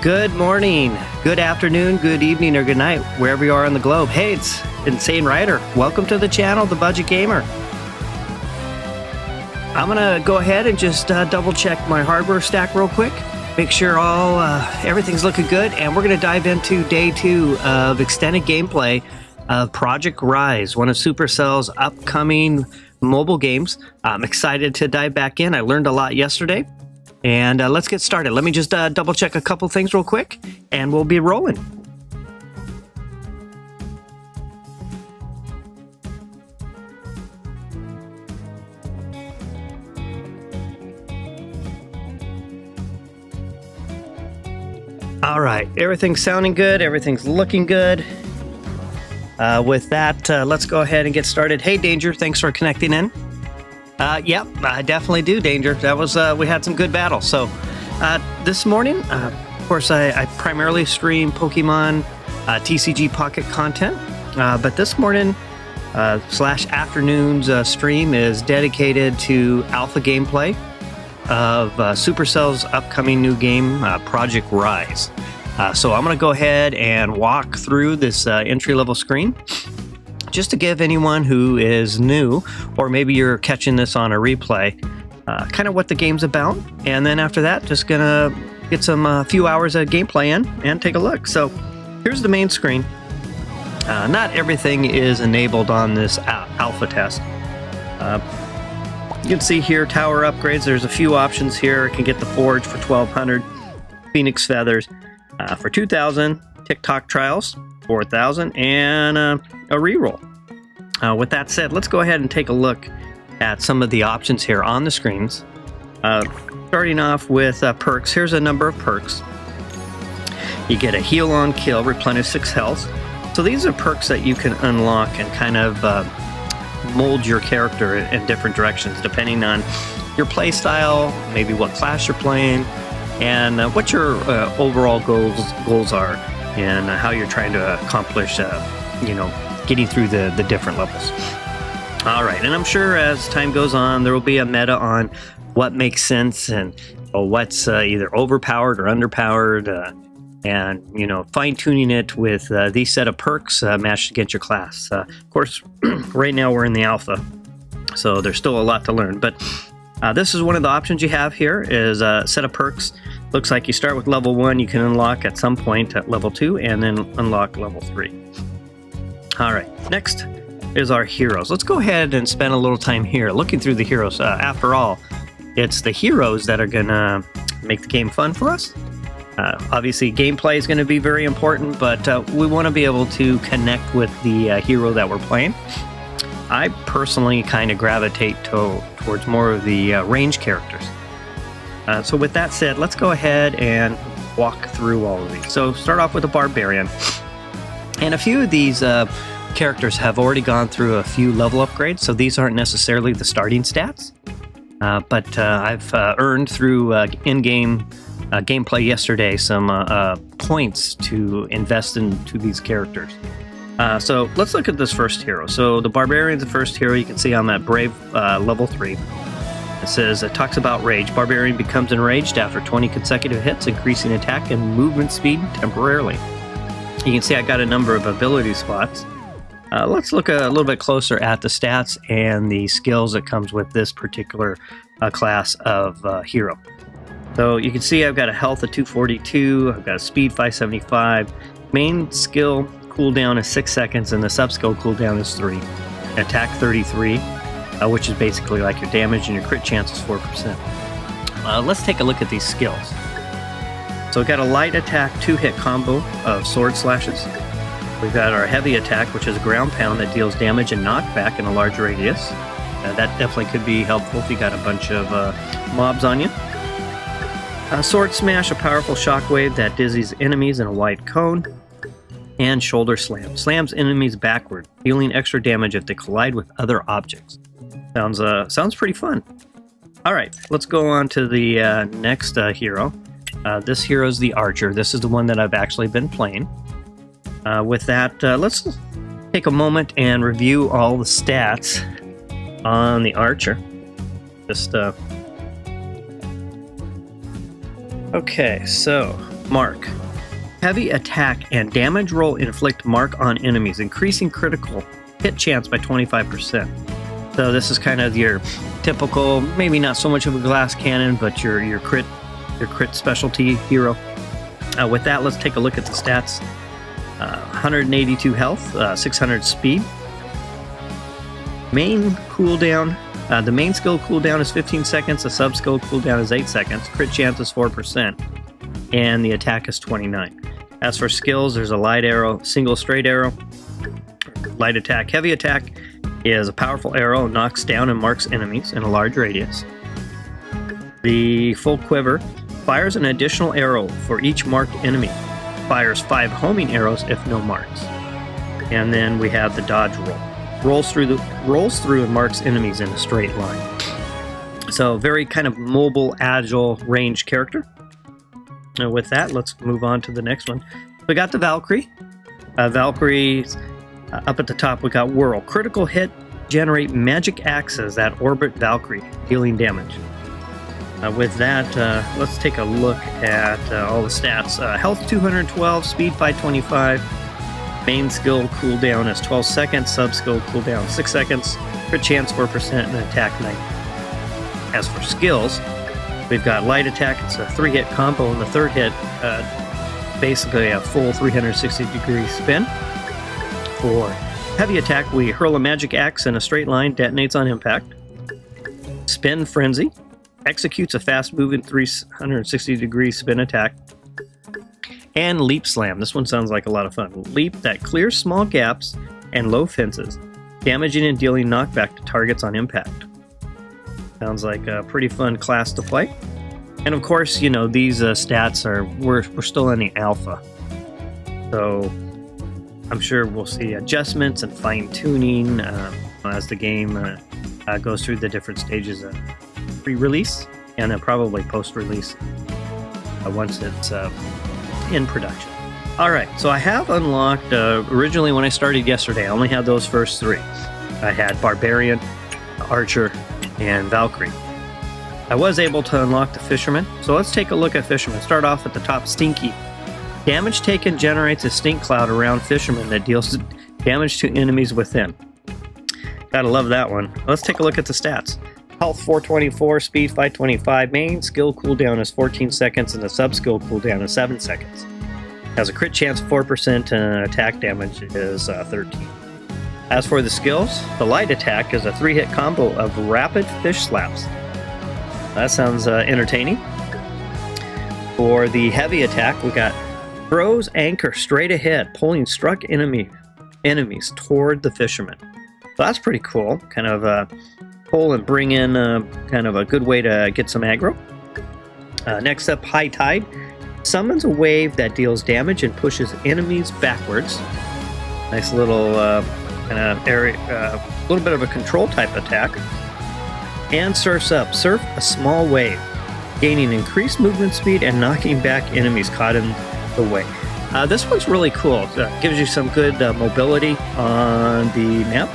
Good morning, good afternoon, good evening, or good night, wherever you are on the globe. Hey, it's Insane Rider. Welcome to the channel, The Budget Gamer. I'm gonna go ahead and just double check my hardware stack real quick. Make sure everything's looking good, and we're gonna dive into day 2 of extended gameplay of Project R.I.S E, one of Supercell's upcoming mobile games. I'm excited to dive back in. I learned a lot yesterday. And let's get started. Let me just double check a couple things real quick, and we'll be rolling. All right, everything's sounding good. Everything's looking good. With that, let's go ahead and get started. Hey, Danger, thanks for connecting in. Yep, I definitely do, Danger. That was, we had some good battles. So, this morning, of course, I primarily stream Pokemon TCG Pocket content, but this morning / afternoon's stream is dedicated to alpha gameplay of Supercell's upcoming new game, Project R.I.S E. So I'm going to go ahead and walk through this entry-level screen, just to give anyone who is new, or maybe you're catching this on a replay, kind of what the game's about. And then after that, just gonna get some few hours of gameplay in and take a look. So here's the main screen. Not everything is enabled on this alpha test. You can see here tower upgrades. There's a few options here. You can get the Forge for 1,200, Phoenix Feathers for 2,000, TikTok Trials 4,000, and a reroll. With that said, let's go ahead and take a look at some of the options here on the screens. Starting off with perks. Here's a number of perks. You get a heal on kill, replenish 6 health. So these are perks that you can unlock and kind of mold your character in different directions depending on your play style, maybe what class you're playing, and what your overall goals are, and how you're trying to accomplish, getting through the different levels. All right, and I'm sure as time goes on, there will be a meta on what makes sense and what's either overpowered or underpowered, and fine-tuning it with these set of perks matched against your class. Of course, right now we're in the alpha, so there's still a lot to learn, but this is one of the options you have here is a set of perks. Looks like you start with level 1, you can unlock at some point at level 2, and then unlock level 3. All right, next is our heroes. Let's go ahead and spend a little time here looking through the heroes. After all, it's the heroes that are gonna make the game fun for us. Obviously, gameplay is gonna be very important, but we wanna be able to connect with the hero that we're playing. I personally kind of gravitate towards more of the range characters. So with that said, let's go ahead and walk through all of these. So start off with a Barbarian. And a few of these characters have already gone through a few level upgrades, so these aren't necessarily the starting stats. But I've earned through in-game gameplay yesterday some points to invest into these characters. So let's look at this first hero. So the Barbarian's the first hero. You can see on that Brave level 3. It says, it talks about rage. Barbarian becomes enraged after 20 consecutive hits, increasing attack and movement speed temporarily. You can see I got a number of ability spots. Let's look a little bit closer at the stats and the skills that comes with this particular class of hero. So you can see I've got a health of 242, I've got a speed 575, main skill cooldown is 6 seconds, and the sub-skill cooldown is 3. Attack 33, which is basically like your damage, and your crit chance is 4%. Let's take a look at these skills. So we've got a light attack 2-hit combo of sword slashes. We've got our heavy attack, which is a ground pound that deals damage and knockback in a large radius. That definitely could be helpful if you got a bunch of mobs on you. Sword smash, a powerful shockwave that dizzies enemies in a wide cone. And shoulder slam, slams enemies backward, dealing extra damage if they collide with other objects. Sounds pretty fun. All right, let's go on to the next hero. This hero is the Archer. This is the one that I've actually been playing. With that, let's take a moment and review all the stats on the Archer. Okay, so mark. Heavy attack and damage roll inflict mark on enemies, increasing critical hit chance by 25%. So this is kind of your typical, maybe not so much of a glass cannon, but your crit specialty hero. With that, let's take a look at the stats. 182 health, 600 speed. Main cooldown. The main skill cooldown is 15 seconds. The sub skill cooldown is 8 seconds. Crit chance is 4%, and the attack is 29. As for skills, there's a light arrow, single straight arrow, light attack. Heavy attack is a powerful arrow, knocks down and marks enemies in a large radius. The full quiver fires an additional arrow for each marked enemy. Fires 5 homing arrows if no marks. And then we have the dodge roll. Rolls through and marks enemies in a straight line. So very kind of mobile, agile, ranged character. And with that, let's move on to the next one. We got the Valkyrie. Valkyrie, up at the top, we got Whirl. Critical hit, generate magic axes that orbit Valkyrie, dealing damage. With that, let's take a look at all the stats. Health 212, speed 525. Main skill cooldown is 12 seconds, sub skill cooldown 6 seconds, crit chance 4%, and attack 9. As for skills, we've got light attack. It's a 3-hit combo, and the third hit, basically a full 360-degree spin. For heavy attack, we hurl a magic axe in a straight line, detonates on impact. Spin Frenzy executes a fast-moving 360-degree spin attack. And Leap Slam. This one sounds like a lot of fun. Leap that clears small gaps and low fences, damaging and dealing knockback to targets on impact. Sounds like a pretty fun class to play. And of course, you know, these stats we're still in the alpha. So I'm sure we'll see adjustments and fine-tuning as the game goes through the different stages of pre-release and then probably post-release once it's in production. Alright, so I have unlocked, originally when I started yesterday, I only had those first 3. I had Barbarian, Archer, and Valkyrie. I was able to unlock the Fisherman, so let's take a look at Fisherman. Start off at the top, Stinky. Damage taken generates a stink cloud around Fisherman that deals damage to enemies within. Gotta love that one. Let's take a look at the stats. Health 424, speed 525, main skill cooldown is 14 seconds, and the sub skill cooldown is 7 seconds. Has a crit chance of 4% and attack damage is 13. As for the skills, the light attack is a 3-hit combo of rapid fish slaps. That sounds entertaining. For the heavy attack, we got throws anchor straight ahead, pulling struck enemies toward the fisherman. So that's pretty cool. Kind of pull and bring in kind of a good way to get some aggro. Next up, High Tide. Summons a wave that deals damage and pushes enemies backwards. Nice little kind of area, little bit of a control type attack. And Surf's Up. Surf a small wave, gaining increased movement speed and knocking back enemies caught in the way. This one's really cool. It gives you some good mobility on the map.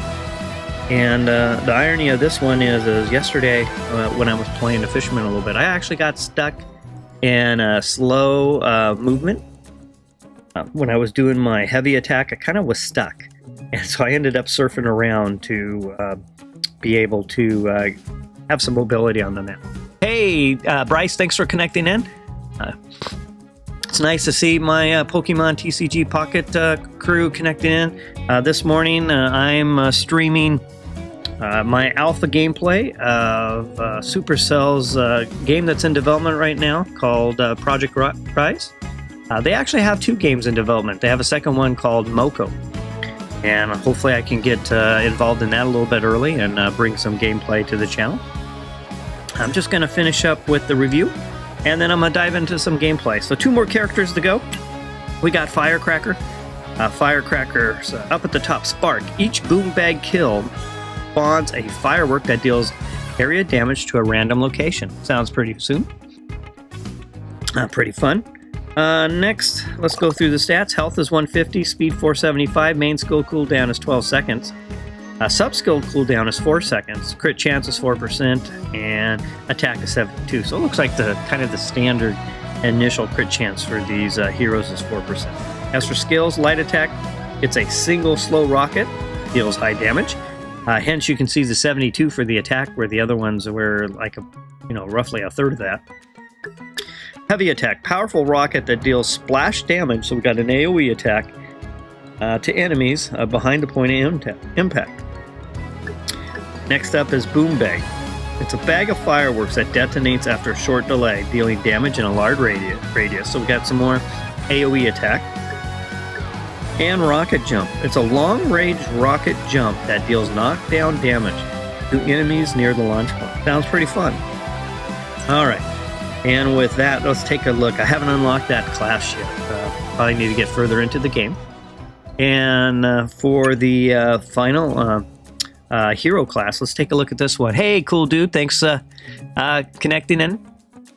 And the irony of this one is yesterday when I was playing the Fisherman a little bit, I actually got stuck in a slow movement. When I was doing my heavy attack, I kind of was stuck. And so I ended up surfing around to be able to have some mobility on the map. Hey, Bryce, thanks for connecting in. It's nice to see my Pokemon TCG Pocket crew connecting in. This morning, I'm streaming my alpha gameplay of Supercell's game that's in development right now called Project R.I.S.E. They actually have 2 games in development. They have a second one called Moko. And hopefully I can get involved in that a little bit early and bring some gameplay to the channel. I'm just going to finish up with the review, and then I'm going to dive into some gameplay. So 2 more characters to go. We got Firecracker. Firecracker's up at the top, Spark. Each boom bag kill spawns a firework that deals area damage to a random location. Sounds pretty soon. Pretty fun. Next, let's go through the stats. Health is 150, speed 475, main skill cooldown is 12 seconds. Sub skill cooldown is 4 seconds. Crit chance is 4%, and attack is 72. So it looks like the kind of the standard initial crit chance for these heroes is 4%. As for skills, light attack, it's a single slow rocket, deals high damage. Hence, you can see the 72 for the attack, where the other ones were like roughly a third of that. Heavy attack, powerful rocket that deals splash damage. So we got an AoE attack to enemies behind the point of impact. Next up is Boom Bag. It's a bag of fireworks that detonates after a short delay, dealing damage in a large radius. So we got some more AoE attack. And Rocket Jump. It's a long-range rocket jump that deals knockdown damage to enemies near the launch point. Sounds pretty fun. Alright, and with that, let's take a look. I haven't unlocked that class yet. Probably need to get further into the game. And for the final hero class, let's take a look at this one. Hey, cool dude, thanks connecting in.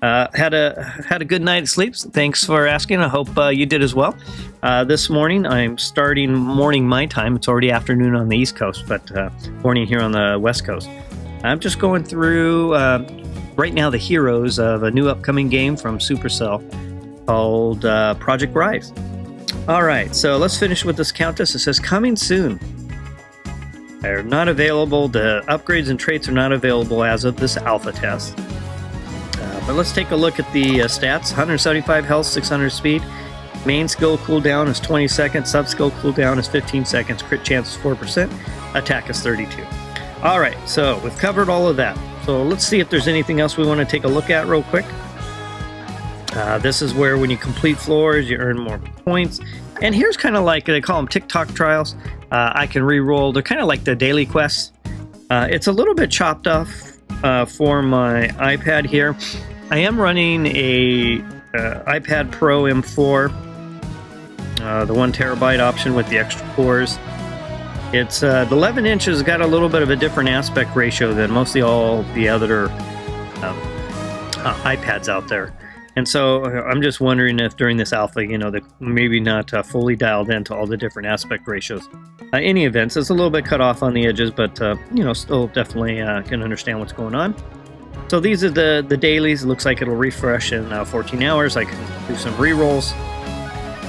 Had a good night of sleep. Thanks for asking. I hope you did as well. This morning, I'm starting morning my time. It's already afternoon on the East Coast, but morning here on the West Coast. I'm just going through right now the heroes of a new upcoming game from Supercell called Project R.I.S.E. All right, so let's finish with this countess. It says coming soon. They're not available. The upgrades and traits are not available as of this alpha test. But let's take a look at the stats. 175 health, 600 speed. Main skill cooldown is 20 seconds. Sub skill cooldown is 15 seconds. Crit chance is 4%. Attack is 32. All right, so we've covered all of that. So let's see if there's anything else we want to take a look at real quick. This is where when you complete floors, you earn more points. And here's kind of like, they call them TikTok trials. I can re-roll. They're kind of like the daily quests. It's a little bit chopped off for my iPad here. I am running a iPad Pro M4, the 1 terabyte option with the extra cores. It's the 11 inches got a little bit of a different aspect ratio than mostly all the other iPads out there. And so I'm just wondering if during this alpha, they're maybe not fully dialed into all the different aspect ratios. Any events, it's a little bit cut off on the edges, but still definitely can understand what's going on. So these are the dailies. It looks like it'll refresh in 14 hours. I can do some re-rolls.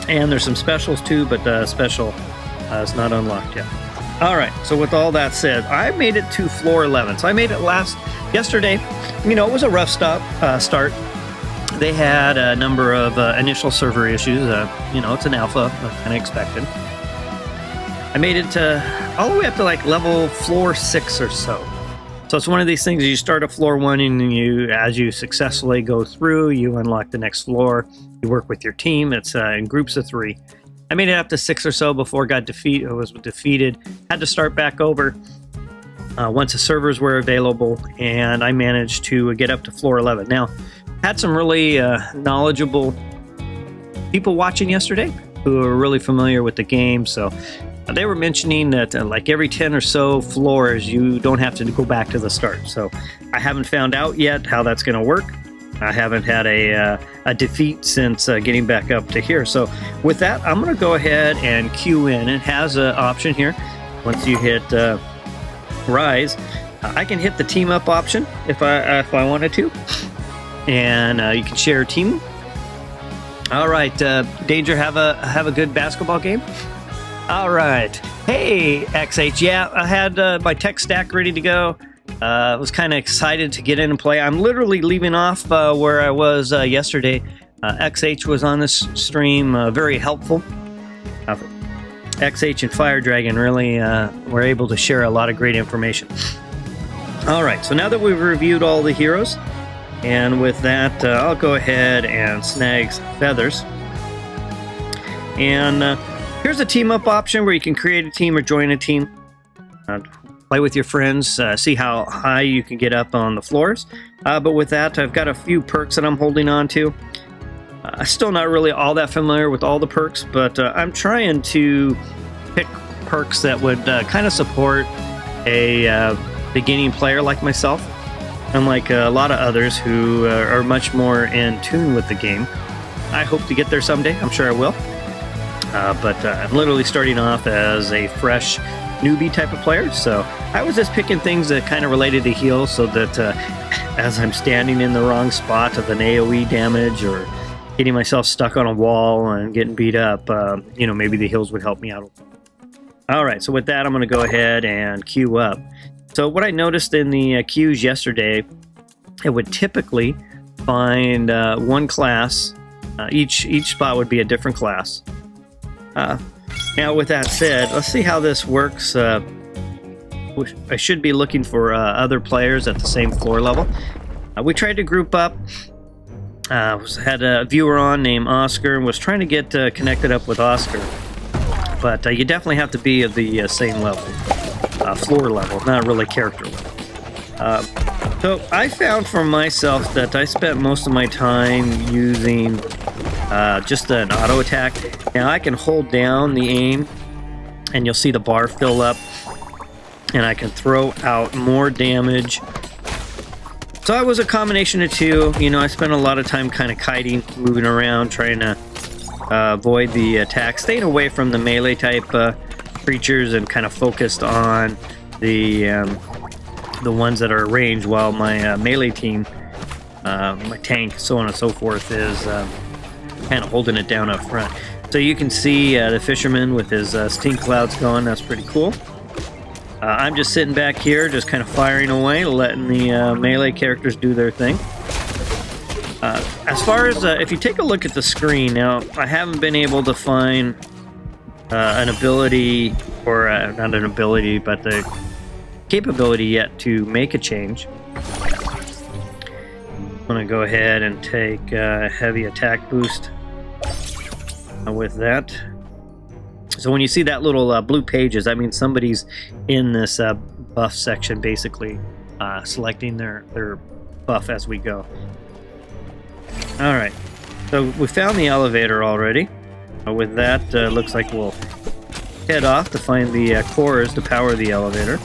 And there's some specials too, but special is not unlocked yet. All right, so with all that said, I made it to floor 11. So I made it yesterday. It was a rough start. They had a number of initial server issues. It's an alpha, kind of expected. I made it all the way up to like level floor 6 or so. So it's one of these things, you start at floor 1 and as you successfully go through, you unlock the next floor. You work with your team. It's in groups of 3. I made it up to 6 or so before I was defeated. Had to start back over once the servers were available, and I managed to get up to floor 11. Now, had some really knowledgeable people watching yesterday who are really familiar with the game, so they were mentioning that like every 10 or so floors, you don't have to go back to the start. So I haven't found out yet how that's going to work. I haven't had a defeat since getting back up to here. So with that, I'm going to go ahead and queue in. It has an option here. Once you hit Rise, I can hit the team up option if I wanted to. And you can share a team. All right, Danger, have a good basketball game. All right. Hey, XH. Yeah, I had my tech stack ready to go. I was kind of excited to get in and play. I'm literally leaving off where I was yesterday. XH was on this stream, very helpful. XH and Fire Dragon really were able to share a lot of great information. All right, so now that we've reviewed all the heroes, and with that, I'll go ahead and snag some feathers. And here's a team up option where you can create a team or join a team. Play with your friends, see how high you can get up on the floors. But with that, I've got a few perks that I'm holding on to. Still not really all that familiar with all the perks, but I'm trying to pick perks that would kind of support a beginning player like myself, unlike a lot of others who are much more in tune with the game. I hope to get there someday. I'm sure I will. But I'm literally starting off as a fresh newbie type of player, so I was just picking things that kind of related to heal, so that as I'm standing in the wrong spot of an AoE damage or getting myself stuck on a wall and getting beat up, you know, maybe the hills would help me out. All right, so with that, I'm going to go ahead and queue up. So what I noticed in the queues yesterday, it would typically find one class. Each spot would be a different class. Now, with that said, let's see how this works. I should be looking for other players at the same floor level. We tried to group up. Had a viewer on named Oscar and was trying to get connected up with Oscar. But you definitely have to be of the same level, floor level, not really character level. So I found for myself that I spent most of my time using just an auto attack. Now I can hold down the aim and you'll see the bar fill up, and I can throw out more damage. So it was a combination of two. You know, I spent a lot of time kind of kiting, moving around, trying to avoid the attack, staying away from the melee type creatures, and kind of focused on the ones that are ranged, while my melee team, my tank, so on and so forth, is kind of holding it down up front. So you can see the fisherman with his steam clouds going. That's pretty cool. I'm just sitting back here, just kind of firing away, letting the melee characters do their thing. As far as, if you take a look at the screen, now, I haven't been able to find an ability, or not an ability, but the capability yet to make a change. I'm going to go ahead and take a heavy attack boost with that. So when you see that little blue pages, that means somebody's in this buff section, basically selecting their buff as we go. All right, so we found the elevator already. With that, looks like we'll head off to find the cores to power the elevator.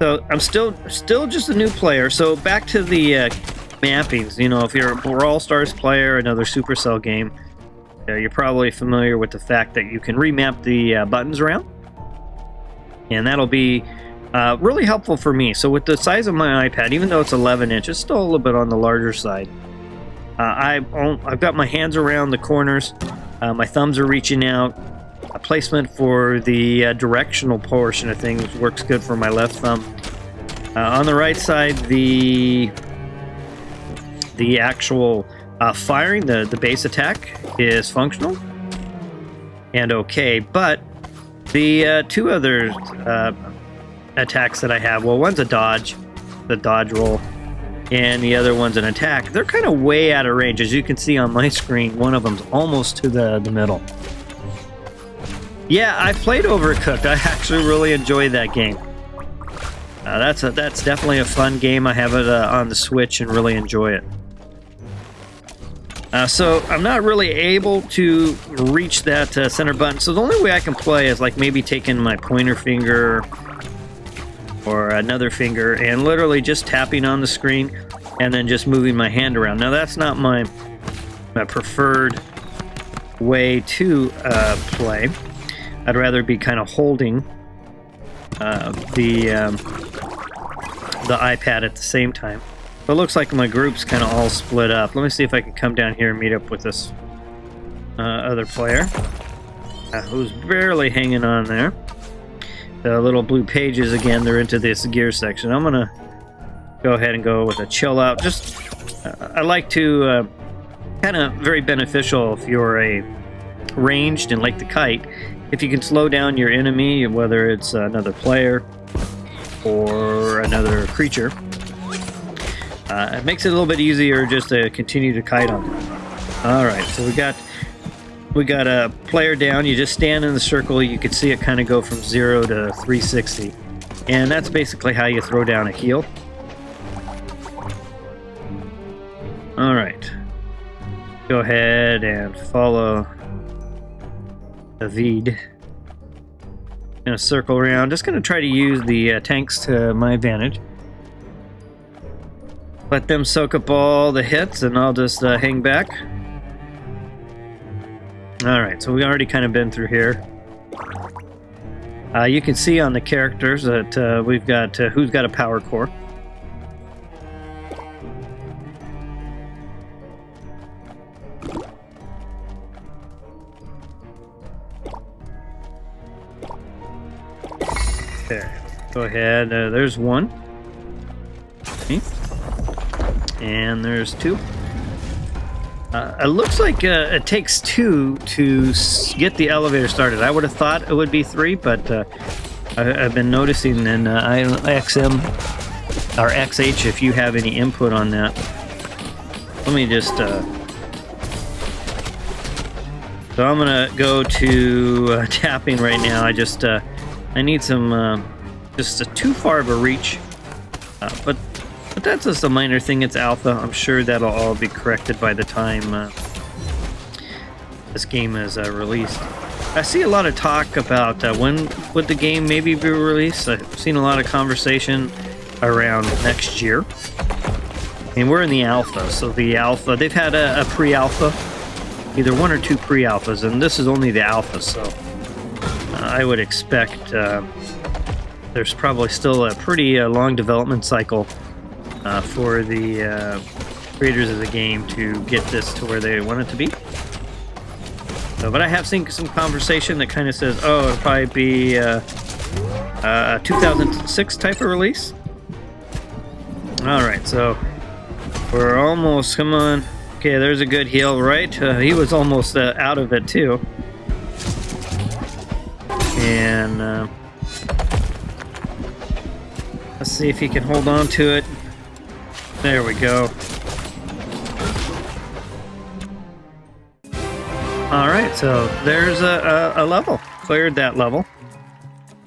So I'm still just a new player. So back to the mappings. You know, if you're a Brawl Stars player, another Supercell game, you're probably familiar with the fact that you can remap the buttons around, and that'll be really helpful for me. So with the size of my iPad, even though it's 11 inches, it's still a little bit on the larger side. I've got my hands around the corners, my thumbs are reaching out. A placement for the directional portion of things works good for my left thumb. On the right side, the actual firing, the base attack, is functional and okay, but the two other attacks that I have, well, one's a dodge, the dodge roll, and the other one's an attack. They're kind of way out of range. As you can see on my screen, one of them's almost to the middle. Yeah, I played Overcooked. I actually really enjoyed that game. That's definitely a fun game. I have it on the Switch and really enjoy it. So I'm not really able to reach that center button. So the only way I can play is like maybe taking my pointer finger or another finger and literally just tapping on the screen and then just moving my hand around. Now that's not my preferred way to play. I'd rather be kind of holding the iPad at the same time. But it looks like my group's kind of all split up. Let me see if I can come down here and meet up with this other player who's barely hanging on there. The little blue pages, again, they're into this gear section. I'm going to go ahead and go with a chill out. Just, I like to, kind of very beneficial if you're a ranged and like the kite. If you can slow down your enemy, whether it's another player or another creature, it makes it a little bit easier just to continue to kite on them. All right, so we got a player down. You just stand in the circle. You can see it kind of go from 0 to 360, and that's basically how you throw down a heal. All right, go ahead and follow David. Gonna circle around. Just gonna try to use the tanks to my advantage. Let them soak up all the hits, and I'll just hang back. All right, so we already kind of been through here. You can see on the characters that we've got who's got a power core. Okay, go ahead. There's one. Okay. And there's two. It looks like it takes two to get the elevator started. I would have thought it would be three, but I've been noticing in XM or XH, if you have any input on that. Let me just... So I'm gonna go to tapping right now. I need some just too far of a reach, but that's just a minor thing. It's alpha. I'm sure that'll all be corrected by the time this game is released. I see a lot of talk about when would the game maybe be released. I've seen a lot of conversation around next year. And we're in the alpha, so the alpha, they've had a pre-alpha, either one or two pre-alphas, and this is only the alpha, so I would expect there's probably still a pretty long development cycle for the creators of the game to get this to where they want it to be. So, but I have seen some conversation that kind of says, oh, it'll probably be a 2006 type of release. Alright, so we're almost, come on. Okay, there's a good heal, right? He was almost out of it, too. And let's see if he can hold on to it. There we go. Alright, so there's a level. Cleared that level.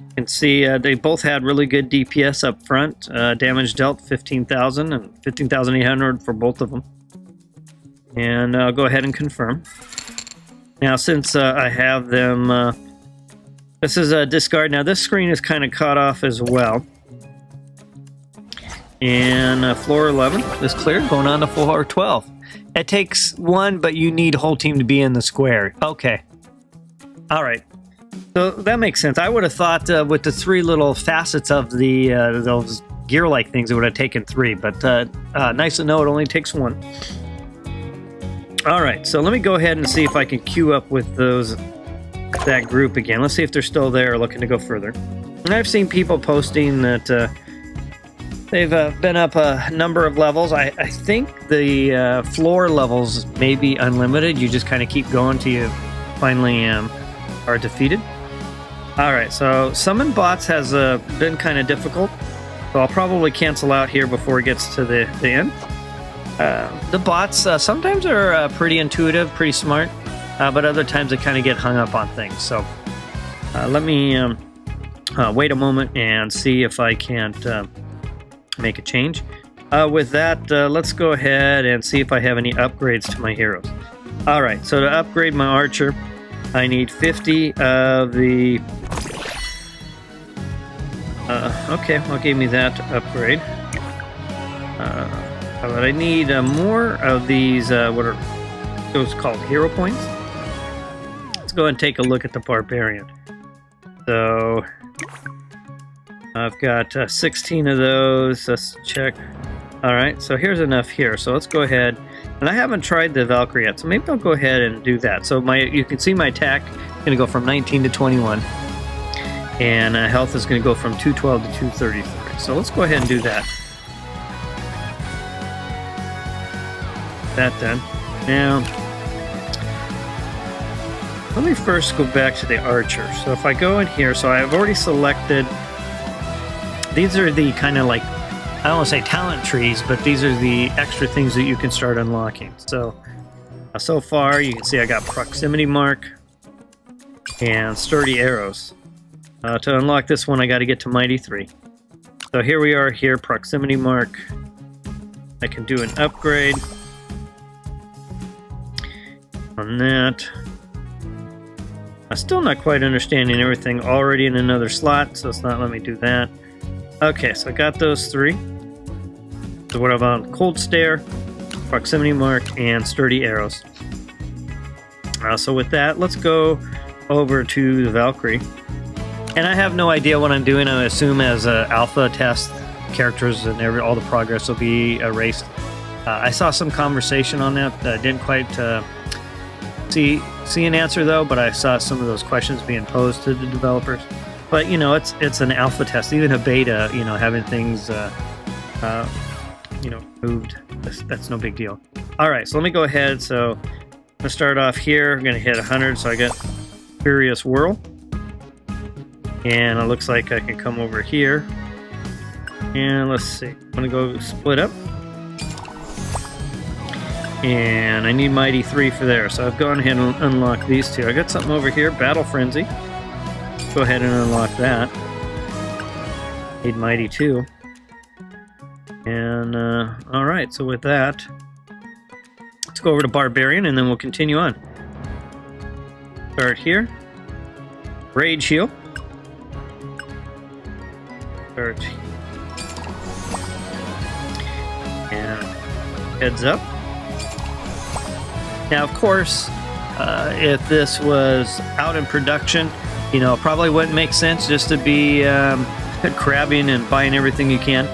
You can see they both had really good DPS up front. Damage dealt 15,000 and 15,800 for both of them. And I'll go ahead and confirm. Now, since I have them, this is a discard. Now, this screen is kind of cut off as well. And floor 11 is cleared, going on to floor 12. It takes one, but you need whole team to be in the square. Okay. All right. So that makes sense. I would have thought with the three little facets of the those gear-like things, it would have taken three. But nice to know it only takes one. All right, so let me go ahead and see if I can queue up with that group again. Let's see if they're still there, looking to go further. And I've seen people posting that they've been up a number of levels. I think the floor levels may be unlimited. You just kind of keep going till you finally are defeated. All right, so summon bots has been kind of difficult, so I'll probably cancel out here before it gets to the end. The bots sometimes are pretty intuitive, pretty smart, but other times they kind of get hung up on things. So let me wait a moment and see if I can't make a change. With that, let's go ahead and see if I have any upgrades to my heroes. All right, so to upgrade my archer, I need 50 of the... okay, well, give me that upgrade. But I need more of these, what are those called, hero points? Let's go ahead and take a look at the barbarian. So, I've got 16 of those. Let's check. Alright, so here's enough here. So let's go ahead. And I haven't tried the Valkyrie yet, so maybe I'll go ahead and do that. So you can see my attack is going to go from 19 to 21. And health is going to go from 212 to 233. So let's go ahead and do that. That done. Now, let me first go back to the archer. So if I go in here, so I've already selected, these are the kind of like, I don't want to say talent trees, but these are the extra things that you can start unlocking. So, so far you can see I got proximity mark and sturdy arrows. To unlock this one, I got to get to Mighty 3. So here we are here, proximity mark. I can do an upgrade on that. I'm still not quite understanding everything. Already in another slot, so it's not letting me do that. Okay, so I got those three. So what about cold stare, proximity mark, and sturdy arrows? So with that, let's go over to the Valkyrie. And I have no idea what I'm doing. I assume as an alpha test, characters and all the progress will be erased. I saw some conversation on that. Didn't quite see an answer though, but I saw some of those questions being posed to the developers. But you know, it's an alpha test, even a beta. You know, having things you know, moved. That's no big deal. All right, so let me go ahead. So I'm gonna start off here. I'm gonna hit 100. So I got Furious Whirl, and it looks like I can come over here. And let's see. I'm gonna go split up. And I need Mighty 3 for there. So I've gone ahead and unlocked these two. I got something over here, Battle Frenzy. Go ahead and unlock that. Need Mighty 2. And, alright, so with that, let's go over to Barbarian and then we'll continue on. Start here. Rage Heal. Start. And heads up. Now, of course, if this was out in production, you know, it probably wouldn't make sense just to be crabbing and buying everything you can.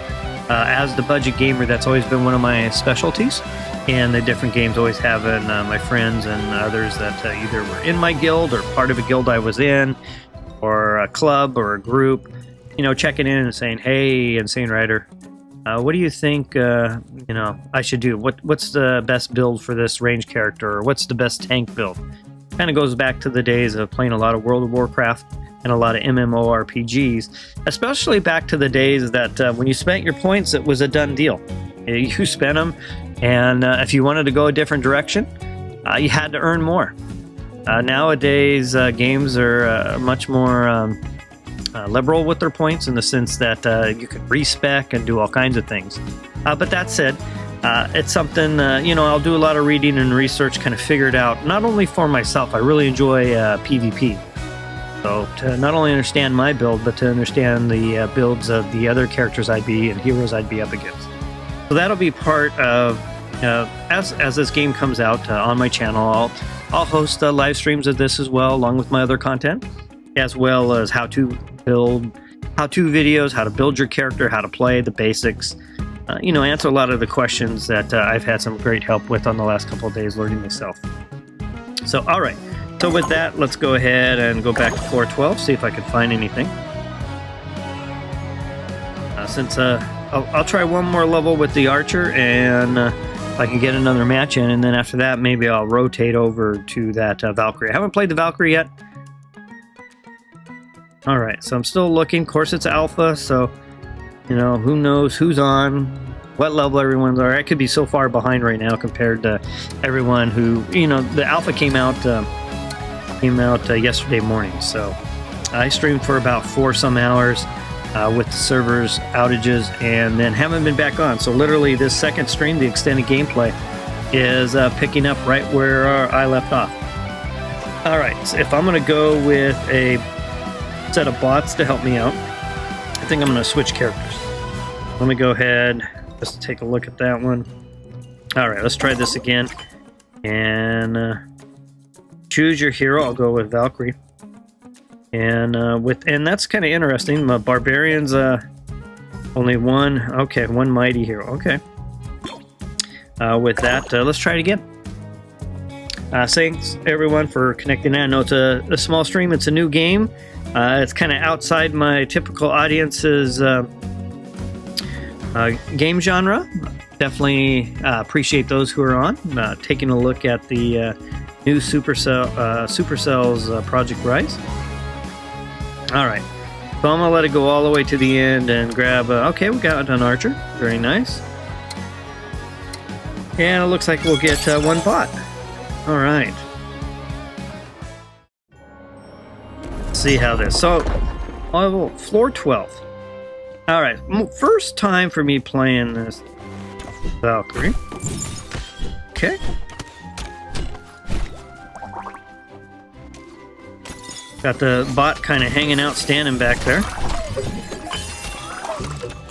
As the budget gamer, that's always been one of my specialties. And the different games always having my friends and others that either were in my guild or part of a guild I was in, or a club or a group, you know, checking in and saying, "Hey, Insane Rider, what do you think, you know, I should do? What's the best build for this range character? Or what's the best tank build?" Kind of goes back to the days of playing a lot of World of Warcraft and a lot of MMORPGs, especially back to the days that when you spent your points, it was a done deal. You spent them, and if you wanted to go a different direction, you had to earn more. Nowadays, games are much more liberal with their points in the sense that you can respec and do all kinds of things. But that said, it's something, you know, I'll do a lot of reading and research, kind of figure it out, not only for myself. I really enjoy PvP. So to not only understand my build, but to understand the builds of the other characters and heroes I'd be up against. So that'll be part of, as this game comes out on my channel, I'll host live streams of this as well, along with my other content, as well as how-to videos, how to build your character, how to play, the basics. You know, answer a lot of the questions that I've had some great help with on the last couple of days learning myself. So, all right. So with that, let's go ahead and go back to floor 12, see if I can find anything. I'll try one more level with the Archer, and if I can get another match in, and then after that, maybe I'll rotate over to that Valkyrie. I haven't played the Valkyrie yet. All right, so I'm still looking. Of course, it's alpha, so, you know, who knows who's on, what level everyone's are. I could be so far behind right now compared to everyone who, you know, the alpha came out yesterday morning. So I streamed for about 4 some hours with the servers outages, and then haven't been back on. So literally this second stream, the extended gameplay, is picking up right where I left off. All right, so if I'm going to go with a set of bots to help me out, I think I'm going to switch characters. Let me go ahead, just take a look at that one. All right, let's try this again. And choose your hero. I'll go with Valkyrie. And that's kind of interesting. Barbarians, only one. Okay, one mighty hero. Okay. With that, let's try it again. Thanks everyone for connecting in. I know it's a small stream. It's a new game. It's kind of outside my typical audience's game genre. Definitely appreciate those who are on. Taking a look at the new Supercell's Project R.I.S.E. All right, so I'm gonna let it go all the way to the end and grab. Okay, we got an Archer. Very nice. And it looks like we'll get one bot. All right. Let's see how this. So, level floor 12. All right, first time for me playing this Valkyrie. Okay. Got the bot kind of hanging out, standing back there.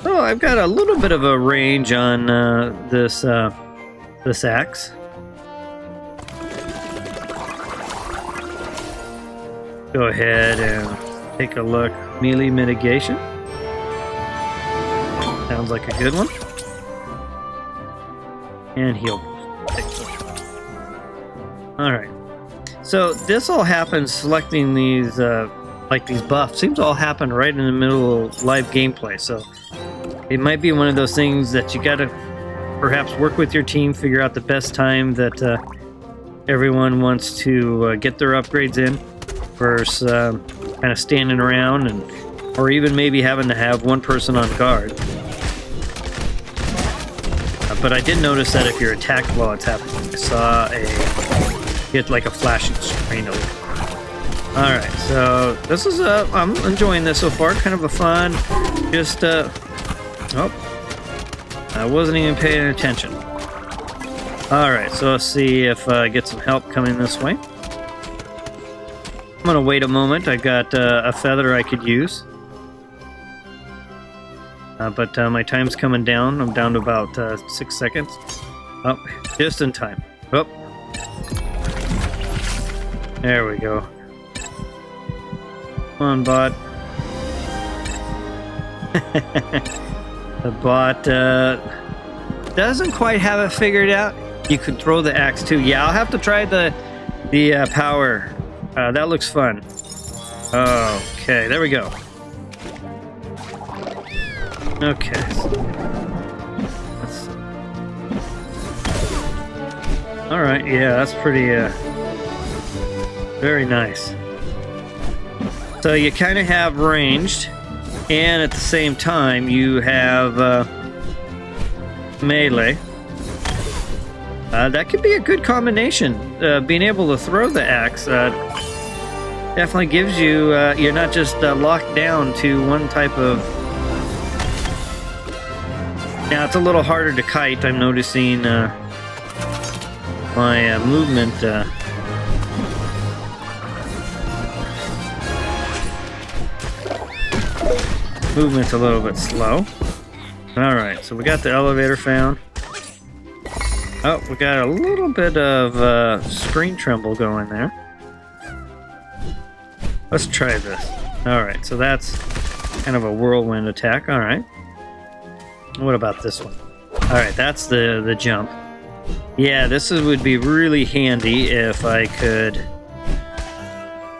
Oh, I've got a little bit of a range on this axe. Go ahead and take a look. Melee mitigation. Sounds like a good one. And heal. All right. So this all happens selecting these like these buffs seems to all happen right in the middle of live gameplay. So it might be one of those things that you got to perhaps work with your team, figure out the best time that everyone wants to get their upgrades in versus kind of standing around, and or even maybe having to have one person on guard. But I did notice that if you're attacked while it's happening, I saw get like a flashing screen over. All right, so this is I'm enjoying this so far. Kind of a fun, just oh, I wasn't even paying attention. All right, so let's see if I get some help coming this way. I'm gonna wait a moment. I got a feather I could use. But my time's coming down. I'm down to about 6 seconds. Oh, just in time. Oh. There we go. Come on, bot. The bot doesn't quite have it figured out. You could throw the axe too. Yeah, I'll have to try the power. That looks fun. Okay, there we go. Okay. All right. Yeah, that's pretty. Very nice. So you kind of have ranged, and at the same time you have melee. That could be a good combination. Being able to throw the axe definitely gives you. You're not just locked down to one type of. Now it's a little harder to kite. I'm noticing my movement. Movement's a little bit slow. All right, so we got the elevator found. Oh, we got a little bit of screen tremble going there. Let's try this. All right, so that's kind of a whirlwind attack. All right. What about this one? All right, that's the jump. Yeah, this would be really handy if I could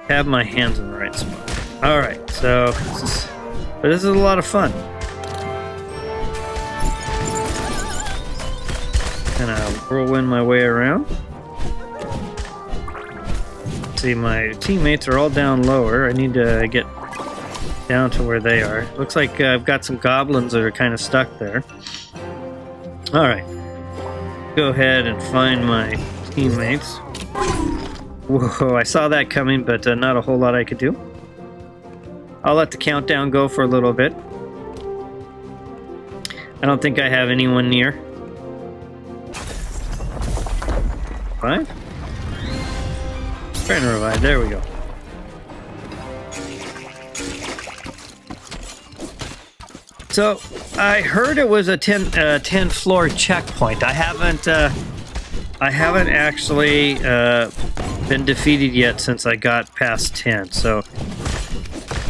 have my hands in the right spot. All right, so this is a lot of fun. Kind of whirlwind my way around. See, my teammates are all down lower. I need to get down to where they are. Looks like I've got some goblins that are kind of stuck there. All right, go ahead and find my teammates. Whoa, I saw that coming, but not a whole lot I could do. I'll let the countdown go for a little bit. I don't think I have anyone near. 5. Trying to revive. There we go. So I heard it was a 10 floor checkpoint. I haven't actually been defeated yet since I got past 10. So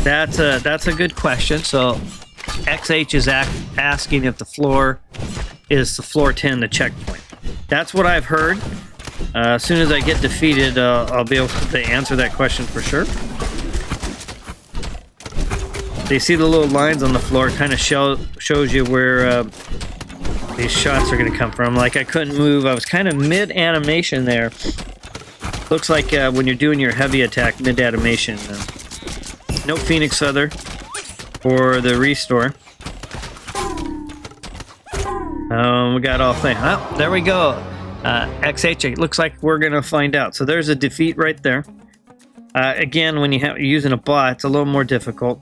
that's a good question. So XH is asking if the floor is the floor 10 the checkpoint. That's what I've heard. As soon as I get defeated, I'll be able to answer that question for sure. So you see the little lines on the floor, kind of shows you where these shots are going to come from. Like I couldn't move. I was kind of mid-animation there. Looks like when you're doing your heavy attack, mid-animation. No Phoenix Feather for the restore. We got all things. Oh, there we go. XH, it looks like we're going to find out. So there's a defeat right there. Again, when you're using a bot, it's a little more difficult.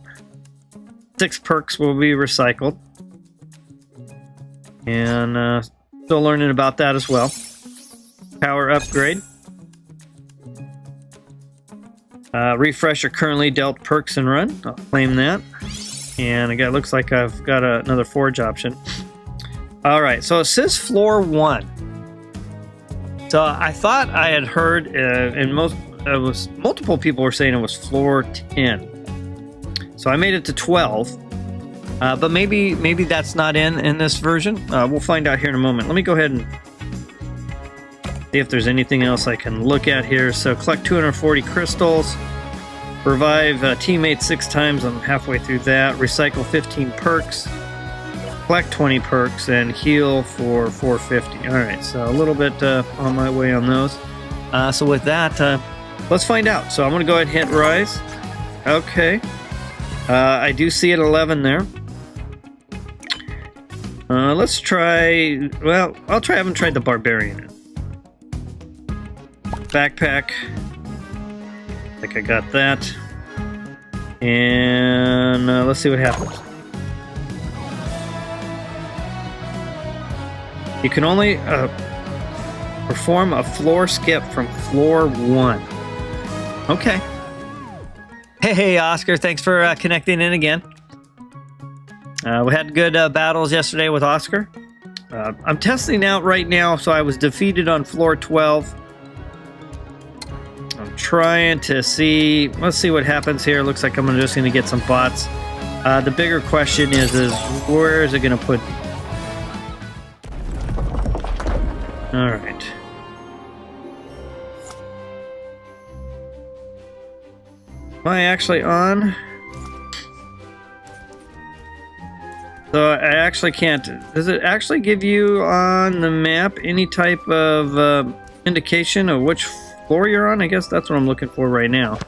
6 perks will be recycled. And still learning about that as well. Power upgrade. Refresh your currently dealt perks and run. I'll claim that. And again, it looks like I've got another forge option. All right, so it says floor 1. So I thought I had heard, and multiple people were saying it was floor 10. So I made it to 12, but maybe that's not in this version. We'll find out here in a moment. Let me go ahead and see if there's anything else I can look at here. So collect 240 crystals. Revive teammates 6 times. I'm halfway through that. Recycle 15 perks. Collect 20 perks and heal for 450. Alright, so a little bit on my way on those. So with that, let's find out. So I'm going to go ahead and hit Rise. Okay. I do see it 11 there. Let's try... Well, I haven't tried the Barbarian yet. Backpack. I think I got that. And let's see what happens. You can only perform a floor skip from floor 1. Okay. Hey, Oscar. Thanks for connecting in again. We had good battles yesterday with Oscar. I'm testing out right now, so I was defeated on floor 12. I'm trying to see... Let's see what happens here. Looks like I'm just going to get some bots. The bigger question is where is it going to put me? Alright. Am I actually on? So I actually can't... Does it actually give you on the map any type of indication of which floor you're on? I guess that's what I'm looking for right now.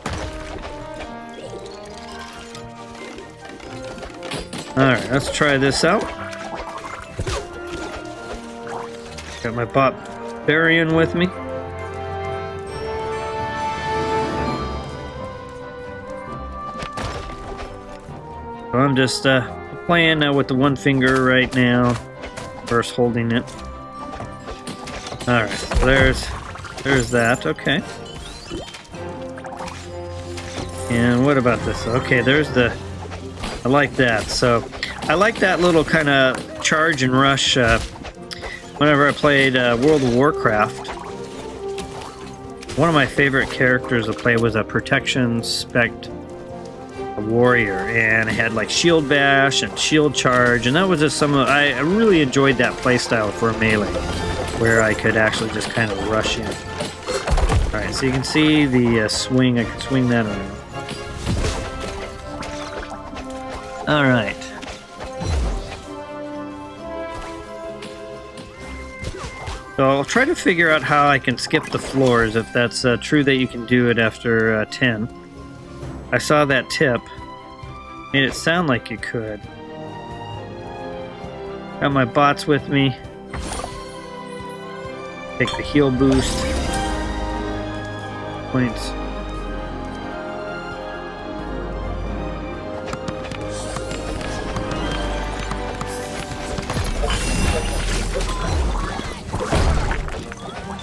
Alright, let's try this out. Got my Barbarian with me. So I'm just playing with the one finger right now. First holding it. Alright, so there's that. Okay. And what about this? Okay, there's the... I like that. So I like that little kind of charge and rush whenever I played World of Warcraft. One of my favorite characters to play was a Protection Spect warrior, and it had like shield bash and shield charge, and that was just I really enjoyed that playstyle for melee, where I could actually just kind of rush in. Alright, so you can see the swing. I can swing that around. Alright. So I'll try to figure out how I can skip the floors, if that's true that you can do it after 10. I saw that tip. Made it sound like you could. Got my bots with me. Take the heal boost. Points.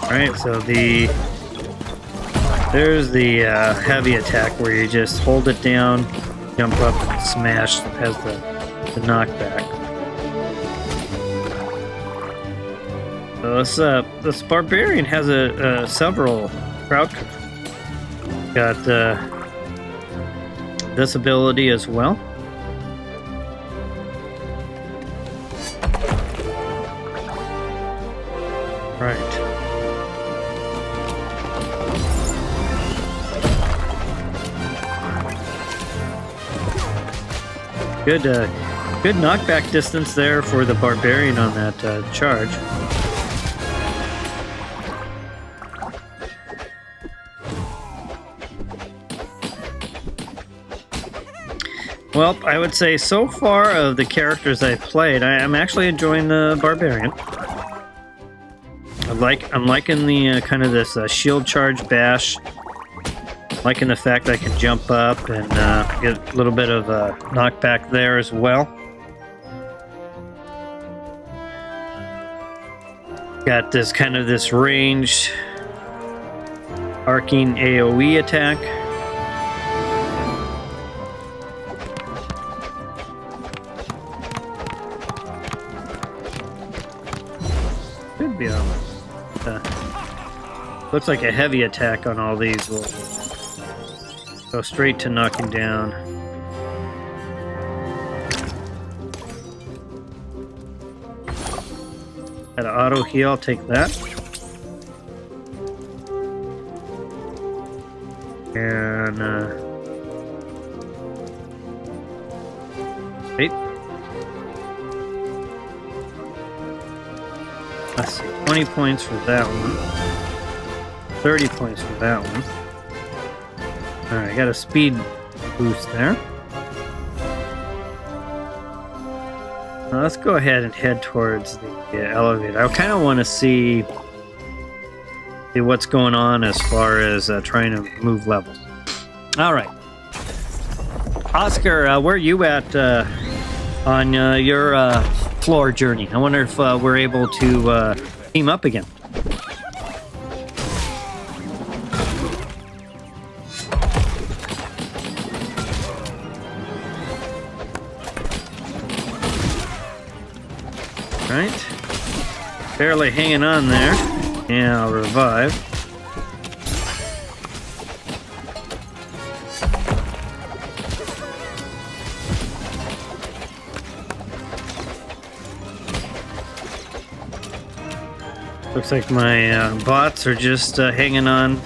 Alright, so there's the heavy attack where you just hold it down, jump up and smash. It has the knockback. So this Barbarian has several crowd control. Got this ability as well. Right. Good knockback distance there for the Barbarian on that charge. Well, I would say so far of the characters I've played, I'm actually enjoying the Barbarian. I'm liking the kind of this shield charge bash. Liking the fact I can jump up and get a little bit of knockback there as well. Got this kind of this ranged arcing AoE attack. Should be on. Looks like a heavy attack on all these will go straight to knocking down. Got an auto heal, I'll take that. And Wait. Let's see. 20 points for that one. 30 points for that one. Alright, got a speed boost there. Now let's go ahead and head towards the elevator. I kind of want to see what's going on as far as trying to move levels. Alright. Oscar, where are you at on your floor journey? I wonder if we're able to team up again. Right. Barely hanging on there. Yeah, I'll revive. Looks like my bots are just hanging on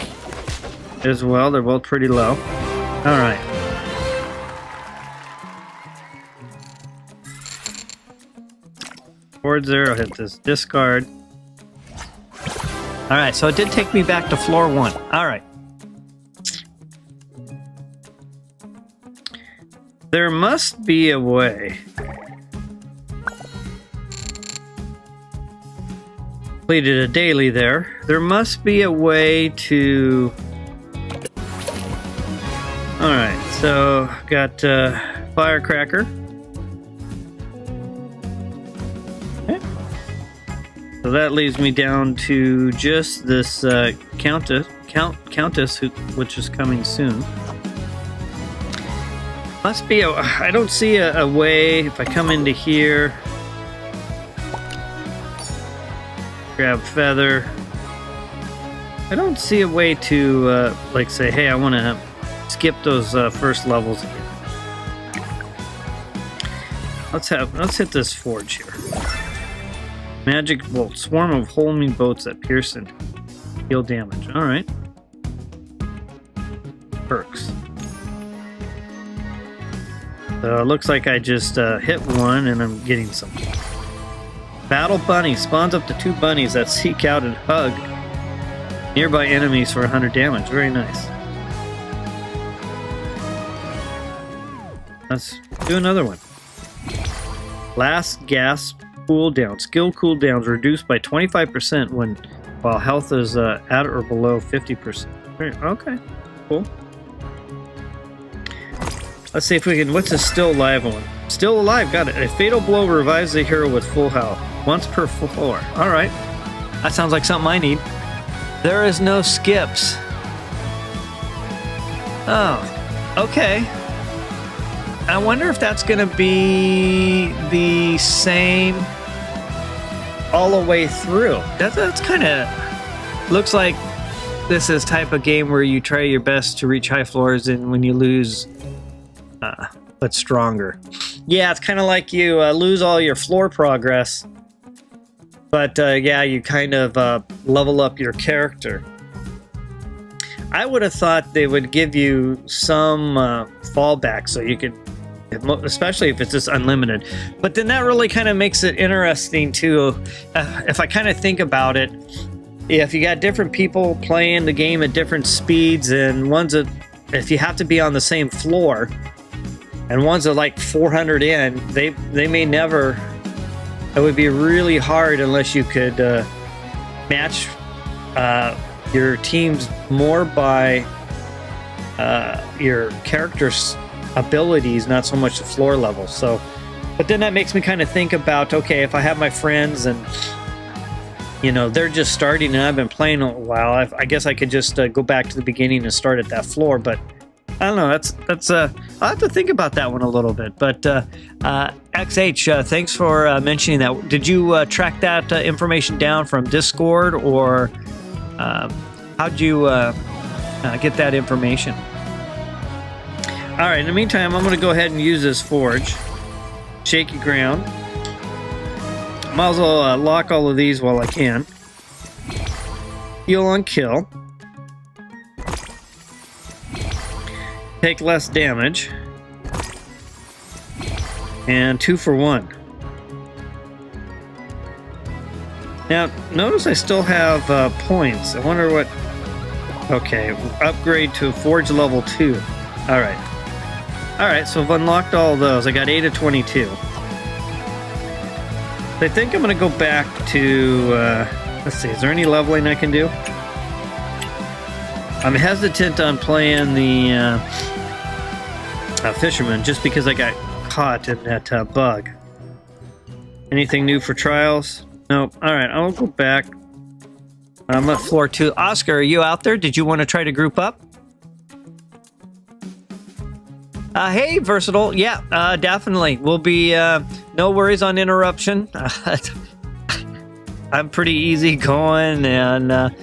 as well. They're both pretty low. All right. Towards there, I'll hit this discard. All right, so it did take me back to floor 1. All right. There must be a way. Completed a daily there. There must be a way to... All right, so got firecracker. So that leaves me down to just this countess, which is coming soon. Must be a... I don't see a way. If I come into here, grab feather. I don't see a way to like say, hey, I want to skip those first levels again. Let's hit this forge here. Magic bolt. Swarm of homing bolts that pierce and deal damage. Alright. Perks. So it looks like I just hit one and I'm getting some. Battle bunny. Spawns up to 2 bunnies that seek out and hug nearby enemies for 100 damage. Very nice. Let's do another one. Last gasp. Cooldown. Skill cooldowns reduced by 25% while health is at or below 50%. Okay, cool. Let's see if we can... What's a still alive one? Still alive, got it. A fatal blow revives the hero with full health. Once per floor. Alright. That sounds like something I need. There is no skips. Oh, okay. I wonder if that's going to be the same all the way through. That's kind of... Looks like this is type of game where you try your best to reach high floors, and when you lose, but stronger. Yeah, it's kind of like you lose all your floor progress, but yeah, you kind of level up your character. I would have thought they would give you some fallback so you could... Especially if it's just unlimited. But then that really kind of makes it interesting too. If I kind of think about it, if you got different people playing the game at different speeds, and ones that, if you have to be on the same floor, and ones that like 400 in, they may never... It would be really hard unless you could match your teams more by your character's abilities, not so much the floor level. So, but then that makes me kind of think about, okay, if I have my friends and, you know, they're just starting and I've been playing a while, I guess I could just go back to the beginning and start at that floor. But I don't know, that's I'll have to think about that one a little bit. But XH, thanks for mentioning that. Did you track that information down from Discord, or how'd you get that information? Alright, in the meantime, I'm going to go ahead and use this forge. Shaky ground. Might as well lock all of these while I can. Heal on kill. Take less damage. and 2 for 1. Now, notice I still have points. I wonder what... Okay, upgrade to Forge level 2. Alright. Alright, so I've unlocked all of those. I got 8 of 22. I think I'm going to go back to... let's see, is there any leveling I can do? I'm hesitant on playing the Fisherman just because I got caught in that bug. Anything new for trials? Nope. Alright, I'll go back. I'm at floor 2. Oscar, are you out there? Did you want to try to group up? Hey, Versatile. Yeah, definitely. We'll be, no worries on interruption. I'm pretty easy going, and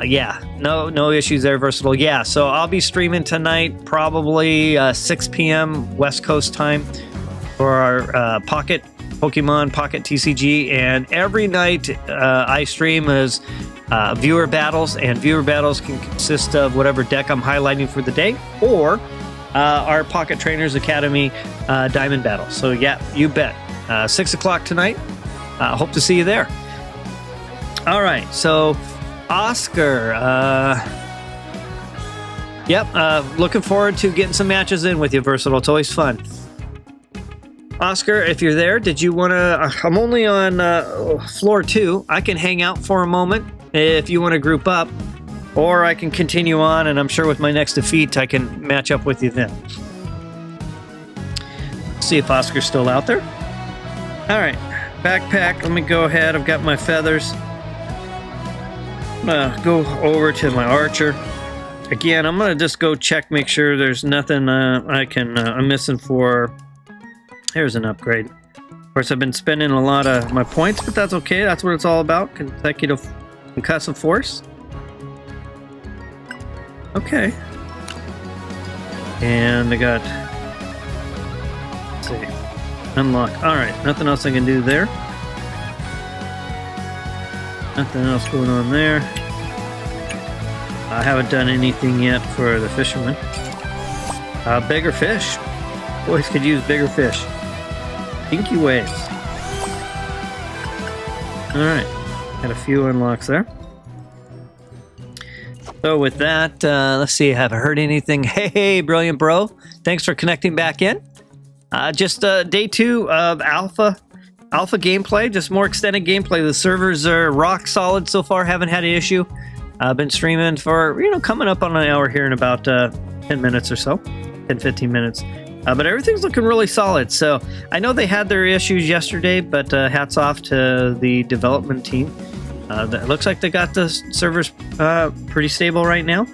yeah, no issues there, Versatile. Yeah, so I'll be streaming tonight, probably 6 p.m. West Coast time for our Pokemon Pocket TCG, and every night I stream is viewer battles, and viewer battles can consist of whatever deck I'm highlighting for the day, or our Pocket Trainers Academy Diamond Battle. So yeah, you bet. 6 o'clock tonight. Hope to see you there. All right, so Oscar. Looking forward to getting some matches in with you, Versatile. It's always fun. Oscar, if you're there, did you want to... I'm only on floor 2. I can hang out for a moment if you want to group up, or I can continue on, and I'm sure with my next defeat, I can match up with you then. See if Oscar's still out there. All right, backpack. Let me go ahead. I've got my feathers. I'm going to go over to my archer. Again, I'm going to just go check, make sure there's nothing I'm missing for... Here's an upgrade. Of course, I've been spending a lot of my points, but that's okay. That's what it's all about. Consecutive concussive force. Okay. And I got... Let's see. Unlock. Alright, nothing else I can do there. Nothing else going on there. I haven't done anything yet for the fisherman. Bigger fish. Boys could use bigger fish. Pinky waves. Alright. Got a few unlocks there. So with that, let's see. Have I heard anything? Hey, Brilliant Bro. Thanks for connecting back in. Just day 2 of alpha gameplay. Just more extended gameplay. The servers are rock solid so far. Haven't had an issue. I've been streaming for, coming up on an hour here in about 10 minutes or so. 10, 15 minutes. But everything's looking really solid. So I know they had their issues yesterday, but hats off to the development team. It looks like they got the servers pretty stable right now.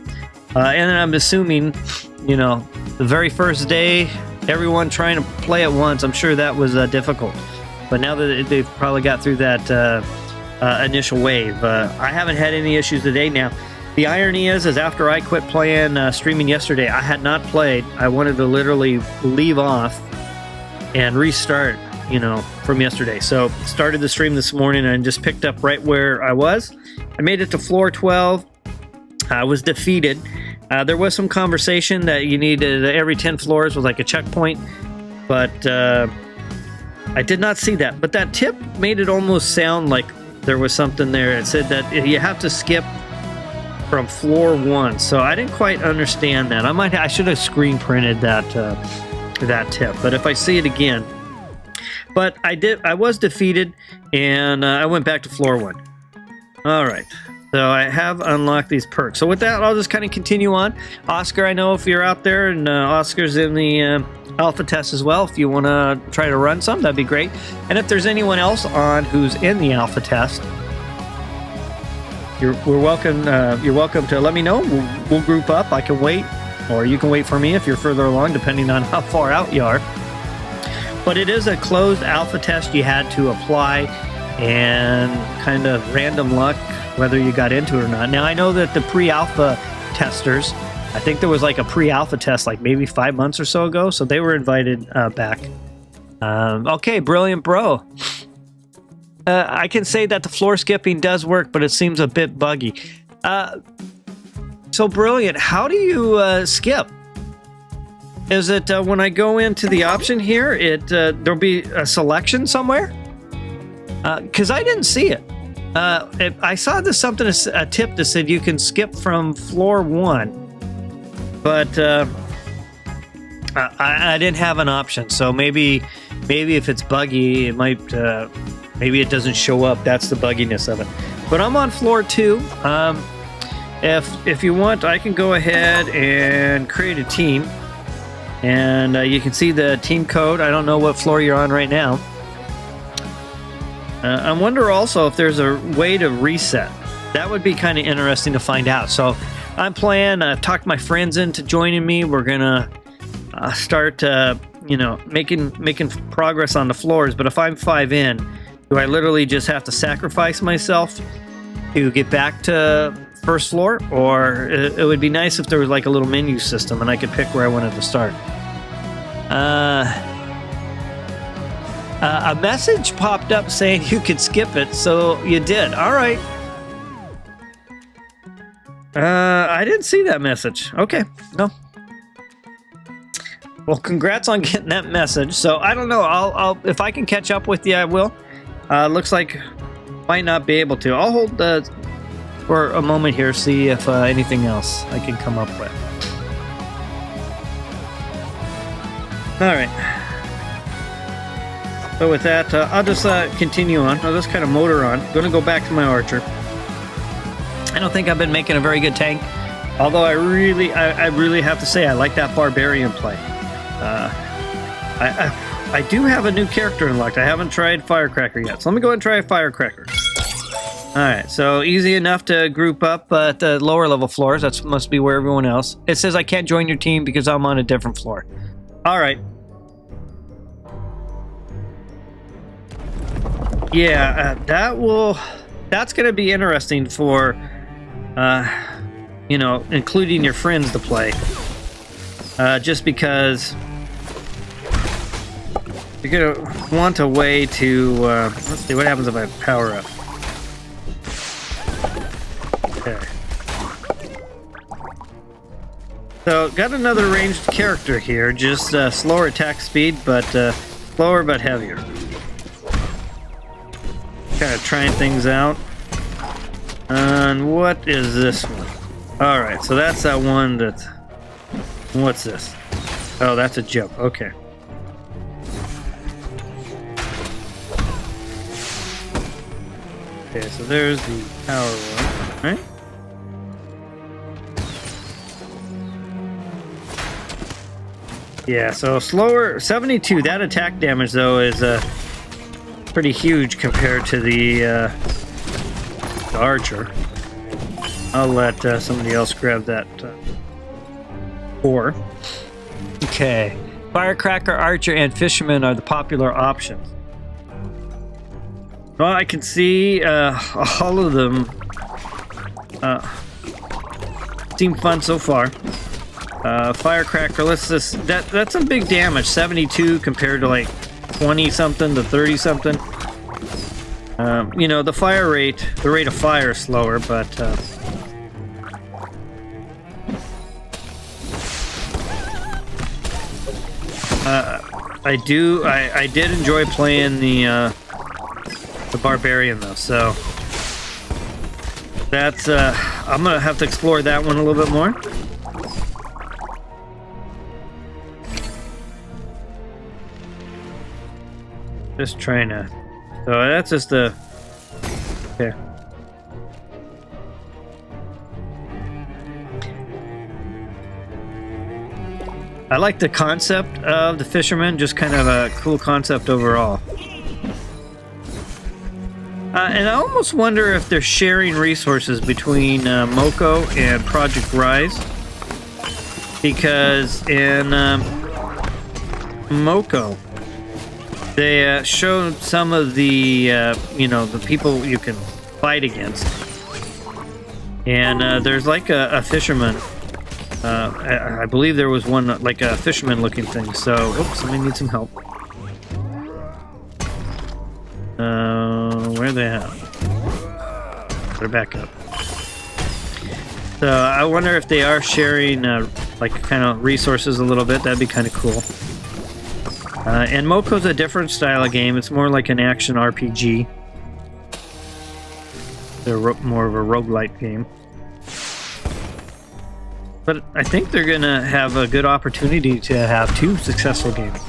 And I'm assuming, the very first day, everyone trying to play at once, I'm sure that was difficult. But now that they've probably got through that initial wave, I haven't had any issues today. Now, the irony is after I quit playing streaming yesterday, I had not played. I wanted to literally leave off and restart, from yesterday. So started the stream this morning and just picked up right where I was. I made it to floor 12. I was defeated. There was some conversation that you needed every 10 floors was like a checkpoint, but I did not see that. But that tip made it almost sound like there was something there. It said that you have to skip from floor 1, so I didn't quite understand that. I should have screen printed that tip, but if I see it again. But I was defeated, and I went back to floor 1. All right, so I have unlocked these perks. So with that, I'll just kind of continue on. Oscar, I know if you're out there, and Oscar's in the alpha test as well. If you want to try to run some, that'd be great. And if there's anyone else on who's in the alpha test, you're welcome to let me know. We'll group up. I can wait, or you can wait for me if you're further along, depending on how far out you are. But it is a closed alpha test. You had to apply and kind of random luck whether you got into it or not. Now, I know that the pre-alpha testers, I think there was like a pre-alpha test like maybe 5 months or so ago, so they were invited back. Okay, Brilliant Bro. I can say that the floor skipping does work, but it seems a bit buggy. So Brilliant, how do you skip? is that when I go into the option here, there'll be a selection somewhere. Because I didn't see it. I saw this a tip that said you can skip from floor 1, but I didn't have an option. So maybe if it's buggy, it might maybe it doesn't show up. That's the bugginess of it. But I'm on floor 2. If you want, I can go ahead and create a team, and you can see the team code. I don't know what floor you're on right now. I wonder also if there's a way to reset. That would be kind of interesting to find out. So I'm playing. I've talked my friends into joining me. We're gonna start, making progress on the floors. But if I'm 5 in, do I literally just have to sacrifice myself to get back to first floor? Or it would be nice if there was like a little menu system and I could pick where I wanted to start. A message popped up saying you could skip it, so you did. All right. I didn't see that message. Okay, no. Well, congrats on getting that message. So I don't know. I'll if I can catch up with you, I will. Looks like might not be able to. I'll hold for a moment here, see if anything else I can come up with. All right. So with that, I'll just continue on. I'll just kind of motor on. I'm going to go back to my archer. I don't think I've been making a very good tank, although I really have to say I like that barbarian play. I do have a new character unlocked. I haven't tried Firecracker yet, so let me go ahead and try Firecracker. All right, so easy enough to group up at the lower level floors. That must be where everyone else. It says I can't join your team because I'm on a different floor. All right. Yeah, that's going to be interesting for, including your friends to play. Just because you're going to want a way to, let's see, what happens if I power up? Okay. So, got another ranged character here, just slower attack speed, but slower but heavier. Kind of trying things out. And what is this one? Alright, so that's that one that... What's this? Oh, that's a joke. Okay. Okay, so there's the power one, right? Yeah, so slower... 72, that attack damage, though, is pretty huge compared to the archer. I'll let somebody else grab that 4. Okay. Firecracker, archer, and fisherman are the popular options. Well, I can see all of them seem fun so far. Firecracker, let's just... That's some big damage. 72 compared to like 20-something to 30-something. The fire rate, the rate of fire is slower, but I did enjoy playing the barbarian though, so that's I'm gonna have to explore that one a little bit more. Just trying to... So that's just the... Okay. I like the concept of the fisherman, just kind of a cool concept overall. And I almost wonder if they're sharing resources between Moko and Project R.I.S.E. Because in Moko, they showed some of the, the people you can fight against. And there's like a fisherman. I believe there was one, like a fisherman-looking thing. So, oops, somebody needs some help. Where are they at? They're back up. So I wonder if they are sharing like kind of resources a little bit. That'd be kind of cool. And Moko's a different style of game. It's more like an action RPG. They're more of a roguelike game. But I think they're going to have a good opportunity to have 2 successful games.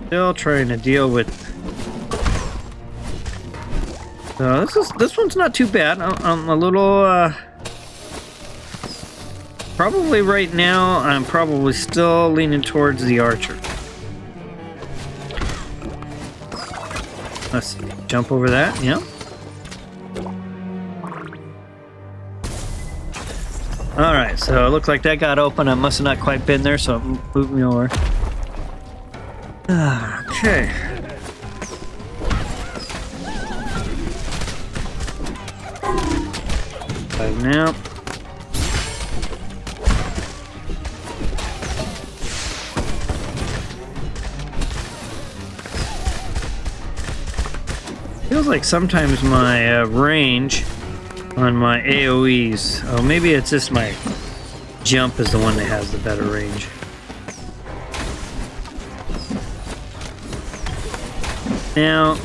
Still trying to deal with... So this one's not too bad. I'm a little... Probably right now, I'm probably still leaning towards the archer. Let's jump over that, yeah. Alright, so it looks like that got open. I must have not quite been there, so move me over. Okay. Right now. Feels like sometimes my range on my AoEs, oh maybe it's just my jump is the one that has the better range. Now,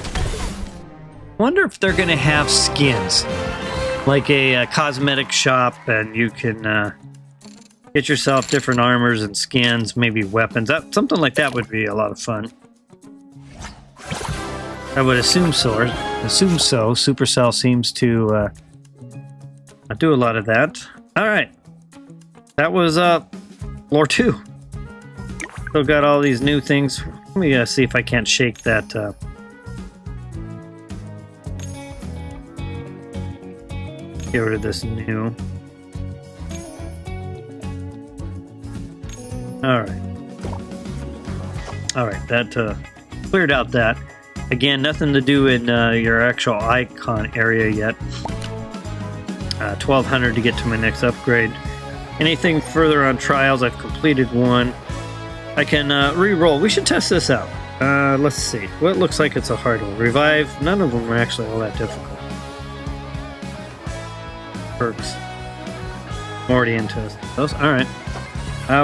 wonder if they're gonna have skins, like a cosmetic shop, and you can get yourself different armors and skins, maybe weapons. Something like that would be a lot of fun. I would assume so. Supercell seems to do a lot of that. All right, that was floor 2. Still got all these new things. Let me see if I can't shake that. Get rid of this new. All right. That cleared out that. Again, nothing to do in your actual icon area yet. 1200 to get to my next upgrade. Anything further on trials, I've completed one. I can re-roll. We should test this out. Let's see. What looks like it's a hard one. Revive. None of them are actually all that difficult. Perks. I'm already into those. All right.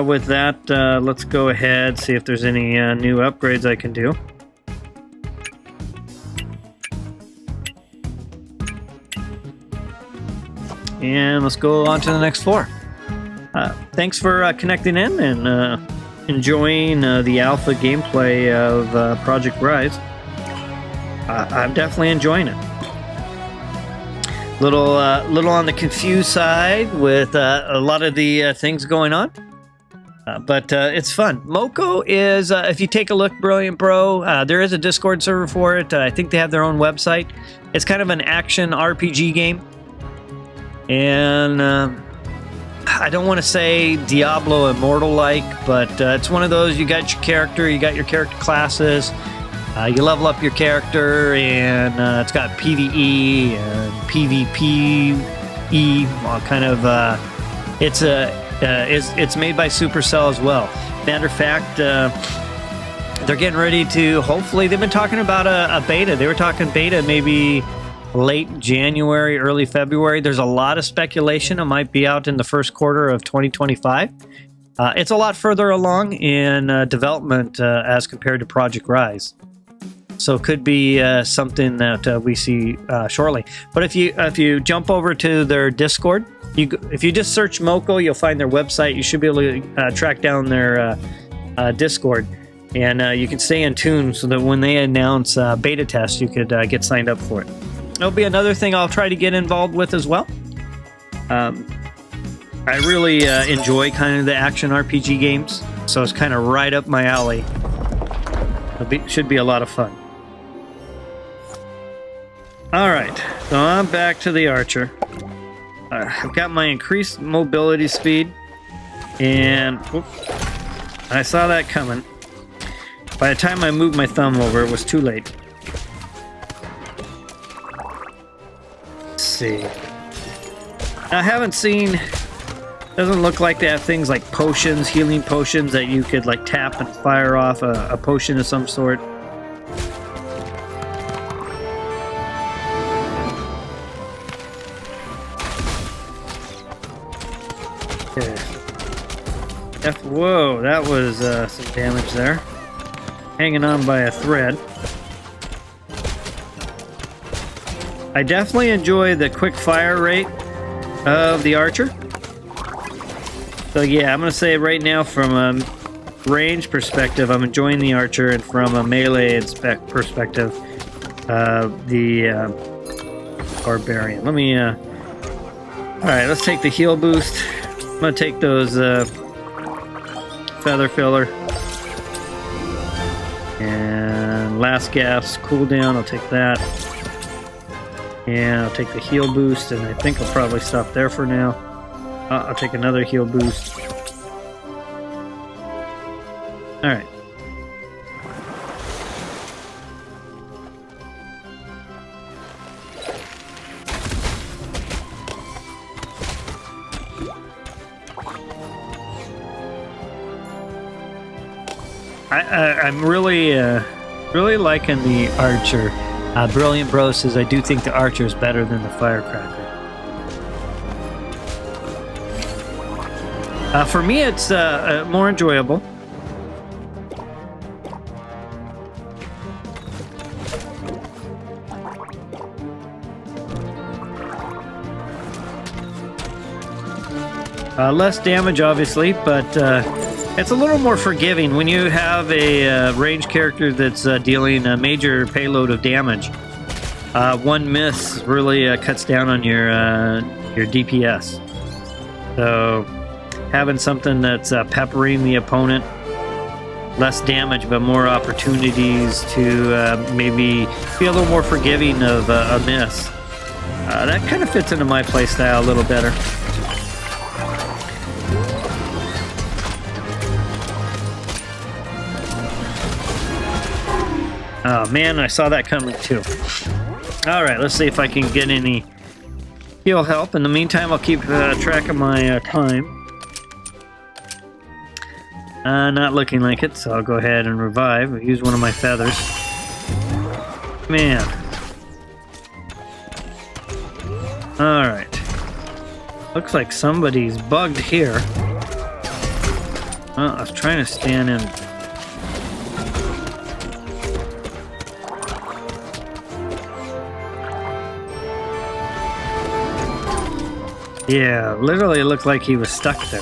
With that, let's go ahead, see if there's any new upgrades I can do. And let's go on to the next floor. Thanks for connecting in and enjoying the alpha gameplay of Project R.I.S.E. I'm definitely enjoying it. Little on the confused side with a lot of the things going on. But it's fun. Moko is, if you take a look, Brilliant Bro, there is a Discord server for it. I think they have their own website. It's kind of an action RPG game. And I don't want to say Diablo Immortal-like, but it's one of those, you got your character, you got your character classes, you level up your character, and it's got PvE and PvPE, kind of, it's made by Supercell as well. Matter of fact, they're getting ready to, hopefully, they've been talking about a beta. They were talking beta maybe late January, early February. There's a lot of speculation it might be out in the first quarter of 2025. It's a lot further along in development as compared to Project R.I.S.E. So it could be something that we see shortly. But if you jump over to their Discord, if you just search Moko, you'll find their website. You should be able to track down their Discord. And you can stay in tune so that when they announce beta test, you could get signed up for it. It'll be another thing I'll try to get involved with as well. I really enjoy kind of the action RPG games, so it's kind of right up my alley. Should be a lot of fun. All right, so I'm back to the archer. I've got my increased mobility speed, and I saw that coming. By the time I moved my thumb over, it was too late. See. I haven't seen, doesn't look like they have things like potions, healing potions that you could like tap and fire off a potion of some sort. Okay. Whoa, that was some damage there. Hanging on by a thread. I definitely enjoy the quick fire rate of the Archer. So yeah, I'm going to say right now from a range perspective, I'm enjoying the Archer, and from a melee perspective, the Barbarian. Let me, alright, let's take the heal boost. I'm going to take those feather filler. And last gas cooldown, I'll take that. And I'll take the heal boost, and I think I'll probably stop there for now. I'll take another heal boost. Alright. I'm really liking the Archer. Brilliant Bro says, I do think the Archer is better than the Firecracker. For me, it's more enjoyable. Less damage, obviously, but it's a little more forgiving when you have a ranged character that's dealing a major payload of damage. One miss really cuts down on your DPS. So having something that's peppering the opponent, less damage but more opportunities to maybe be a little more forgiving of a miss. That kind of fits into my playstyle a little better. Oh man, I saw that coming too. Alright, let's see if I can get any heal help. In the meantime, I'll keep track of my time. Not looking like it, so I'll go ahead and revive. I'll use one of my feathers. Man. Alright. Looks like somebody's bugged here. Well, I was trying to stand in. Yeah, literally it looked like he was stuck there.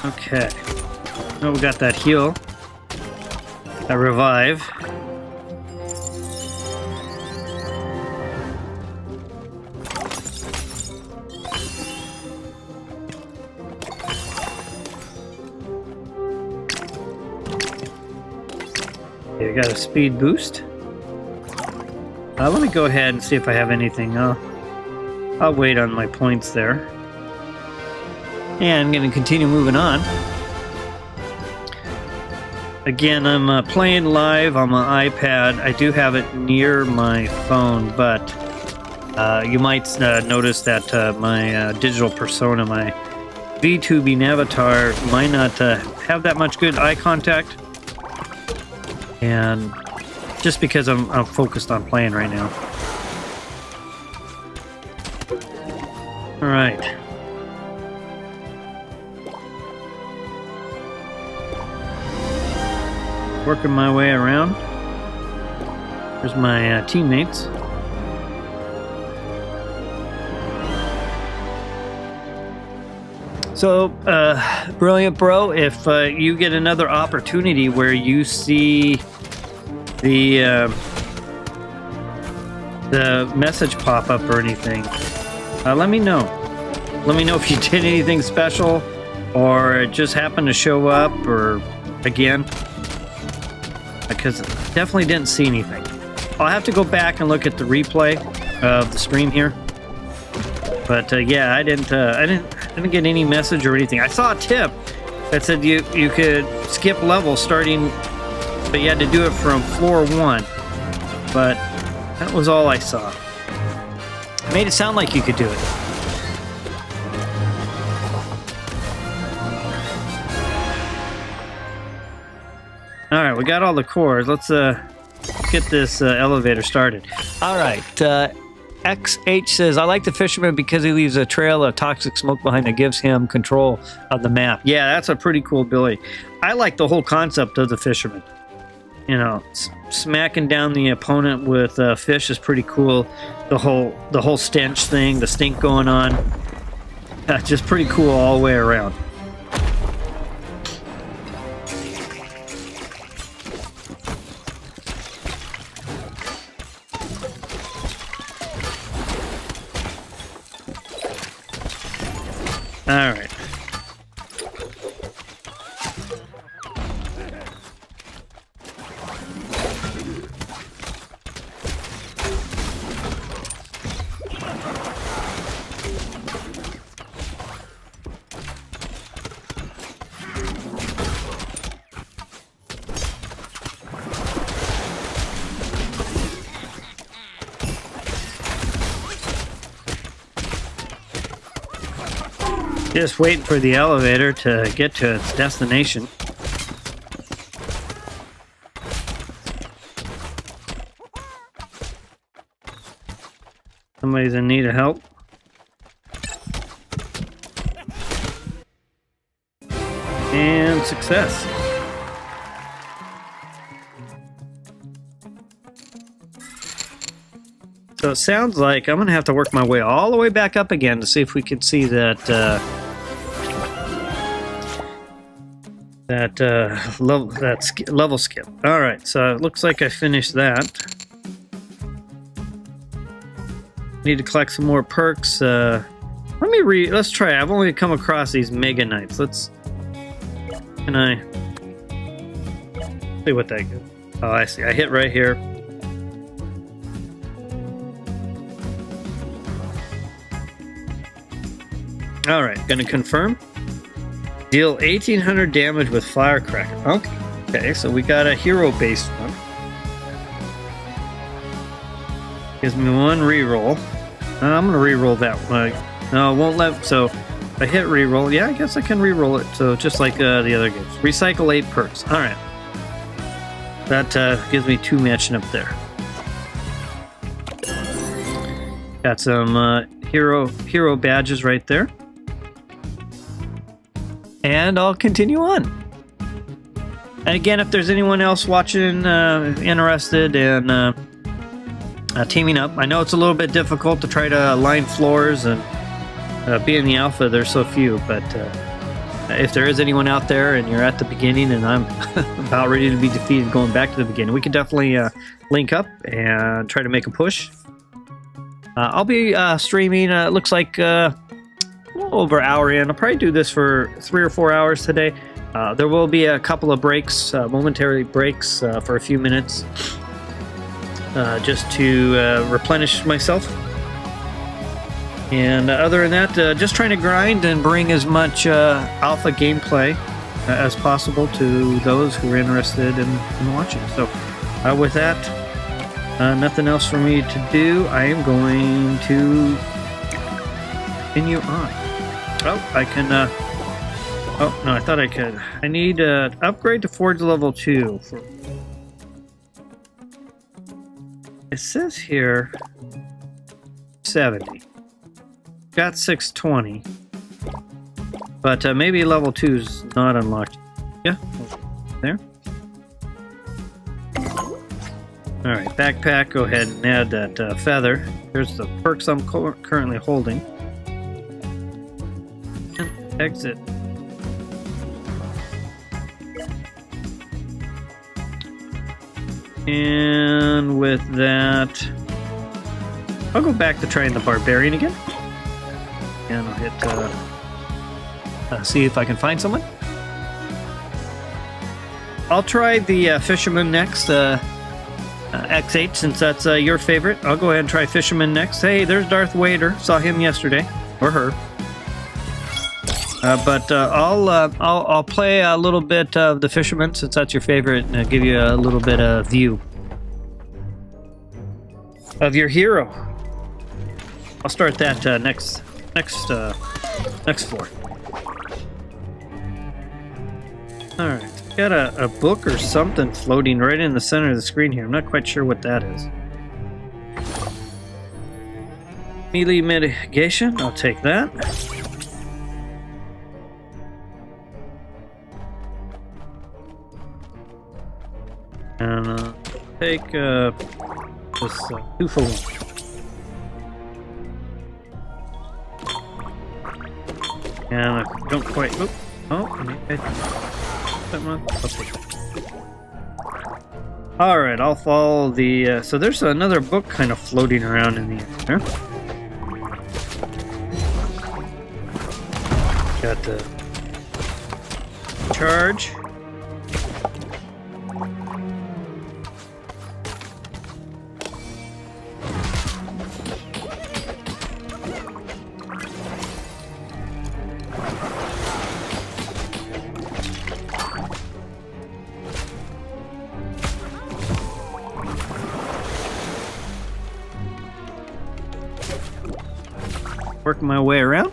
Okay. Oh, we got that heal. That revive. Okay, we got a speed boost. Let me go ahead and see if I have anything. I'll wait on my points there. And I'm going to continue moving on. Again, I'm playing live on my iPad. I do have it near my phone, but you might notice that my digital persona, my VTubing avatar, might not have that much good eye contact. And just because I'm focused on playing right now. Alright. Working my way around. There's my teammates. So, Brilliant Bro, if you get another opportunity where you see the message pop up or anything, let me know. Let me know if you did anything special or it just happened to show up, or again, because I definitely didn't see anything. I'll have to go back and look at the replay of the stream here. But yeah, I didn't get any message or anything. I saw a tip that said you could skip level starting, but you had to do it from floor 1. But that was all I saw. It made it sound like you could do it. Alright, we got all the cores. Let's get this elevator started. Alright, XH says, I like the fisherman because he leaves a trail of toxic smoke behind that gives him control of the map. Yeah, that's a pretty cool ability. I like the whole concept of the fisherman. You know, smacking down the opponent with fish is pretty cool. The whole stench thing, the stink going on, just pretty cool all the way around. All right. Just waiting for the elevator to get to its destination. Somebody's in need of help. And success. So it sounds like I'm going to have to work my way all the way back up again to see if we can see that level skip. All right, so it looks like I finished that. Need to collect some more perks. Let's try. I've only come across these Mega Knights. Can I see what that gives? Oh, I see. I hit right here. All right, gonna confirm. Deal 1,800 damage with Firecracker. Okay, so we got a hero-based one. Gives me one reroll. I'm gonna reroll that one. No, it won't let. So if I hit reroll, yeah, I guess I can reroll it. So just like the other games, recycle 8 perks. All right, that gives me 2 matching up there. Got some hero badges right there. And I'll continue on. And again, if there's anyone else watching interested in teaming up, I know it's a little bit difficult to try to line floors, and being the alpha, there's so few. But if there is anyone out there and you're at the beginning and I'm about ready to be defeated going back to the beginning, we could definitely link up and try to make a push. I'll be streaming, looks like over an hour in. I'll probably do this for 3 or 4 hours today. There will be a couple of breaks, momentary breaks for a few minutes, just to replenish myself. And other than that, just trying to grind and bring as much alpha gameplay as possible to those who are interested in watching. So with that, nothing else for me to do. I am going to continue on. Oh, I can, oh, no, I thought I could. I need to upgrade to Forge level 2. It says here 70. Got 620. But maybe level 2 is not unlocked. Yeah, there. Alright, backpack, go ahead and add that feather. Here's the perks I'm currently holding. Exit. And with that, I'll go back to trying the Barbarian again. And I'll hit, see if I can find someone. I'll try the Fisherman next, X8, since that's your favorite. I'll go ahead and try Fisherman next. Hey, there's Darth Vader. Saw him yesterday. Or her. But I'll play a little bit of the Fisherman, since that's your favorite, and give you a little bit of view of your hero. I'll start that next floor. All right, got a book or something floating right in the center of the screen here. I'm not quite sure what that is. Melee mitigation, I'll take that. And take this 2 for 1. And I don't quite. Oop, oh, I'll take that. All right, I'll follow the. So there's another book kind of floating around in the air. Got the charge. Working my way around.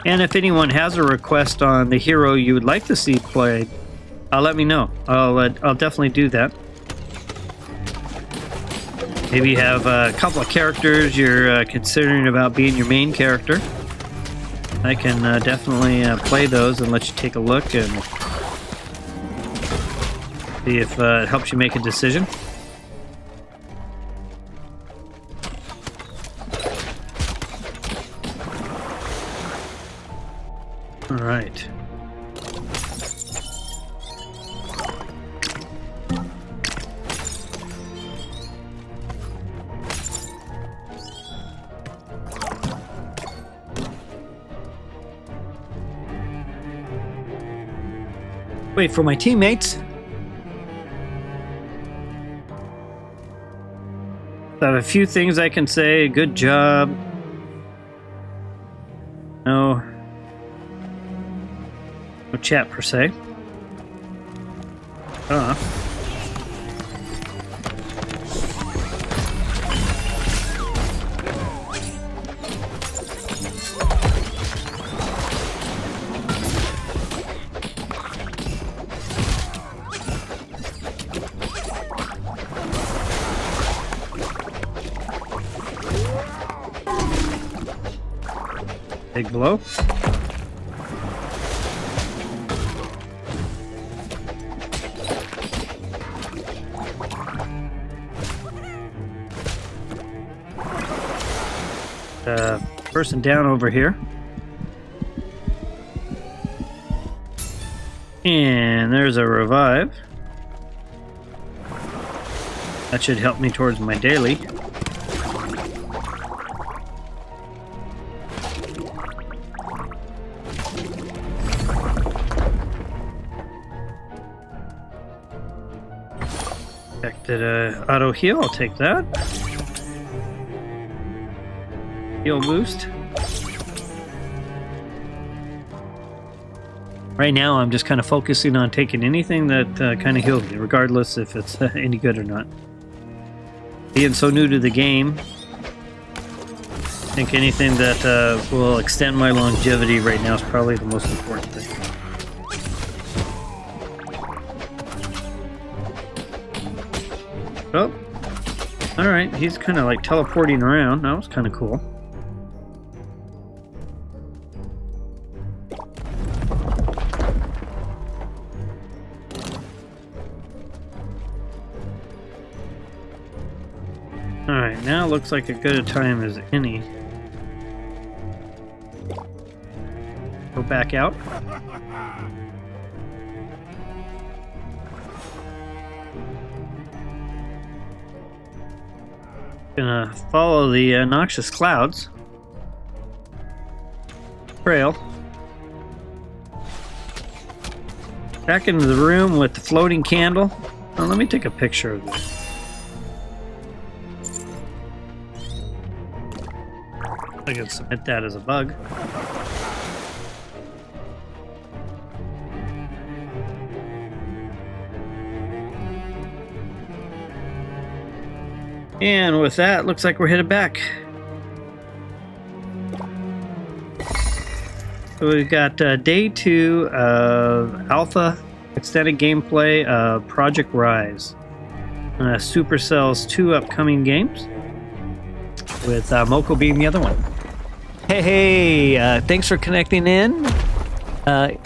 And if anyone has a request on the hero you would like to see played, let me know. I'll definitely do that. Maybe you have a couple of characters you're considering about being your main character. I can definitely play those and let you take a look and see if it helps you make a decision. All right. Wait for my teammates. I have a few things I can say. Good job. No chat per se. Big blow. Person down over here. And there's a revive. That should help me towards my daily. Expected auto heal, I'll take that. Heal boost. Right now I'm just kind of focusing on taking anything that kind of heals me, regardless if it's any good or not. Being so new to the game, I think anything that will extend my longevity right now is probably the most important thing. Oh, alright, he's kind of like teleporting around. That was kind of cool. Alright, now looks like as good a time as any. Go back out. Gonna follow the noxious clouds trail back into the room with the floating candle. Oh, let me take a picture of this. I can submit that as a bug. And with that, looks like we're headed back. So we've got day 2 of alpha extended gameplay of Project R.I.S.E. Supercell's 2 upcoming games, with Moko being the other one. Hey, thanks for connecting in.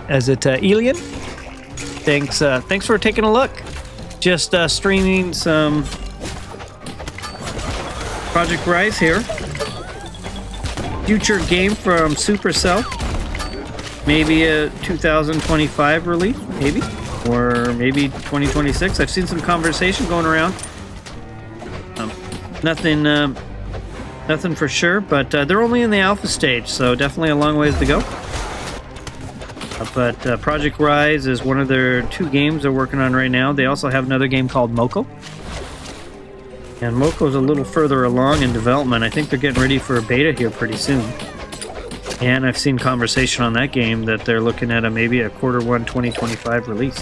Is it Elian? Thanks for taking a look. Just streaming some Project R.I.S.E here. Future game from Supercell. Maybe a 2025 release, maybe. Or maybe 2026. I've seen some conversation going around. Nothing for sure, but they're only in the alpha stage, so definitely a long ways to go. But Project R.I.S.E is one of their 2 games they're working on right now. They also have another game called Moko. And Moko's a little further along in development. I think they're getting ready for a beta here pretty soon. And I've seen conversation on that game that they're looking at maybe a Q1 2025 release.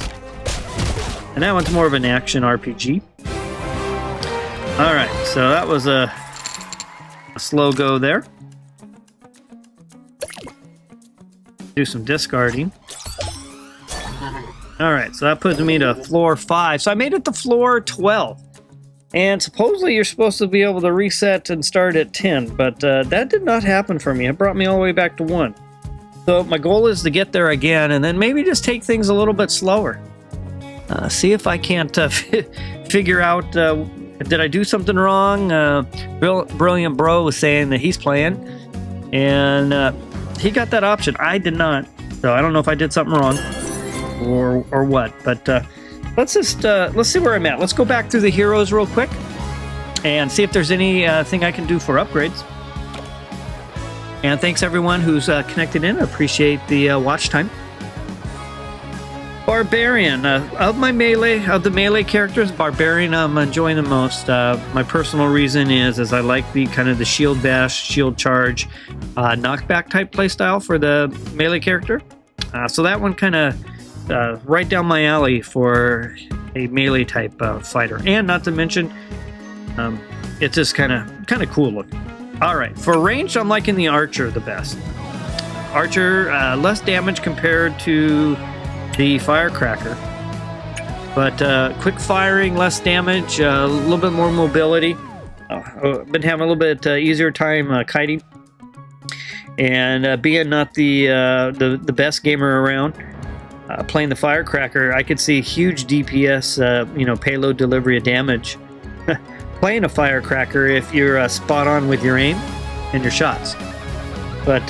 And that one's more of an action RPG. Alright, so that was a slow go there. Do some discarding. Alright, so that puts me to floor 5. So I made it to floor 12. And supposedly you're supposed to be able to reset and start at 10, but that did not happen for me. It brought me all the way back to 1. So my goal is to get there again, and then maybe just take things a little bit slower. See if I can't figure out, did I do something wrong? Brilliant Bro was saying that he's playing, and he got that option. I did not, so I don't know if I did something wrong or what, but let's see where I'm at. Let's go back through the heroes real quick and see if there's anything I can do for upgrades. And thanks everyone who's connected in. I appreciate the watch time. Barbarian, of the melee characters, Barbarian I'm enjoying the most. My personal reason is I like the kind of the shield bash, shield charge, knockback type playstyle for the melee character. So that one kind of right down my alley for a melee type fighter, and not to mention it's just kind of cool looking. All right, for range I'm liking the Archer the best. Archer, less damage compared to the Firecracker, but quick firing, less damage, a little bit more mobility. Been having a little bit easier time kiting, and being not the best gamer around. Playing the Firecracker, I could see huge DPS, payload delivery of damage. Playing a Firecracker if you're spot on with your aim and your shots. But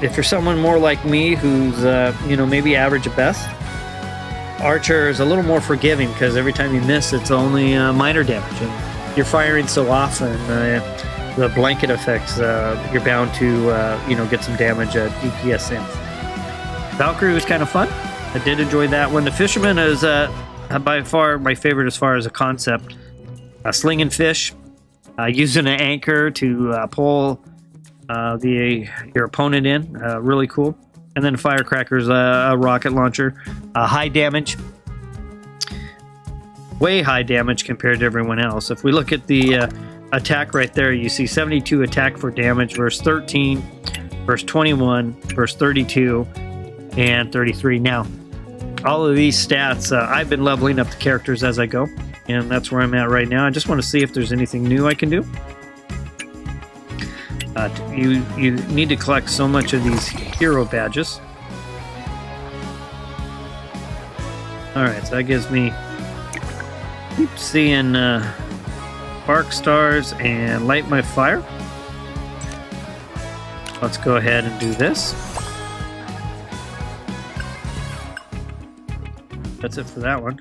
if you're someone more like me who's, maybe average at best, Archer is a little more forgiving because every time you miss, it's only minor damage. And you're firing so often, the blanket effects, you're bound to, get some damage at DPS in. Valkyrie was kind of fun. I did enjoy that one. The Fisherman is by far my favorite as far as a concept. Slinging fish, using an anchor to pull your opponent in, really cool. And then Firecracker's a rocket launcher, high damage, way high damage compared to everyone else. If we look at the attack right there, you see 72 attack for damage versus 13, versus 21, versus 32, and 33. Now, all of these stats, I've been leveling up the characters as I go, and that's where I'm at right now. I just want to see if there's anything new I can do. You need to collect so much of these hero badges. Alright, so that gives me, keep seeing Spark Stars and Light My Fire. Let's go ahead and do this. That's it for that one.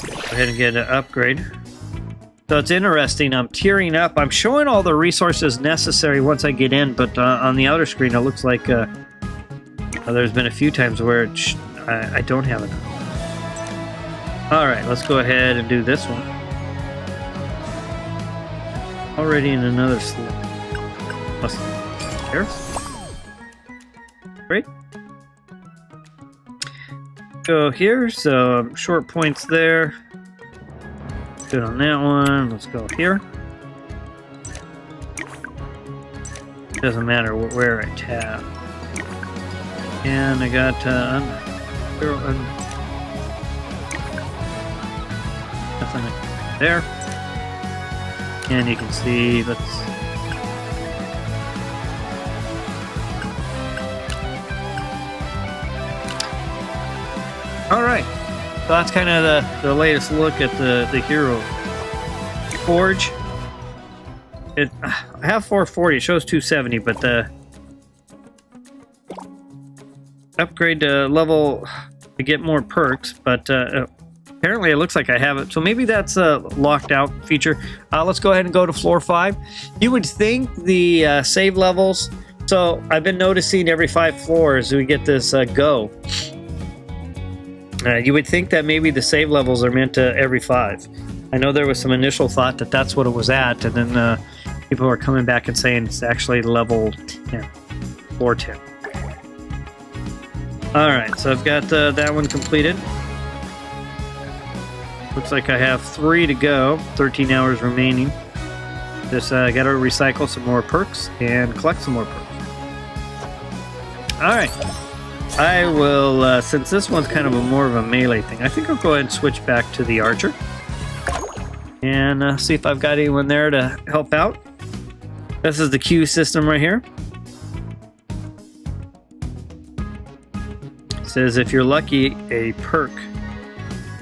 Go ahead and get an upgrade. So it's interesting, I'm tiering up. I'm showing all the resources necessary once I get in, but on the outer screen it looks like there's been a few times where I don't have enough. Alright, let's go ahead and do this one. Already in another slot. Here. Great. Go here, so short points there. Good on that one. Let's go here. Doesn't matter where I tap. And I got Nothing there. And you can see, let's... Alright, so that's kind of the latest look at the Hero Forge. I have 440, it shows 270, but the upgrade to level to get more perks, but apparently it looks like I have it, so maybe that's a locked out feature. Let's go ahead and go to floor 5. You would think the save levels, so I've been noticing every 5 floors we get this go. You would think that maybe the save levels are meant to every 5. I know there was some initial thought that that's what it was at, and then people are coming back and saying it's actually level 10, floor 10. Alright, so I've got that one completed. Looks like I have 3 to go, 13 hours remaining. Just got to recycle some more perks and collect some more perks. Alright, I will, since this one's kind of more of a melee thing, I think I'll go ahead and switch back to the archer. And see if I've got anyone there to help out. This is the queue system right here. It says if you're lucky, a perk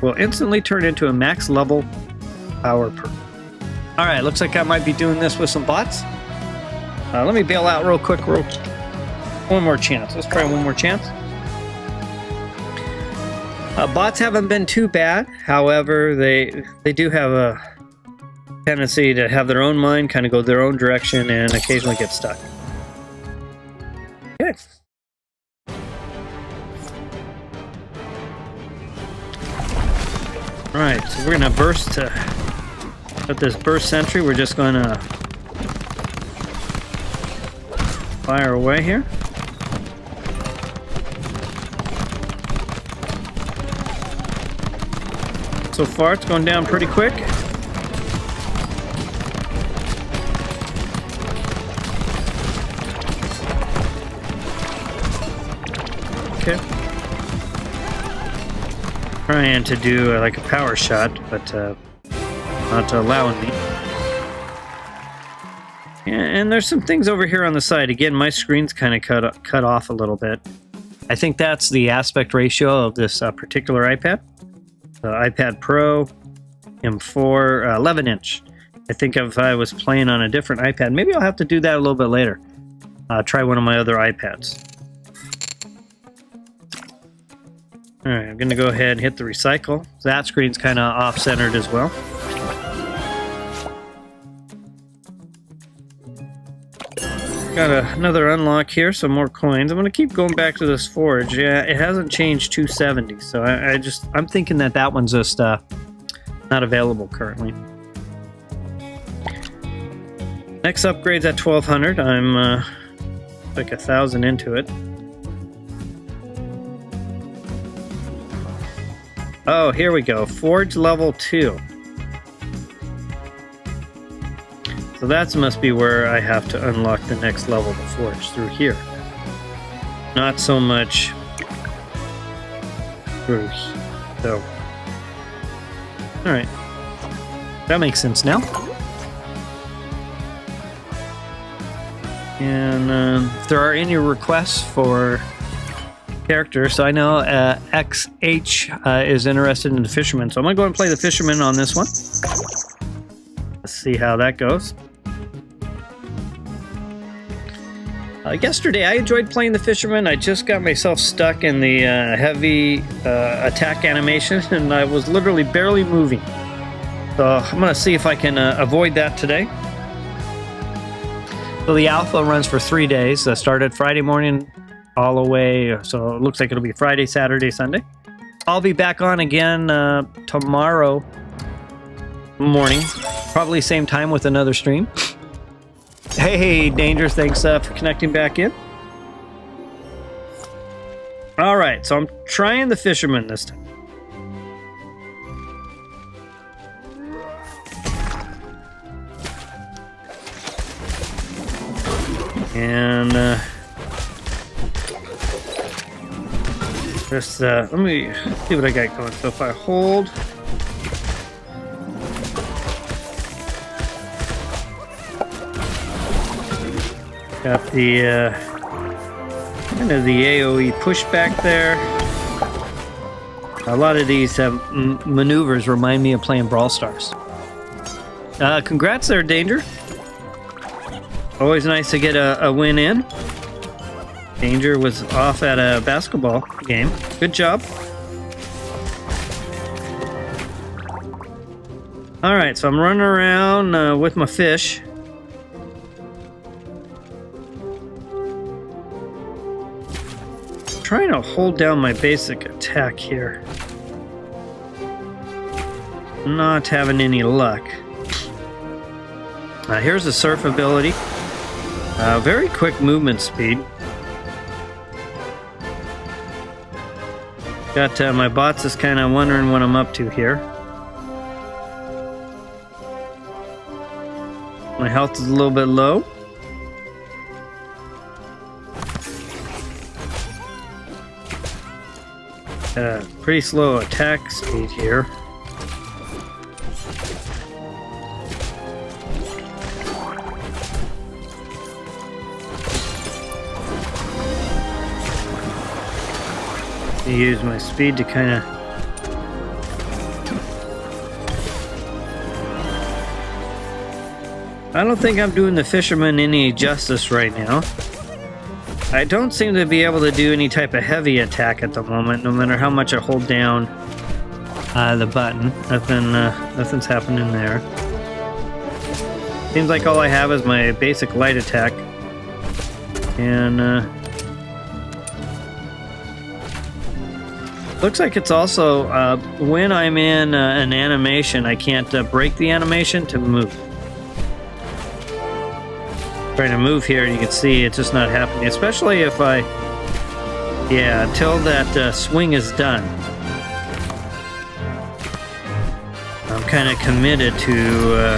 will instantly turn into a max level power perk. Alright, looks like I might be doing this with some bots. Let me bail out real quick. One more chance. Let's try one more chance. Bots haven't been too bad. However, they do have a tendency to have their own mind, kind of go their own direction, and occasionally get stuck. Okay. Alright, so we're going to burst at this burst sentry. We're just going to fire away here. So far, it's going down pretty quick. Okay. Trying to do like a power shot, but not allowing me. Yeah, and there's some things over here on the side. Again, my screen's kind of cut off a little bit. I think that's the aspect ratio of this particular iPad. The iPad Pro M4 11-inch. I think if I was playing on a different iPad, maybe I'll have to do that a little bit later. Try one of my other iPads. Alright, I'm going to go ahead and hit the recycle. That screen's kind of off-centered as well. Got another unlock here, some more coins. I'm going to keep going back to this forge. Yeah, it hasn't changed 270, so I'm thinking that one's just not available currently. Next upgrade's at 1200. I'm like 1,000 into it. Oh, here we go. Forge level 2. So that must be where I have to unlock the next level of the forge, through here. Not so much through. So, alright. That makes sense now. And if there are any requests for characters, so I know XH is interested in the fisherman, so I'm going to go and play the fisherman on this one. Let's see how that goes. Yesterday I enjoyed playing the fisherman. I just got myself stuck in the heavy attack animation, and I was literally barely moving. So I'm going to see if I can avoid that today. So the alpha runs for 3 days. Started Friday morning all the way, so it looks like it'll be Friday, Saturday, Sunday. I'll be back on again tomorrow morning, probably same time with another stream. Hey, Dangerous, thanks for connecting back in. Alright, so I'm trying the fisherman this time. And just let me see what I got going. So if I hold Got the kind of the AoE pushback there. A lot of these maneuvers remind me of playing Brawl Stars. Congrats there, Danger. Always nice to get a win in. Danger was off at a basketball game. Good job. Alright, so I'm running around with my fish. Trying to hold down my basic attack here. Not having any luck. Here's the surf ability. Very quick movement speed. Got my bots is kind of wondering what I'm up to here. My health is a little bit low. Pretty slow attack speed here. Use my speed to kind of I don't think I'm doing the fisherman any justice right now. I don't seem to be able to do any type of heavy attack at the moment, no matter how much I hold down the button. Nothing's happening there. Seems like all I have is my basic light attack. And looks like it's also when I'm in an animation, I can't break the animation to move. Trying to move here, and you can see it's just not happening. Especially if until that swing is done. I'm kind of committed to.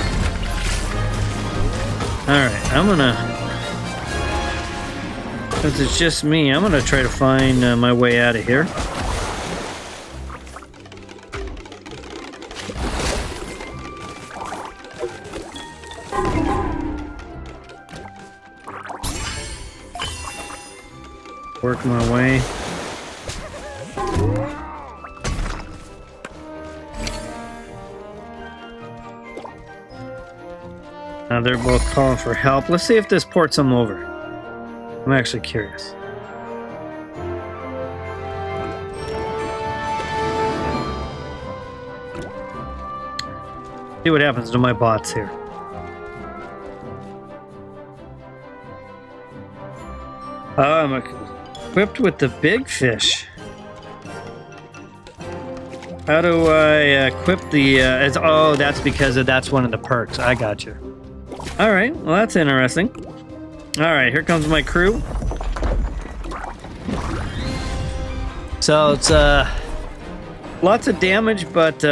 All right, I'm gonna. Since it's just me, I'm gonna try to find my way out of here. Work my way. Now they're both calling for help. Let's see if this ports them over. I'm actually curious. See what happens to my bots here. I'm equipped with the big fish. How do I equip the... oh, that's because that's one of the perks. I got you. Alright, well that's interesting. Alright, here comes my crew. So it's lots of damage, but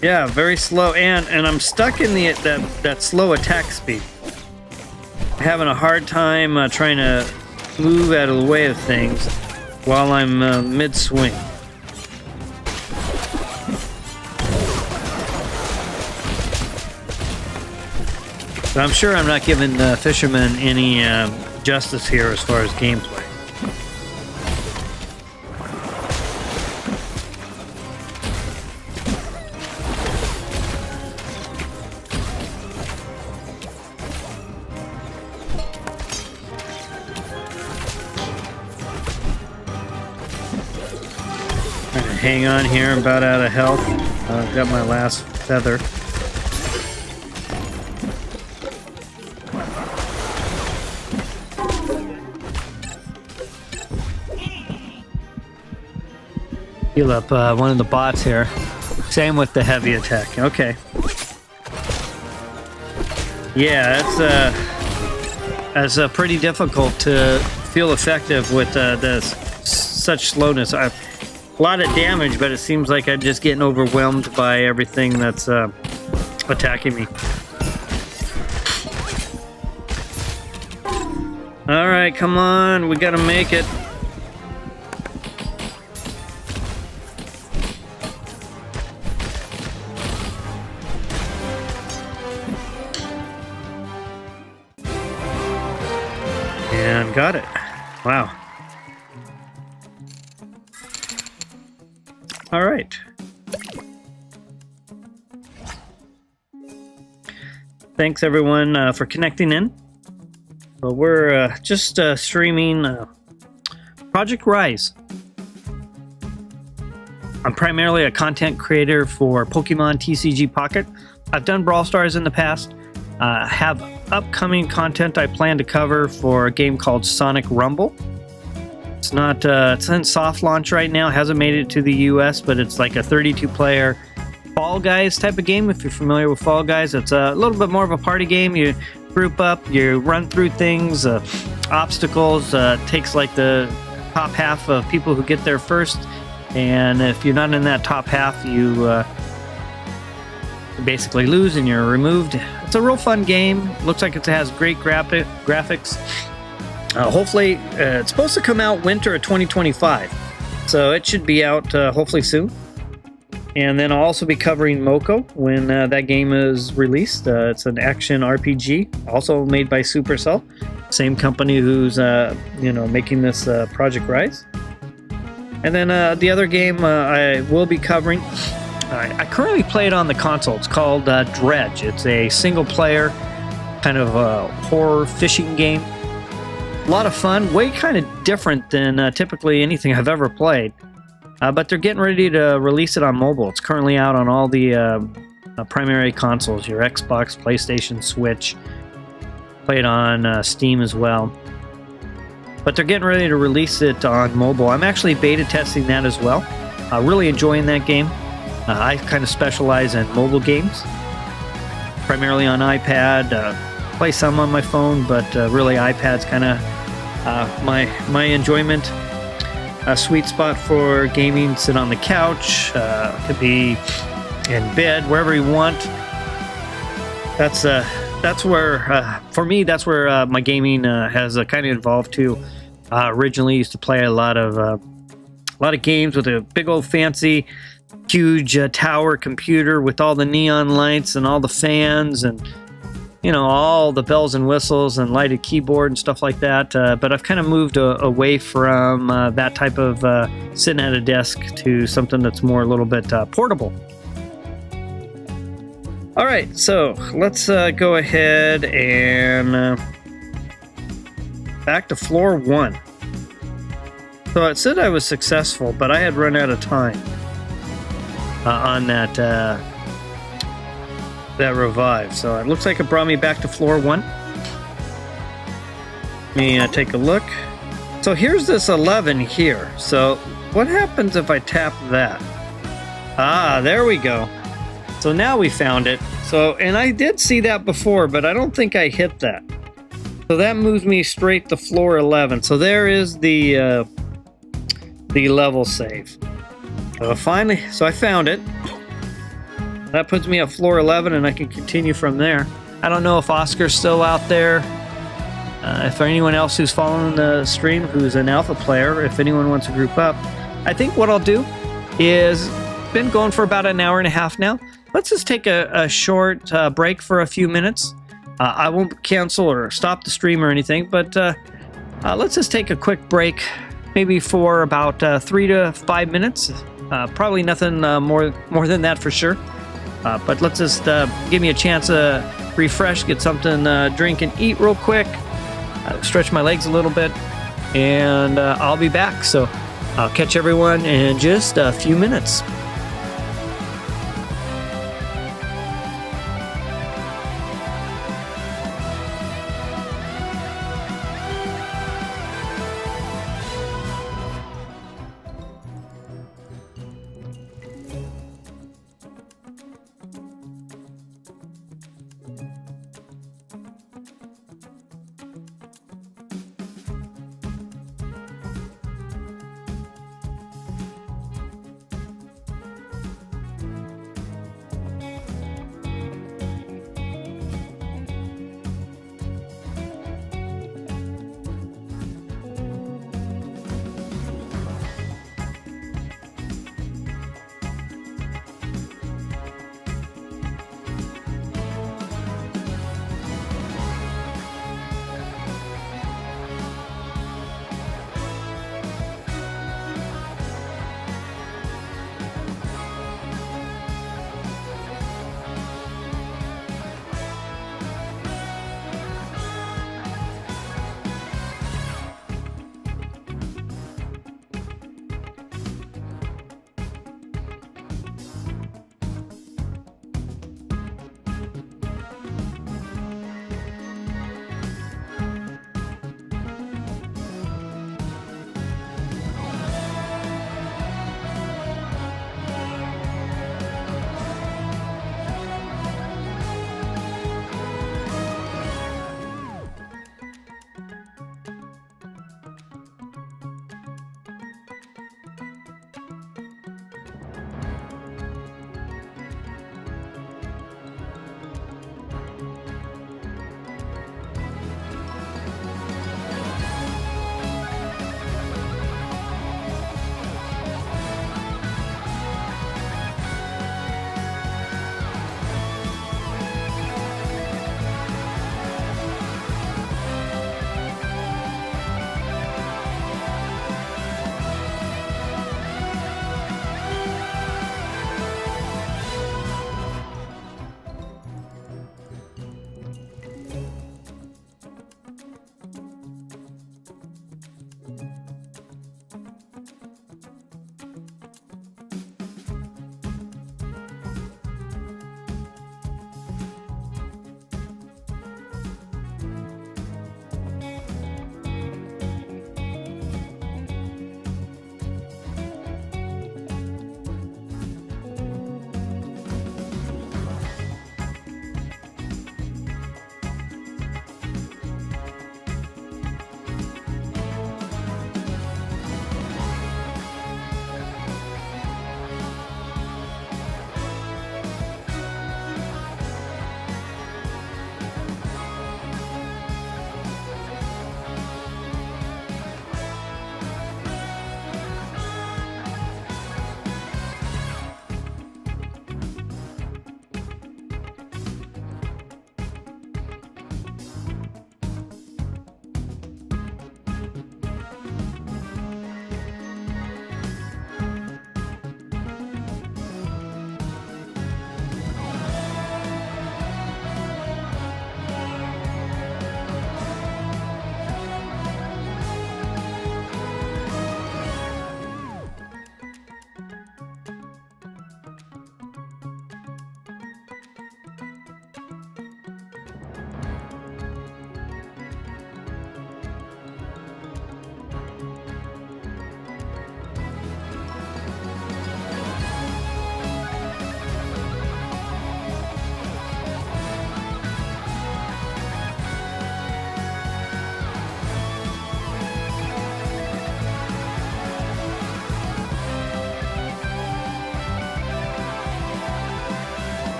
yeah, very slow. And I'm stuck in that slow attack speed. Having a hard time trying to move out of the way of things while I'm mid-swing. But I'm sure I'm not giving the fisherman any justice here as far as gameplay. Hang on here, I'm about out of health. I've got my last feather. Heal up one of the bots here. Same with the heavy attack. Okay. Yeah, that's pretty difficult to feel effective with such slowness. A lot of damage, but it seems like I'm just getting overwhelmed by everything that's attacking me. All right, come on, we gotta make it. got it. Wow. All right. Thanks everyone for connecting in. Well, we're just streaming Project R.I.S.E. I'm primarily a content creator for Pokemon TCG Pocket. I've done Brawl Stars in the past. Have upcoming content I plan to cover for a game called Sonic Rumble. It's not it's in soft launch right now. It hasn't made it to the US, but it's like a 32-player Fall Guys type of game. If you're familiar with Fall Guys, it's a little bit more of a party game. You group up, you run through things, obstacles. Takes like the top half of people who get there first, and if you're not in that top half, you basically lose and you're removed. It's a real fun game. Looks like it has great graphics. Hopefully, it's supposed to come out winter of 2025, so it should be out hopefully soon. And then I'll also be covering Moko when that game is released. It's an action RPG, also made by Supercell, same company who's making this Project R.I.S.E. And then the other game I will be covering, I currently play it on the console. It's called Dredge. It's a single-player kind of horror fishing game. A lot of fun, way kind of different than typically anything I've ever played. But they're getting ready to release it on mobile. It's currently out on all the primary consoles, your Xbox, PlayStation, Switch. Play it on Steam as well. But they're getting ready to release it on mobile. I'm actually beta testing that as well. Really enjoying that game. I kind of specialize in mobile games, primarily on iPad. Play some on my phone, but really iPad's kind of my enjoyment. A sweet spot for gaming. Sit on the couch, could be in bed, wherever you want. That's where for me, that's where my gaming has kind of evolved to. Originally used to play a lot of games with a big old fancy huge tower computer with all the neon lights and all the fans and all the bells and whistles and lighted keyboard and stuff like that. But I've kind of moved away from that type of sitting at a desk to something that's more a little bit portable. All right, so let's go ahead and back to floor 1. So it said I was successful, but I had run out of time on that revive. So it looks like it brought me back to floor 1. Let me take a look. So here's this 11 here. So what happens if I tap that? Ah, there we go. So now we found it. So, and I did see that before, but I don't think I hit that. So that moves me straight to floor 11. So there is the level save. Finally, so I found it. That puts me at floor 11, and I can continue from there. I don't know if Oscar's still out there. If anyone else who's following the stream who's an alpha player, if anyone wants to group up, I think what I'll do is, been going for about an hour and a half now. Let's just take a short break for a few minutes. I won't cancel or stop the stream or anything, but let's just take a quick break, maybe for about 3 to 5 minutes. Probably nothing more than that for sure. But let's just give me a chance to refresh, get something to drink and eat real quick, stretch my legs a little bit, and I'll be back. So I'll catch everyone in just a few minutes.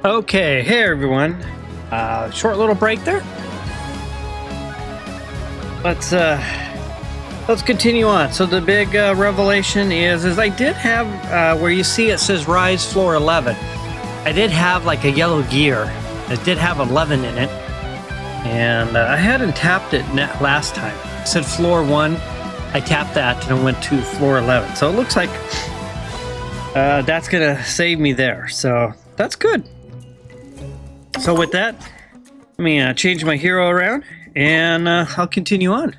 Okay, hey everyone. Short little break there. Let's continue on. So the big revelation is I did have where you see it says Rise Floor 11. I did have like a yellow gear. It did have 11 in it, and I hadn't tapped it last time. It said Floor 1. I tapped that and it went to Floor 11. So it looks like that's gonna save me there. So that's good. So with that, let me change my hero around, and I'll continue on.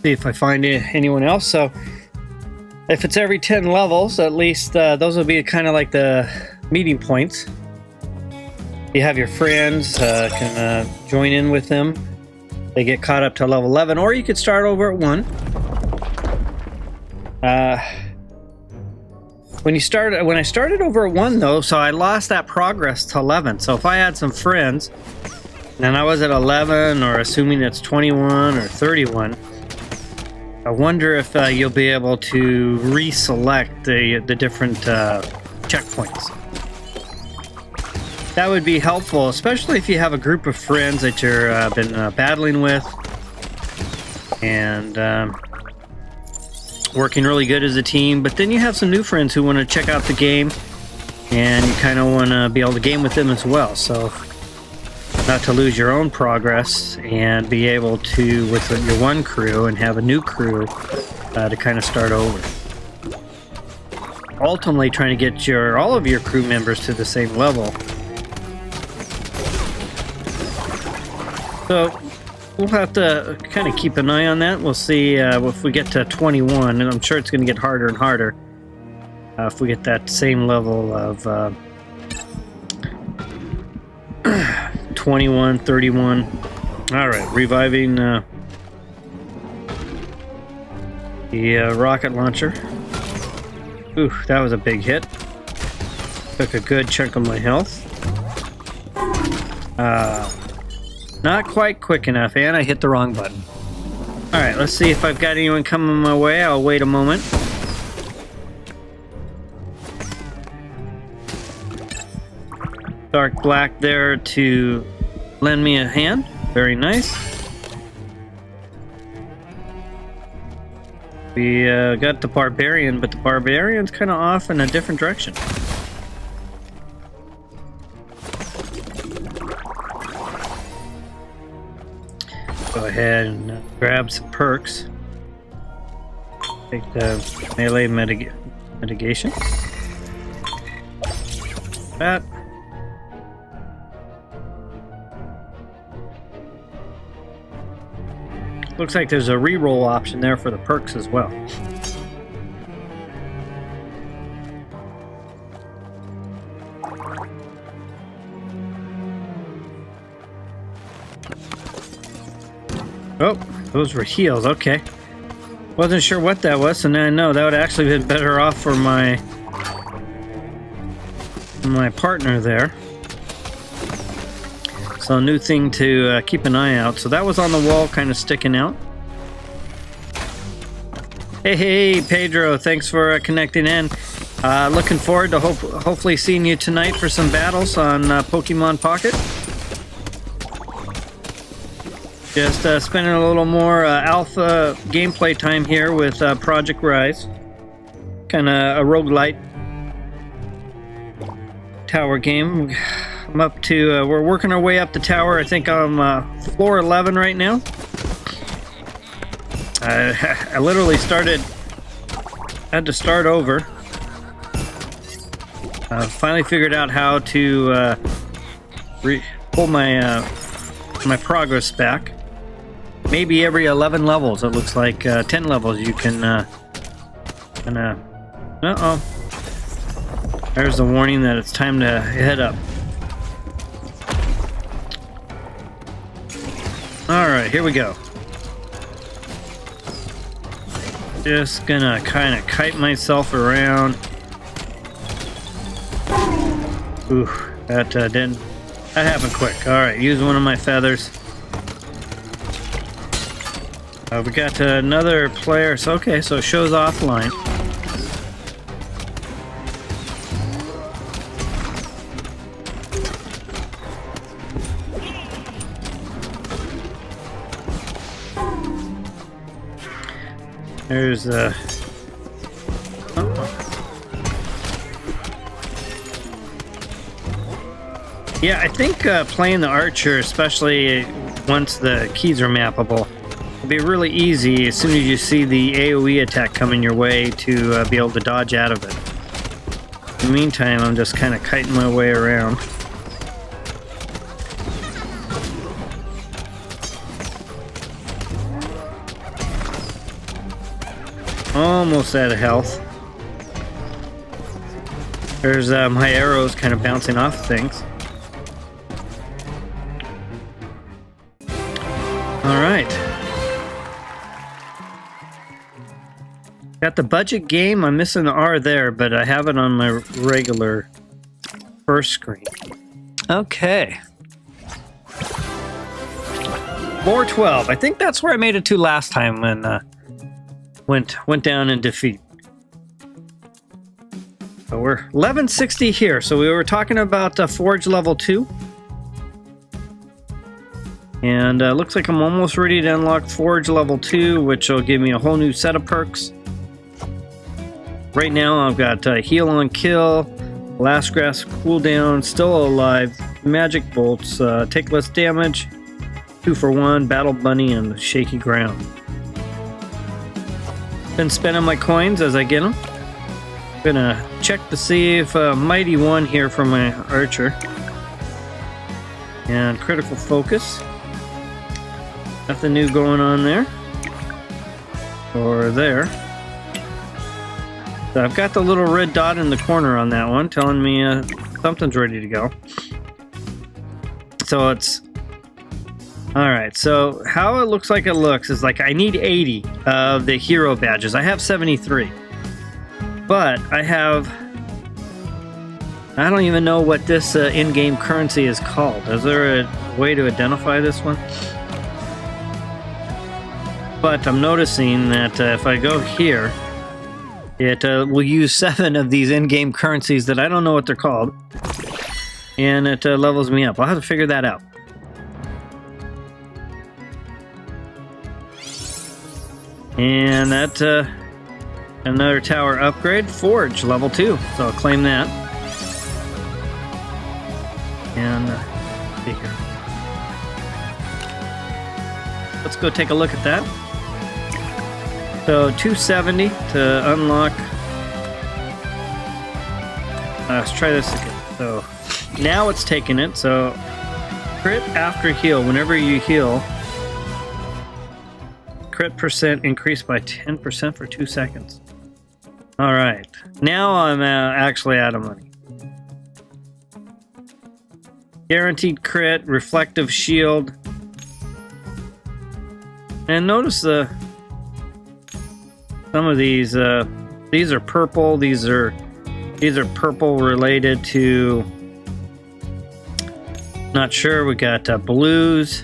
See if I find anyone else. So if it's every 10 levels, at least those will be kind of like the meeting points. You have your friends, can join in with them. They get caught up to level 11, or you could start over at 1. When I started over at 1 though, so I lost that progress to 11. So if I had some friends, and I was at 11, or assuming it's 21 or 31, I wonder if you'll be able to reselect the different checkpoints. That would be helpful, especially if you have a group of friends that you're been battling with, and working really good as a team, but then you have some new friends who want to check out the game, and you kind of want to be able to game with them as well. So not to lose your own progress, and be able to, with your one crew, and have a new crew to kind of start over. Ultimately trying to get all of your crew members to the same level. So we'll have to kind of keep an eye on that. We'll see if we get to 21, and I'm sure it's going to get harder and harder if we get that same level of 21, 31. All right, reviving the rocket launcher. Ooh, that was a big hit. Took a good chunk of my health. Not quite quick enough, and I hit the wrong button. Alright, let's see if I've got anyone coming my way. I'll wait a moment. Dark black there to lend me a hand. Very nice. We got the barbarian, but the barbarian's kind of off in a different direction. Go ahead and grab some perks. Take the melee mitigation. That. Looks like there's a reroll option there for the perks as well. Oh, those were heals. Okay. Wasn't sure what that was, so now I know that would actually been better off for my partner there. So a new thing to keep an eye out. So that was on the wall, kind of sticking out. Hey, Pedro, thanks for connecting in. Looking forward to hopefully seeing you tonight for some battles on Pokemon Pocket. Just spending a little more alpha gameplay time here with Project R.I.S.E. Kind of a roguelite tower game. I'm up to, we're working our way up the tower. I think I'm floor 11 right now. I literally had to start over. Finally figured out how to pull my progress back. Maybe every 11 levels. It looks like 10 levels you can uh-oh. There's the warning that it's time to head up. Alright, here we go. Just gonna kind of kite myself around. Ooh, that happened quick. Alright, use one of my feathers. We got another player. So, okay, so it shows offline. There's yeah, I think playing the archer, especially once the keys are mappable, will be really easy as soon as you see the AoE attack coming your way to be able to dodge out of it. In the meantime, I'm just kind of kiting my way around. Almost out of health. There's my arrows kind of bouncing off things. Alright. Got the budget game. I'm missing the R there, but I have it on my regular first screen. Okay. 412. I think that's where I made it to last time when went down in defeat. So we're 1160 here. So we were talking about Forge level 2. And looks like I'm almost ready to unlock Forge level 2, which will give me a whole new set of perks. Right now I've got Heal on Kill, Last Grasp Cooldown, Still Alive, Magic Bolts, Take Less Damage, 2 for 1, Battle Bunny, and Shaky Ground. Been spending my coins as I get them. Gonna check to see if Mighty 1 here for my Archer. And Critical Focus. Nothing new going on there. Or there. So I've got the little red dot in the corner on that one telling me something's ready to go. So it's... Alright, so how it looks is like I need 80 of the hero badges. I have 73. But I don't even know what this in-game currency is called. Is there a way to identify this one? But I'm noticing that if I go here, it will use 7 of these in-game currencies that I don't know what they're called. And it levels me up. I'll have to figure that out. And that, another tower upgrade. Forge, level 2. So I'll claim that. And, see here. Let's go take a look at that. So 270 to unlock. Let's try this again. So now it's taking it. So crit after heal. Whenever you heal, crit percent increased by 10% for 2 seconds. All right. Now I'm actually out of money. Guaranteed crit, reflective shield. And notice some of these are purple. These are purple related to, not sure. We got blues.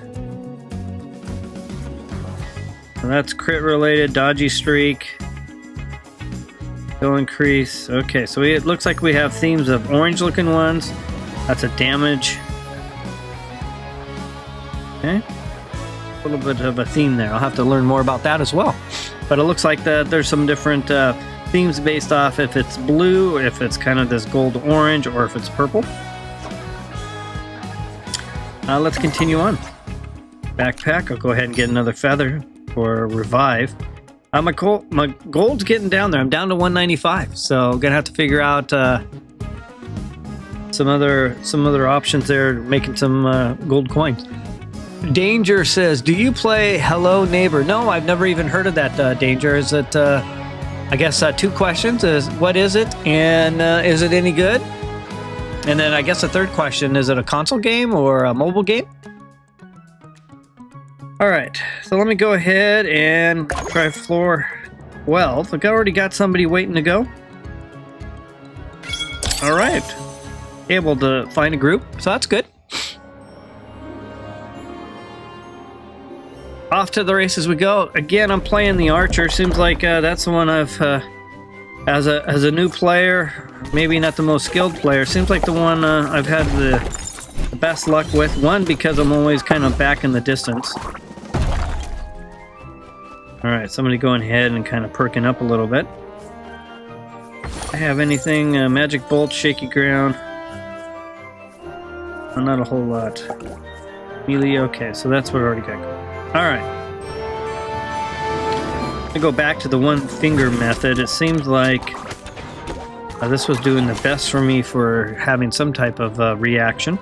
So that's crit related. Dodgy streak. Still increase. Okay, so it looks like we have themes of orange looking ones. That's a damage. Okay. A little bit of a theme there. I'll have to learn more about that as well. But it looks like there's some different themes based off if it's blue, if it's kind of this gold orange, or if it's purple. Let's continue on. Backpack. I'll go ahead and get another feather for revive. My gold's getting down there. I'm down to 195, so I'm gonna have to figure out some other options there, making some gold coins. Danger says, do you play Hello Neighbor? No, I've never even heard of that, Danger. Is it, I guess, 2 questions. What is it? And is it any good? And then I guess the third question, is it a console game or a mobile game? All right, so let me go ahead and try floor 12. Look, I already got somebody waiting to go. All right, able to find a group, so that's good. Off to the races we go. Again, I'm playing the Archer. Seems like that's the one I've, as a new player, maybe not the most skilled player, seems like the one I've had the best luck with. One, because I'm always kind of back in the distance. All right, somebody going ahead and kind of perking up a little bit. I have anything? Magic bolt, shaky ground. Oh, not a whole lot. Melee, okay, so that's what I already got going. All right. I go back to the one finger method. It seems like this was doing the best for me for having some type of reaction.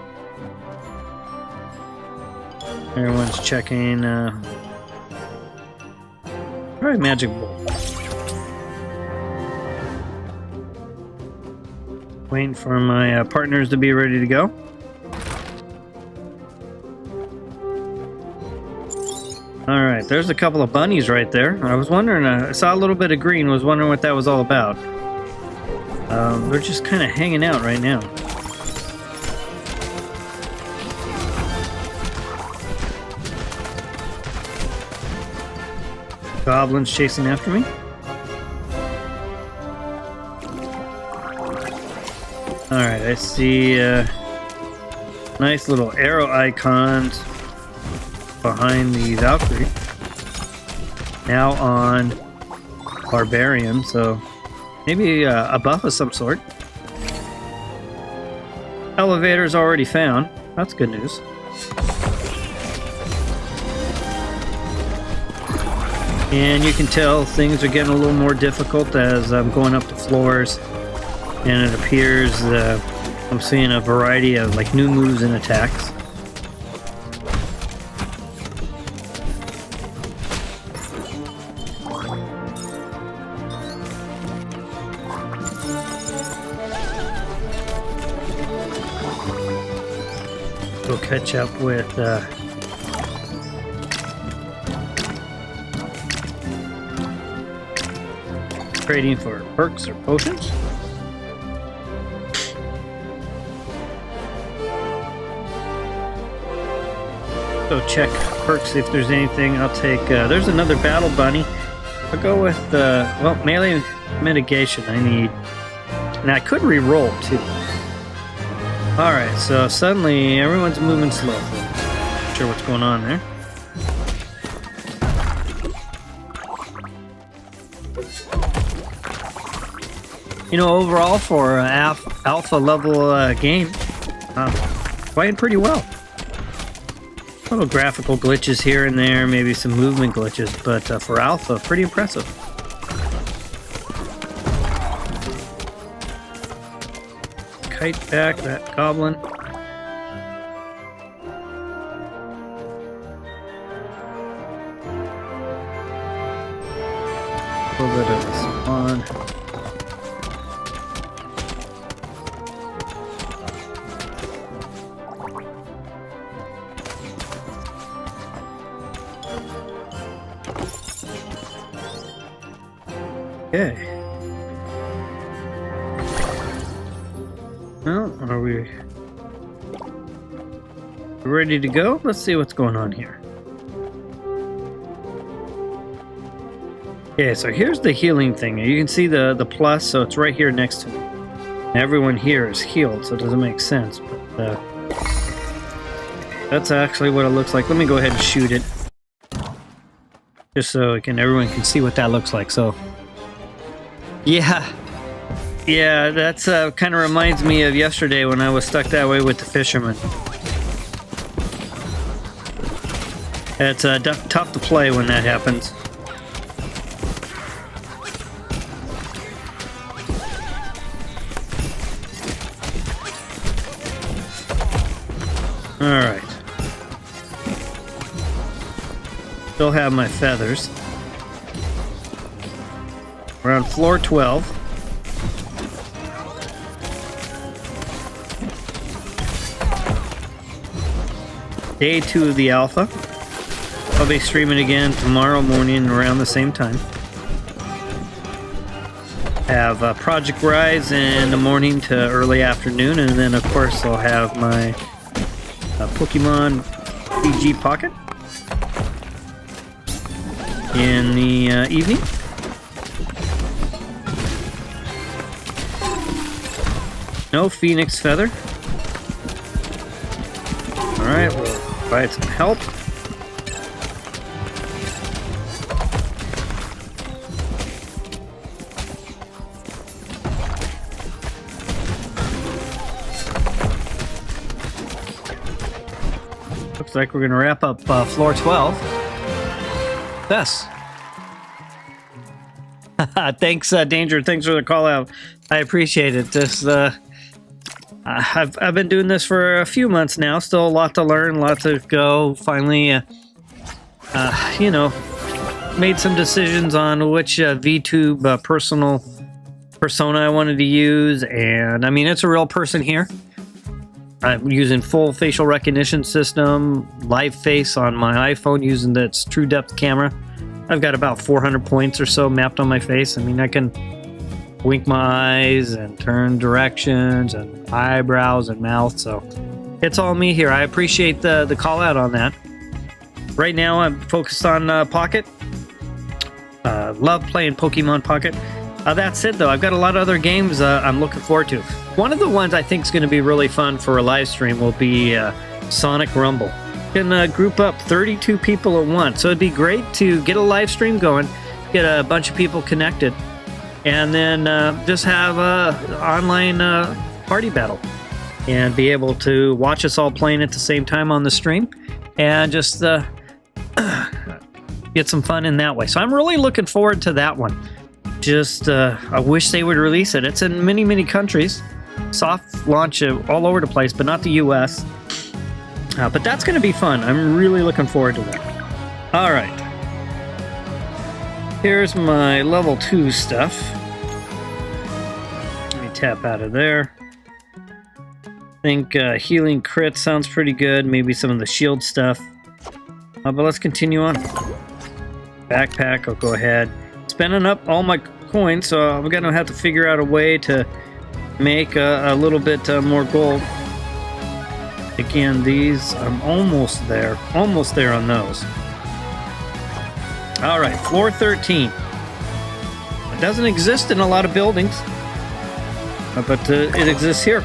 Everyone's checking. All right, magic bolt. Waiting for my partners to be ready to go. All right, there's a couple of bunnies right there. I was wondering, I saw a little bit of green, was wondering what that was all about. They're just kind of hanging out right now. Goblins chasing after me. Alright, I see nice little arrow icons behind the Valkyrie. Now on Barbarian, so maybe a buff of some sort. Elevator's already found. That's good news. And you can tell things are getting a little more difficult as I'm going up the floors. And it appears I'm seeing a variety of like new moves and attacks. We'll catch up with trading for perks or potions. So check perks if there's anything. I'll take, there's another battle bunny. I'll go with, well, melee mitigation I need. And I could re-roll too. Alright, so suddenly everyone's moving slow. Not sure what's going on there. You know, overall for alpha level game, playing pretty well. Little graphical glitches here and there, maybe some movement glitches, but for alpha, pretty impressive. Kite back that goblin. A little bit of spawn. Okay. Well, are we ready to go? Let's see what's going on here. Okay, so here's the healing thing. You can see the plus, so it's right here next to me. Everyone here is healed, so it doesn't make sense. But that's actually what it looks like. Let me go ahead and shoot it, just so everyone can see what that looks like. So. Yeah, that's kind of reminds me of yesterday when I was stuck that way with the fisherman. It's tough to play when that happens. Alright. Still have my feathers. We're on floor 12. Day 2 of the alpha. I'll be streaming again tomorrow morning around the same time. Have Project R.I.S.E in the morning to early afternoon, and then of course I'll have my Pokemon PG Pocket in the evening. No Phoenix Feather. Alright, we'll provide some help. looks like we're going to wrap up floor 12. Yes. Thanks, Danger. Thanks for the call out. I appreciate it. I've been doing this for a few months now. Still a lot to learn, a lot to go. Finally, you know, made some decisions on which VTube personal persona I wanted to use. And I mean, it's a real person here. I'm using full facial recognition system, live face on my iPhone using its true depth camera. I've got about 400 points or so mapped on my face. I mean, I can wink my eyes and turn directions and eyebrows and mouth. So it's all me here. I appreciate the call out on that. Right now I'm focused on Pocket. Love playing Pokemon Pocket. That said, though, I've got a lot of other games I'm looking forward to. One of the ones I think is going to be really fun for a live stream will be Sonic Rumble. You can group up 32 people at once. So it'd be great to get a live stream going, get a bunch of people connected, and then just have an online party battle and be able to watch us all playing at the same time on the stream and just get some fun in that way. So I'm really looking forward to that one. Just I wish they would release it. It's in many, many countries. Soft launch all over the place, but not the US. But that's going to be fun. I'm really looking forward to that. All right. Here's my level 2 stuff. Let me tap out of there. I think healing crit sounds pretty good. Maybe some of the shield stuff. But let's continue on. Backpack, I'll go ahead. Spending up all my coins, so I'm going to have to figure out a way to make a little bit more gold. Again, these, I'm almost there on those. All right, floor 13. It doesn't exist in a lot of buildings, but it exists here.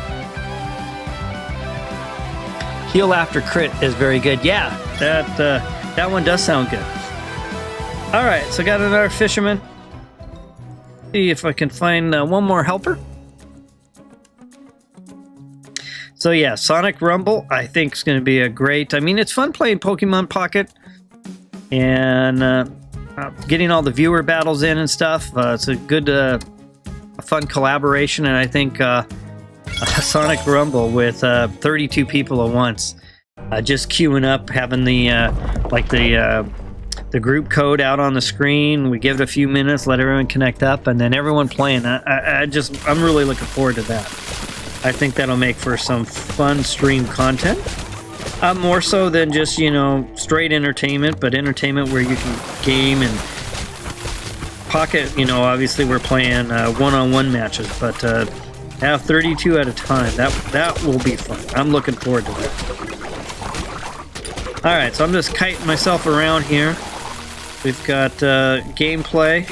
Heal after crit is very good. Yeah, that one does sound good. All right, so got another fisherman. See if I can find one more helper. So yeah, Sonic Rumble, I think is going to be a great... I mean, it's fun playing Pokemon Pocket and getting all the viewer battles in and stuff. It's a good, fun collaboration, and I think Sonic Rumble with 32 people at once, just queuing up, having the group code out on the screen. We give it a few minutes, let everyone connect up, and then everyone playing. I'm really looking forward to that. I think that'll make for some fun stream content. More so than just, you know, straight entertainment, but entertainment where you can game and Pocket, you know, obviously we're playing one-on-one matches, but have 32 at a time. That will be fun. I'm looking forward to that. All right, so I'm just kiting myself around here. We've got gameplay,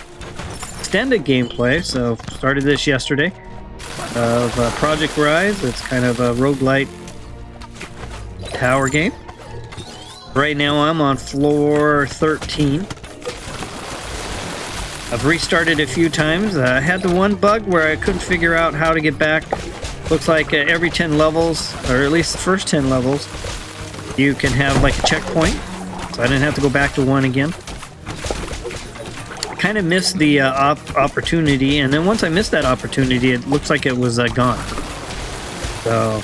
extended gameplay, so started this yesterday, of Project R.I.S.E. It's kind of a roguelite tower game. Right now I'm on floor 13. I've restarted a few times. I had the one bug where I couldn't figure out how to get back. Looks like every 10 levels, or at least the first 10 levels, you can have like a checkpoint. So I didn't have to go back to one again. Kind of missed the opportunity, and then once I missed that opportunity, it looks like it was gone. So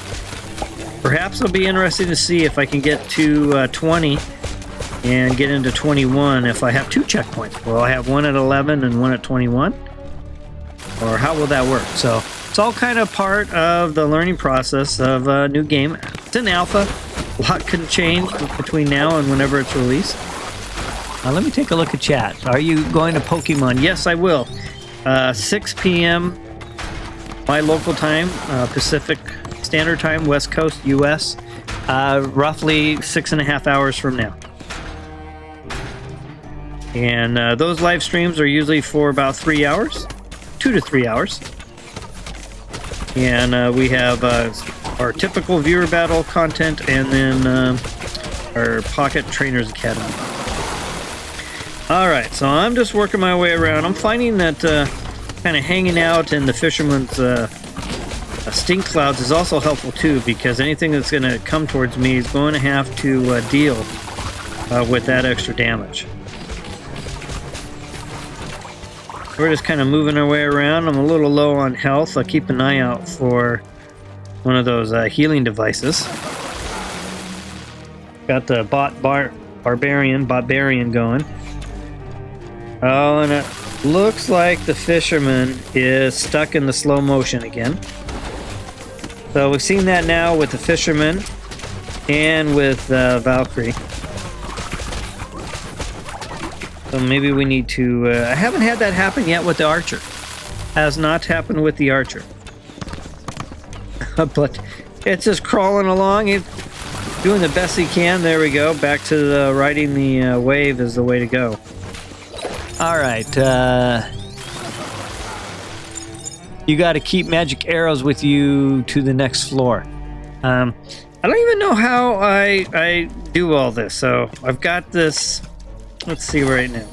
perhaps it'll be interesting to see if I can get to 20 and get into 21 if I have 2 checkpoints. Will I have one at 11 and one at 21? Or how will that work? So it's all kind of part of the learning process of a new game. It's an alpha. A lot can change between now and whenever it's released. Let me take a look at chat. Are you going to Pokemon? Yes, I will. 6 p.m. my local time, Pacific Standard Time, West Coast, U.S. Roughly 6.5 hours from now. And those live streams are usually for about 3 hours, 2 to 3 hours. And we have our typical viewer battle content, and then our Pocket Trainers Academy. All right, so I'm just working my way around. I'm finding that kind of hanging out in the fisherman's stink clouds is also helpful too, because anything that's going to come towards me is going to have to deal with that extra damage. We're just kind of moving our way around. I'm a little low on health. I'll keep an eye out for one of those healing devices. Got the barbarian going. Oh, and it looks like the fisherman is stuck in the slow motion again. So we've seen that now with the fisherman and with Valkyrie. So maybe we need to... I haven't had that happen yet with the archer. Has not happened with the archer. But it's just crawling along. It's doing the best he can. There we go. Back to the riding the wave is the way to go. All right. You got to keep magic arrows with you to the next floor. I don't even know how I do all this. So I've got this. Let's see right now.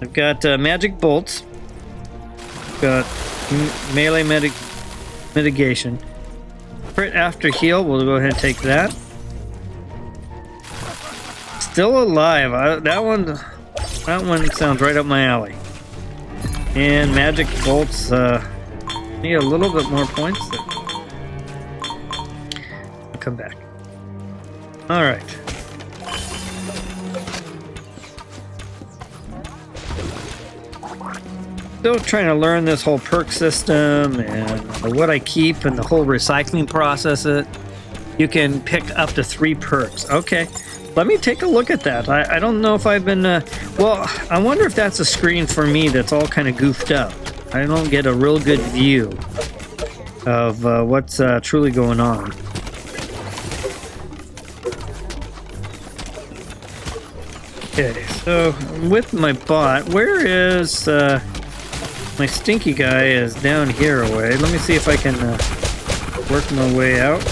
I've got magic bolts. Got melee mitigation. Crit after heal. We'll go ahead and take that. Still alive. That one sounds right up my alley. And magic bolts need a little bit more points. I'll come back. All right. Still trying to learn this whole perk system and what I keep and the whole recycling process. You can pick up to 3 perks. Okay. Let me take a look at that. I don't know if I've been... well, I wonder if that's a screen for me that's all kind of goofed up. I don't get a real good view of what's truly going on. Okay, so with my bot, where is... my stinky guy is down here away. Let me see if I can work my way out.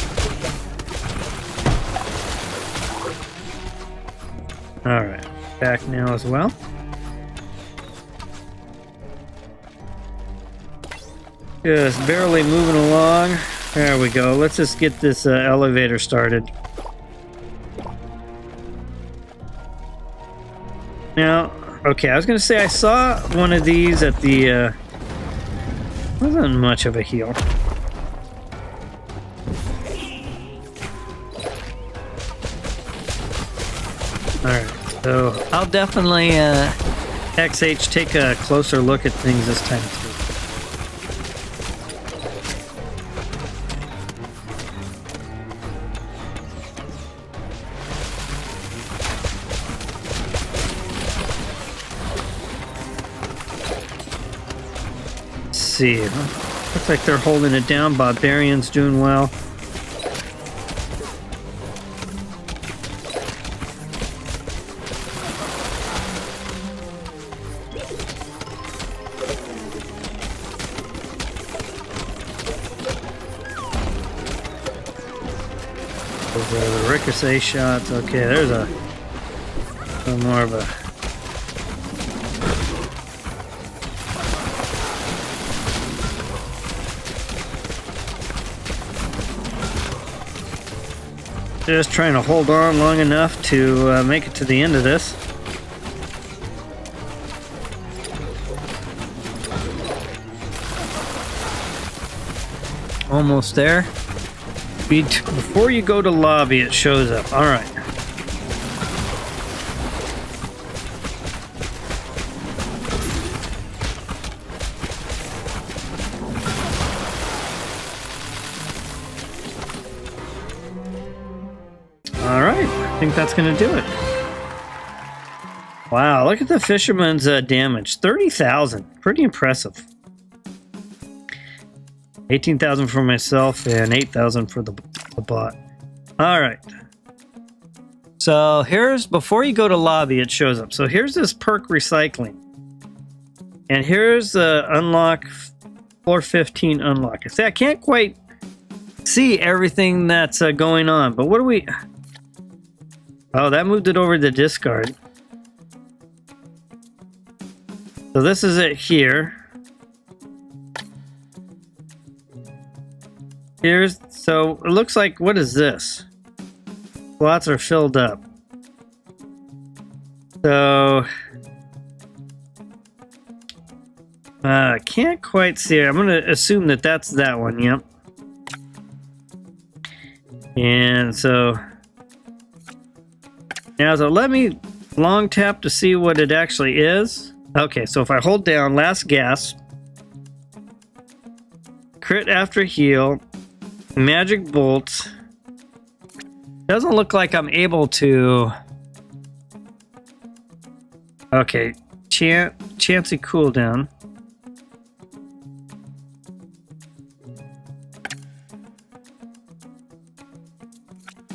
Alright, back now as well. Just barely moving along. There we go. Let's just get this elevator started. Now, okay, I was going to say I saw one of these at the... wasn't much of a heal. Alright, so I'll definitely XH take a closer look at things this time too. Let's see, looks like they're holding it down. Barbarian's doing well. The ricochet shots. Okay, there's a little more of a... Just trying to hold on long enough to make it to the end of this. Almost there. Before you go to lobby, it shows up. All right. All right. I think that's going to do it. Wow, look at the fisherman's damage. 30,000. Pretty impressive. 18,000 for myself and 8,000 for the bot. All right. So here's, before you go to lobby, it shows up. So here's this perk recycling. And here's the unlock, floor 15 unlock. See, I can't quite see everything that's going on, but what do we... Oh, that moved it over to discard. So this is it here. So it looks like, what is this? Slots are filled up. So can't quite see it. I'm gonna assume that that's that one. Yep. And so now, so let me long tap to see what it actually is. Okay, so if I hold down last gasp, crit after heal, magic bolt. Doesn't look like I'm able to. Okay, chancy cooldown.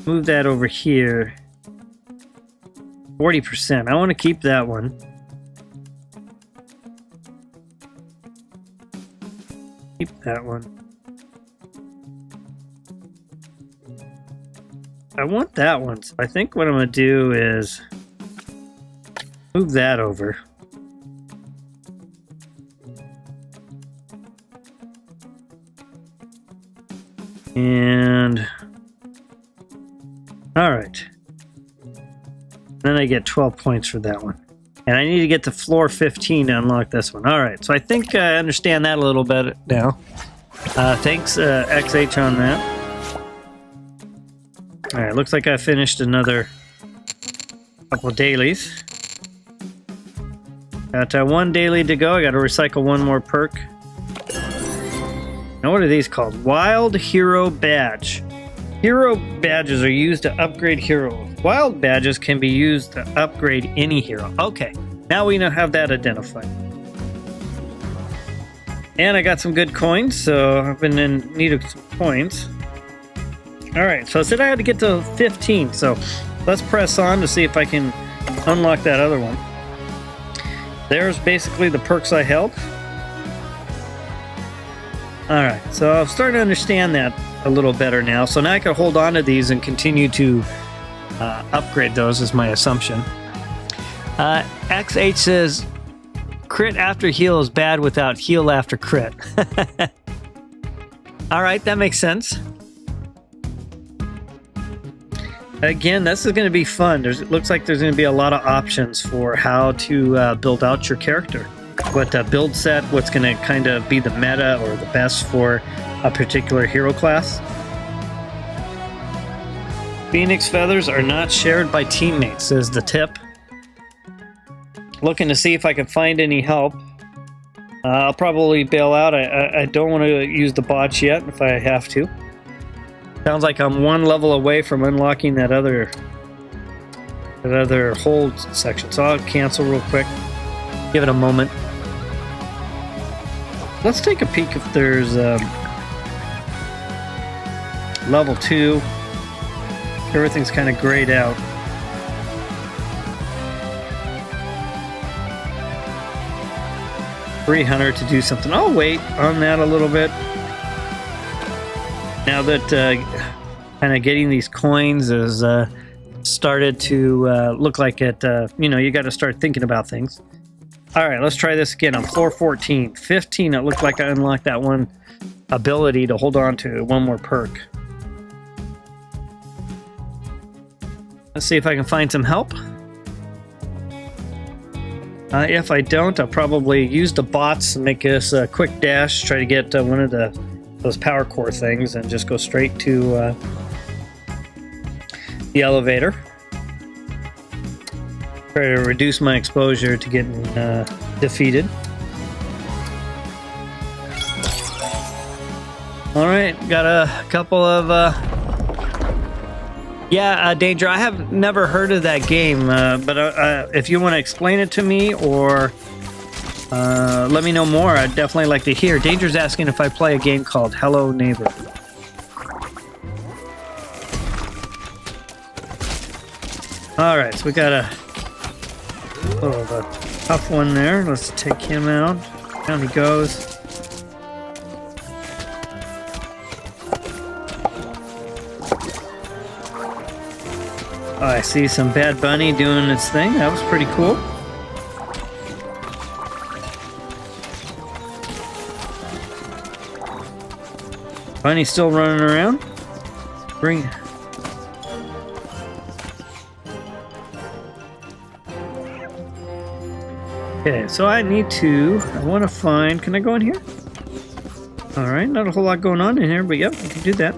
Move that over here. 40%. I want to keep that one. Keep that one. I want that one. So I think what I'm going to do is move that over. And all right. Then I get 12 points for that one. And I need to get to floor 15 to unlock this one. All right, so I think I understand that a little bit now. Thanks, XH, on that. All right, looks like I finished another couple dailies. Got one daily to go. I got to recycle one more perk. Now, what are these called? Wild Hero Badge. Hero badges are used to upgrade heroes. Wild badges can be used to upgrade any hero. Okay, now we have that identified. And I got some good coins, so I've been in need of some coins. All right, so I said I had to get to 15, so let's press on to see if I can unlock that other one. There's basically the perks I held. All right, so I'm starting to understand that a little better now. So now I can hold on to these and continue to upgrade those, is my assumption. XH says, crit after heal is bad without heal after crit. All right, that makes sense. Again, this is going to be fun. It looks like there's going to be a lot of options for how to build out your character. What build set, what's going to kind of be the meta or the best for a particular hero class. Phoenix feathers are not shared by teammates, is the tip. Looking to see if I can find any help. I'll probably bail out. I don't want to use the bots yet if I have to. Sounds like I'm one level away from unlocking that other hold section. So I'll cancel real quick. Give it a moment. Let's take a peek if there's level 2. Everything's kind of grayed out. $300 to do something. I'll wait on that a little bit. Now that kind of getting these coins has started to look like it, you got to start thinking about things. All right, let's try this again on floor 14. 15, it looked like I unlocked that one ability to hold on to one more perk. Let's see if I can find some help. If I don't, I'll probably use the bots and make us a quick dash, try to get one of those power core things and just go straight to the elevator. Try to reduce my exposure to getting defeated. All right, got a couple of Danger. I have never heard of that game, but if you want to explain it to me or let me know more, I'd definitely like to hear. Danger's asking if I play a game called Hello Neighbor. All right, so we got a little of a tough one there. Let's take him out. Down he goes. Oh, I see some Bad Bunny doing its thing. That was pretty cool. Bunny's still running around. Bring. Okay, so I want to find, can I go in here? All right, not a whole lot going on in here, but yep, I can do that.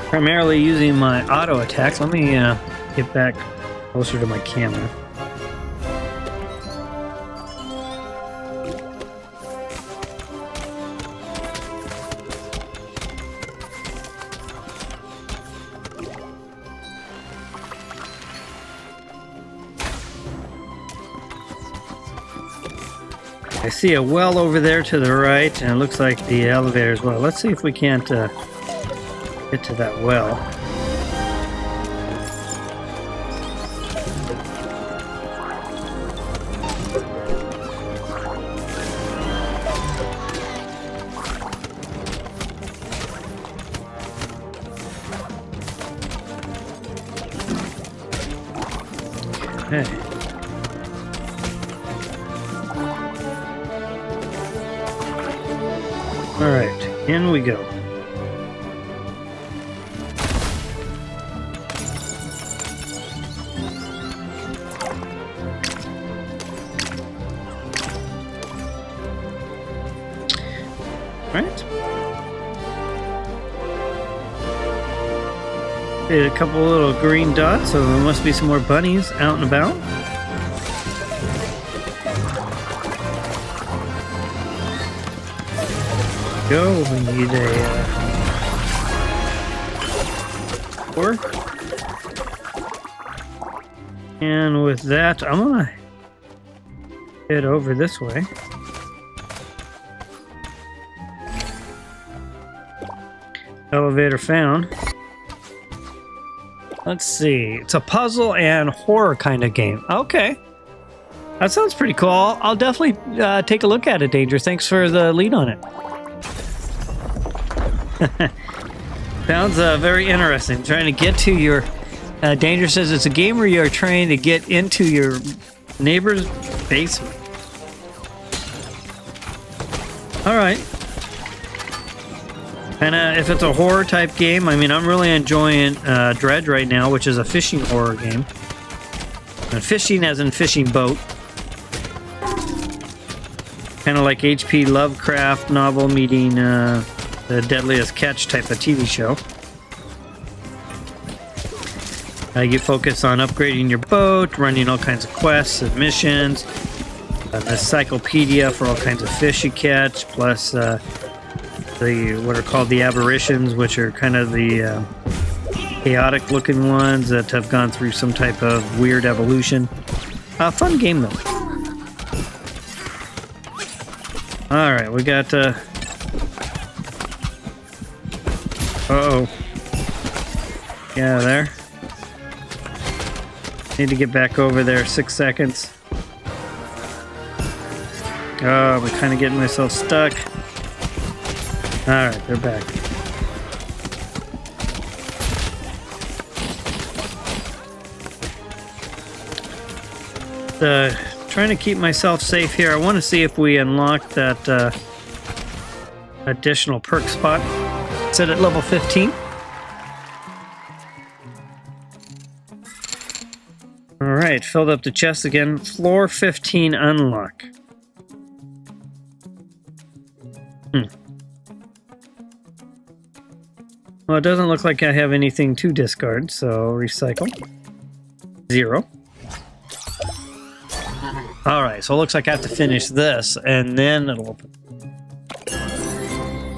Primarily using my auto attacks. Let me get back closer to my camera. I see a well over there to the right, and it looks like the elevator as well. Let's see if we can't get to that well. Okay. All right, in we go. Right. Did a couple little green dots, so there must be some more bunnies out and about. Go. We need a door. And with that, I'm gonna head over this way. Elevator found. Let's see. It's a puzzle and horror kind of game. Okay. That sounds pretty cool. I'll definitely take a look at it, Danger. Thanks for the lead on it. Sounds very interesting. Trying to get to your... Danger says it's a game where you're trying to get into your neighbor's basement. Alright. And if it's a horror type game, I mean, I'm really enjoying Dread right now, which is a fishing horror game. And fishing as in fishing boat. Kind of like H.P. Lovecraft novel meeting The Deadliest Catch type of TV show. You focus on upgrading your boat, running all kinds of quests and missions, an encyclopedia for all kinds of fish you catch, plus what are called the aberrations, which are kind of the chaotic looking ones that have gone through some type of weird evolution. Fun game though. Alright, we got uh-oh. Yeah, there. Need to get back over there. 6 seconds. Oh, I'm kind of getting myself stuck. Alright, they're back. Trying to keep myself safe here. I want to see if we unlock that additional perk spot. It's at level 15. Alright, filled up the chest again. Floor 15 unlock. Well, it doesn't look like I have anything to discard, so recycle. 0. Alright, so it looks like I have to finish this, and then it'll open.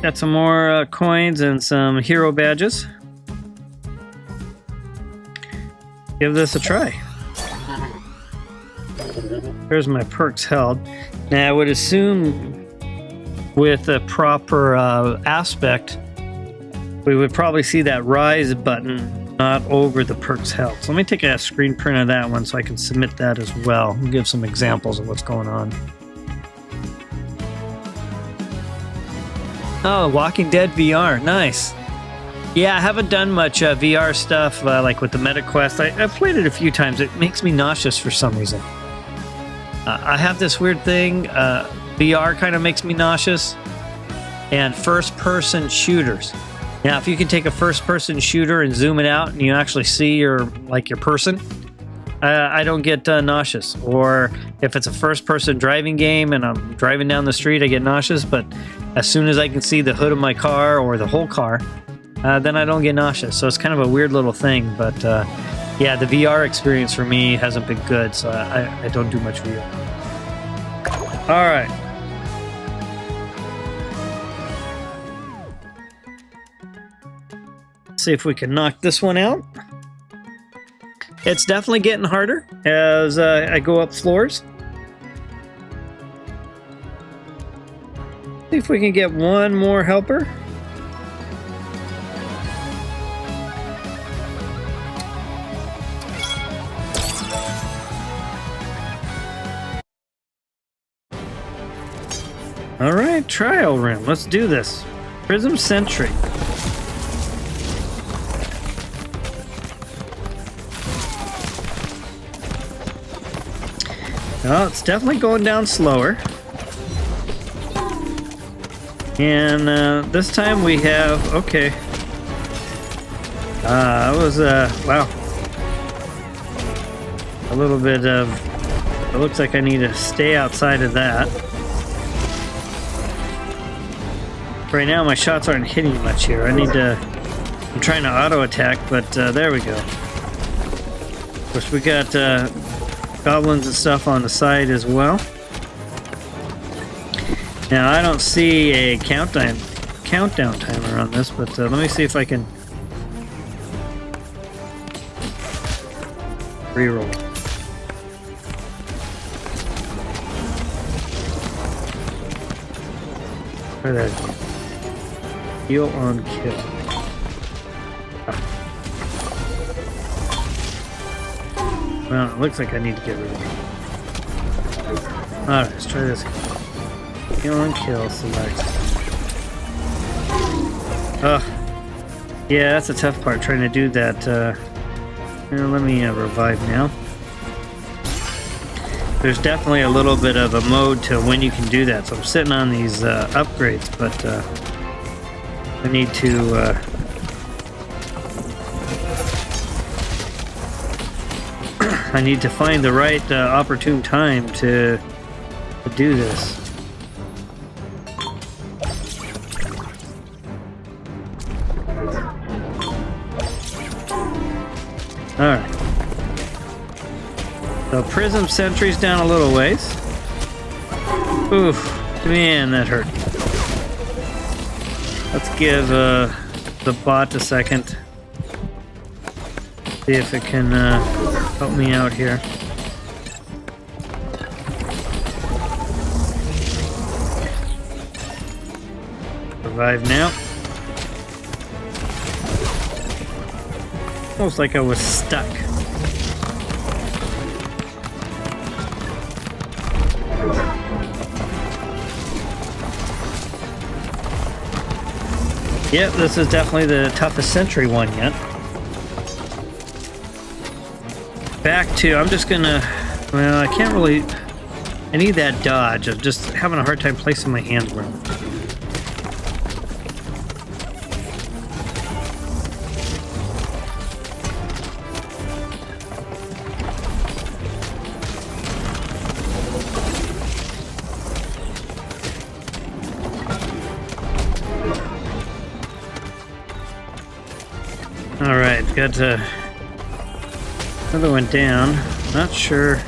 Got some more coins and some hero badges. Give this a try. There's my perks held. Now I would assume with a proper aspect, we would probably see that rise button not over the perks held. So let me take a screen print of that one so I can submit that as well and give some examples of what's going on. Oh, Walking Dead VR. Nice. Yeah, I haven't done much VR stuff like with the MetaQuest. I've played it a few times. It makes me nauseous for some reason. I have this weird thing. VR kind of makes me nauseous. And first-person shooters. Now, if you can take a first-person shooter and zoom it out and you actually see your person, I don't get nauseous. Or if it's a first-person driving game and I'm driving down the street, I get nauseous. But as soon as I can see the hood of my car or the whole car, then I don't get nauseous. So it's kind of a weird little thing. But yeah, the VR experience for me hasn't been good, so I don't do much VR. All right. See if we can knock this one out. It's definitely getting harder as I go up floors. See if we can get one more helper. All right, trial room. Let's do this. Prism Sentry. Oh, it's definitely going down slower. And this time we have, okay. It was, wow. A little bit of, it looks like I need to stay outside of that. Right now my shots aren't hitting much here. I need to, I'm trying to auto attack, but there we go. Of course we got goblins and stuff on the side as well. Now I don't see a countdown timer on this, but let me see if I can reroll. Try that again. Heal on kill. Well, it looks like I need to get rid of it. Alright, let's try this. Heal on kill, select. Yeah, that's the tough part, trying to do that. Let me revive now. There's definitely a little bit of a mode to when you can do that. So I'm sitting on these upgrades, but I need to I need to find the right opportune time to do this. Alright. So Prism Sentry's down a little ways. Oof. Man, that hurt. Let's give the bot a second. See if it can help me out here. Revive now. Almost like I was stuck. Yep, this is definitely the toughest sentry one yet. Back to, I'm just gonna, well, I can't really, I need that dodge. I'm just having a hard time placing my hand where. Alright, got another one down. Not sure.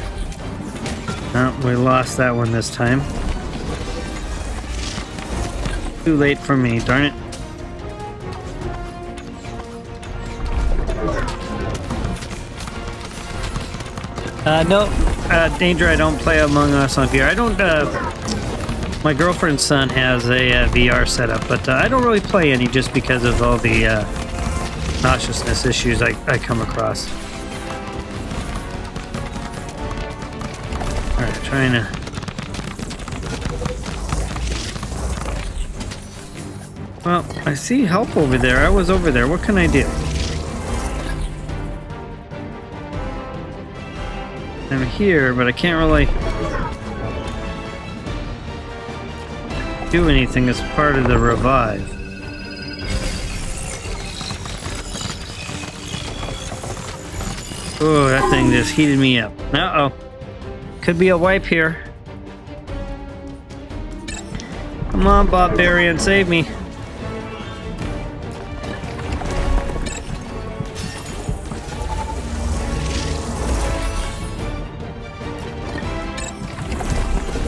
No, we lost that one this time. Too late for me, darn it. No, Danger, I don't play Among Us on VR. I don't, my girlfriend's son has a VR setup, but I don't really play any just because of all the nauseousness issues I come across. Alright, trying to Well, I see help over there. I was over there. What can I do? I'm here, but I can't really do anything as part of the revive. Oh, that thing just heated me up. Uh-oh. Could be a wipe here. Come on, Barbarian, save me.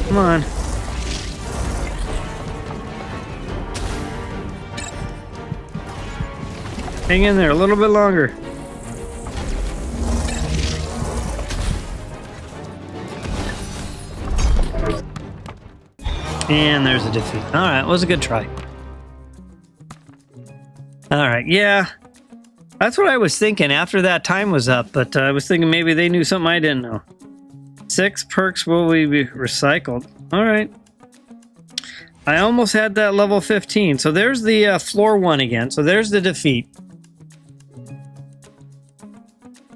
Come on. Hang in there a little bit longer. And there's a defeat. Alright, was a good try. Alright, yeah. That's what I was thinking after that time was up, but I was thinking maybe they knew something I didn't know. 6 perks will be recycled. Alright. I almost had that level 15. So there's the floor 1 again. So there's the defeat.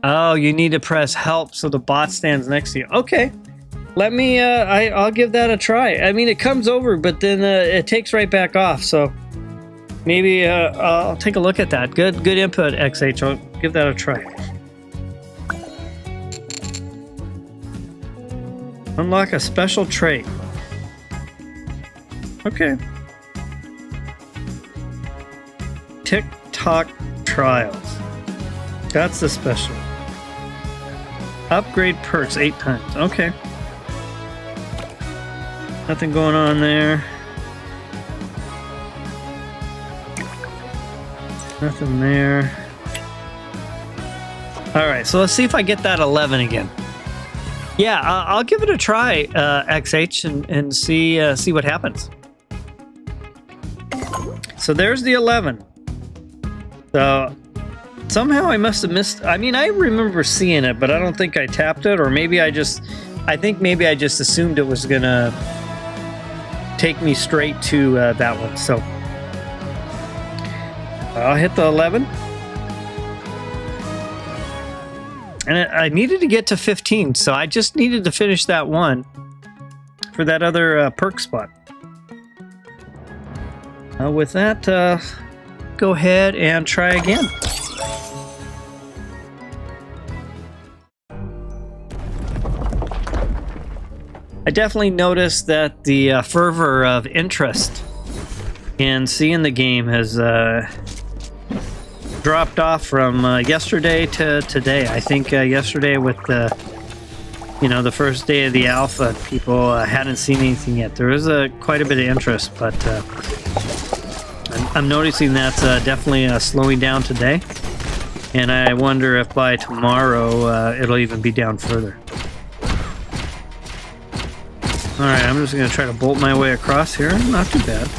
Oh, you need to press help so the bot stands next to you. Okay. Let me, I'll give that a try. I mean, it comes over, but then it takes right back off. So maybe I'll take a look at that. Good input, XH. I'll give that a try. Unlock a special trait. Okay. TikTok trials. That's the special. Upgrade perks 8 times. Okay. Nothing going on there. Nothing there. Alright, so let's see if I get that 11 again. Yeah, I'll give it a try, XH, and see what happens. So there's the 11. So somehow I must have missed... I mean, I remember seeing it, but I don't think I tapped it, or maybe I think maybe I just assumed it was gonna take me straight to that one. So I'll hit the 11. And I needed to get to 15, so I just needed to finish that one for that other perk spot. With that, go ahead and try again. I definitely noticed that the fervor of interest in seeing the game has dropped off from yesterday to today. I think yesterday with the, the first day of the alpha, people hadn't seen anything yet. There is quite a bit of interest, but I'm noticing that's definitely slowing down today. And I wonder if by tomorrow it'll even be down further. Alright, I'm just going to try to bolt my way across here. Not too bad.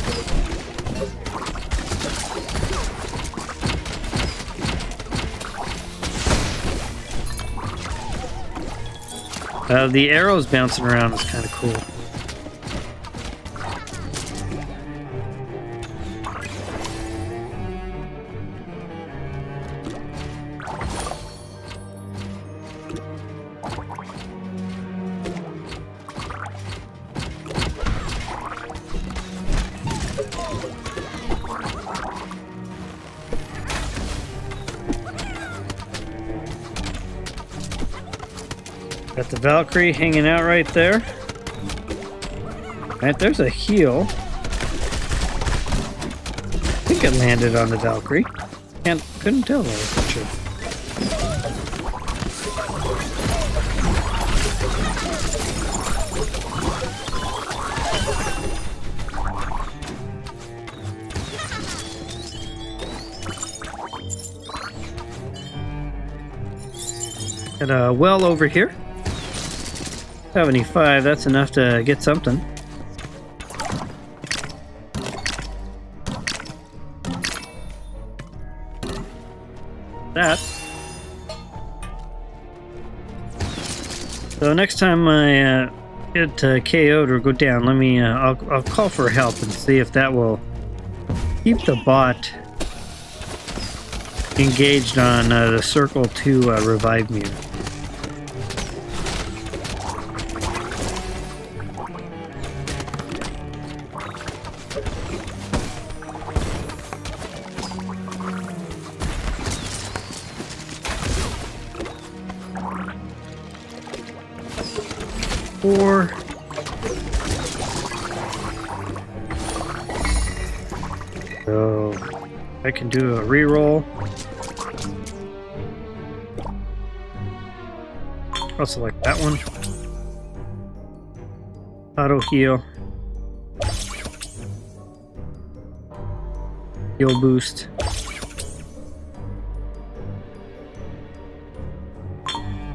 The arrows bouncing around is kind of cool. Got the Valkyrie hanging out right there. Right, there's a heal. I think it landed on the Valkyrie. Couldn't tell though, for sure. Got a well over here. 75, that's enough to get something. That. So next time I get KO'd or go down, let me, I'll call for help and see if that will keep the bot engaged on the circle to revive meter. Or so I can do a reroll. I'll select that one. Auto heal. Heal boost.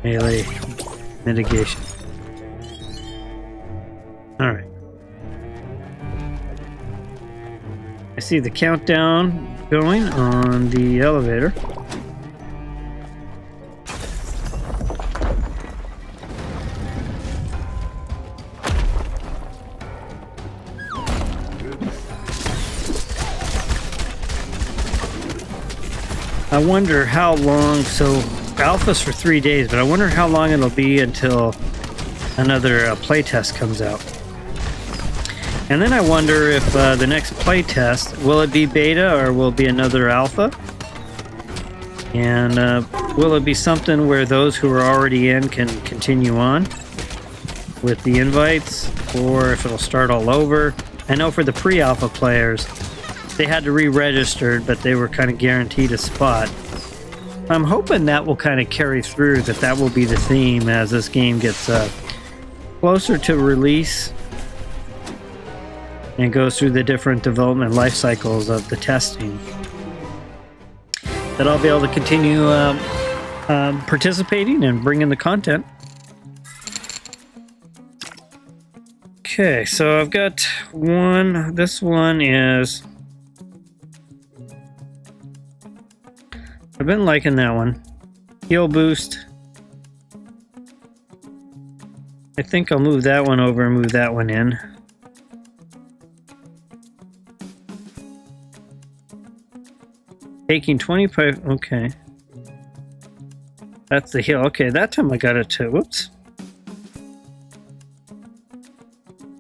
Melee mitigation. Alright. I see the countdown going on the elevator. I wonder how long, so alpha's for 3 days, but I wonder how long it'll be until another playtest comes out. And then I wonder if the next playtest, will it be beta or will it be another alpha? And will it be something where those who are already in can continue on with the invites, or if it'll start all over? I know for the pre-alpha players, they had to re-register, but they were kind of guaranteed a spot. I'm hoping that will kind of carry through, that will be the theme as this game gets closer to release and goes through the different development life cycles of the testing. That I'll be able to continue participating and bring in the content. Okay, so I've got one. This one is... I've been liking that one. Heal boost. I think I'll move that one over and move that one in. Taking 25, okay. That's the heal. Okay, that time I got it to, whoops.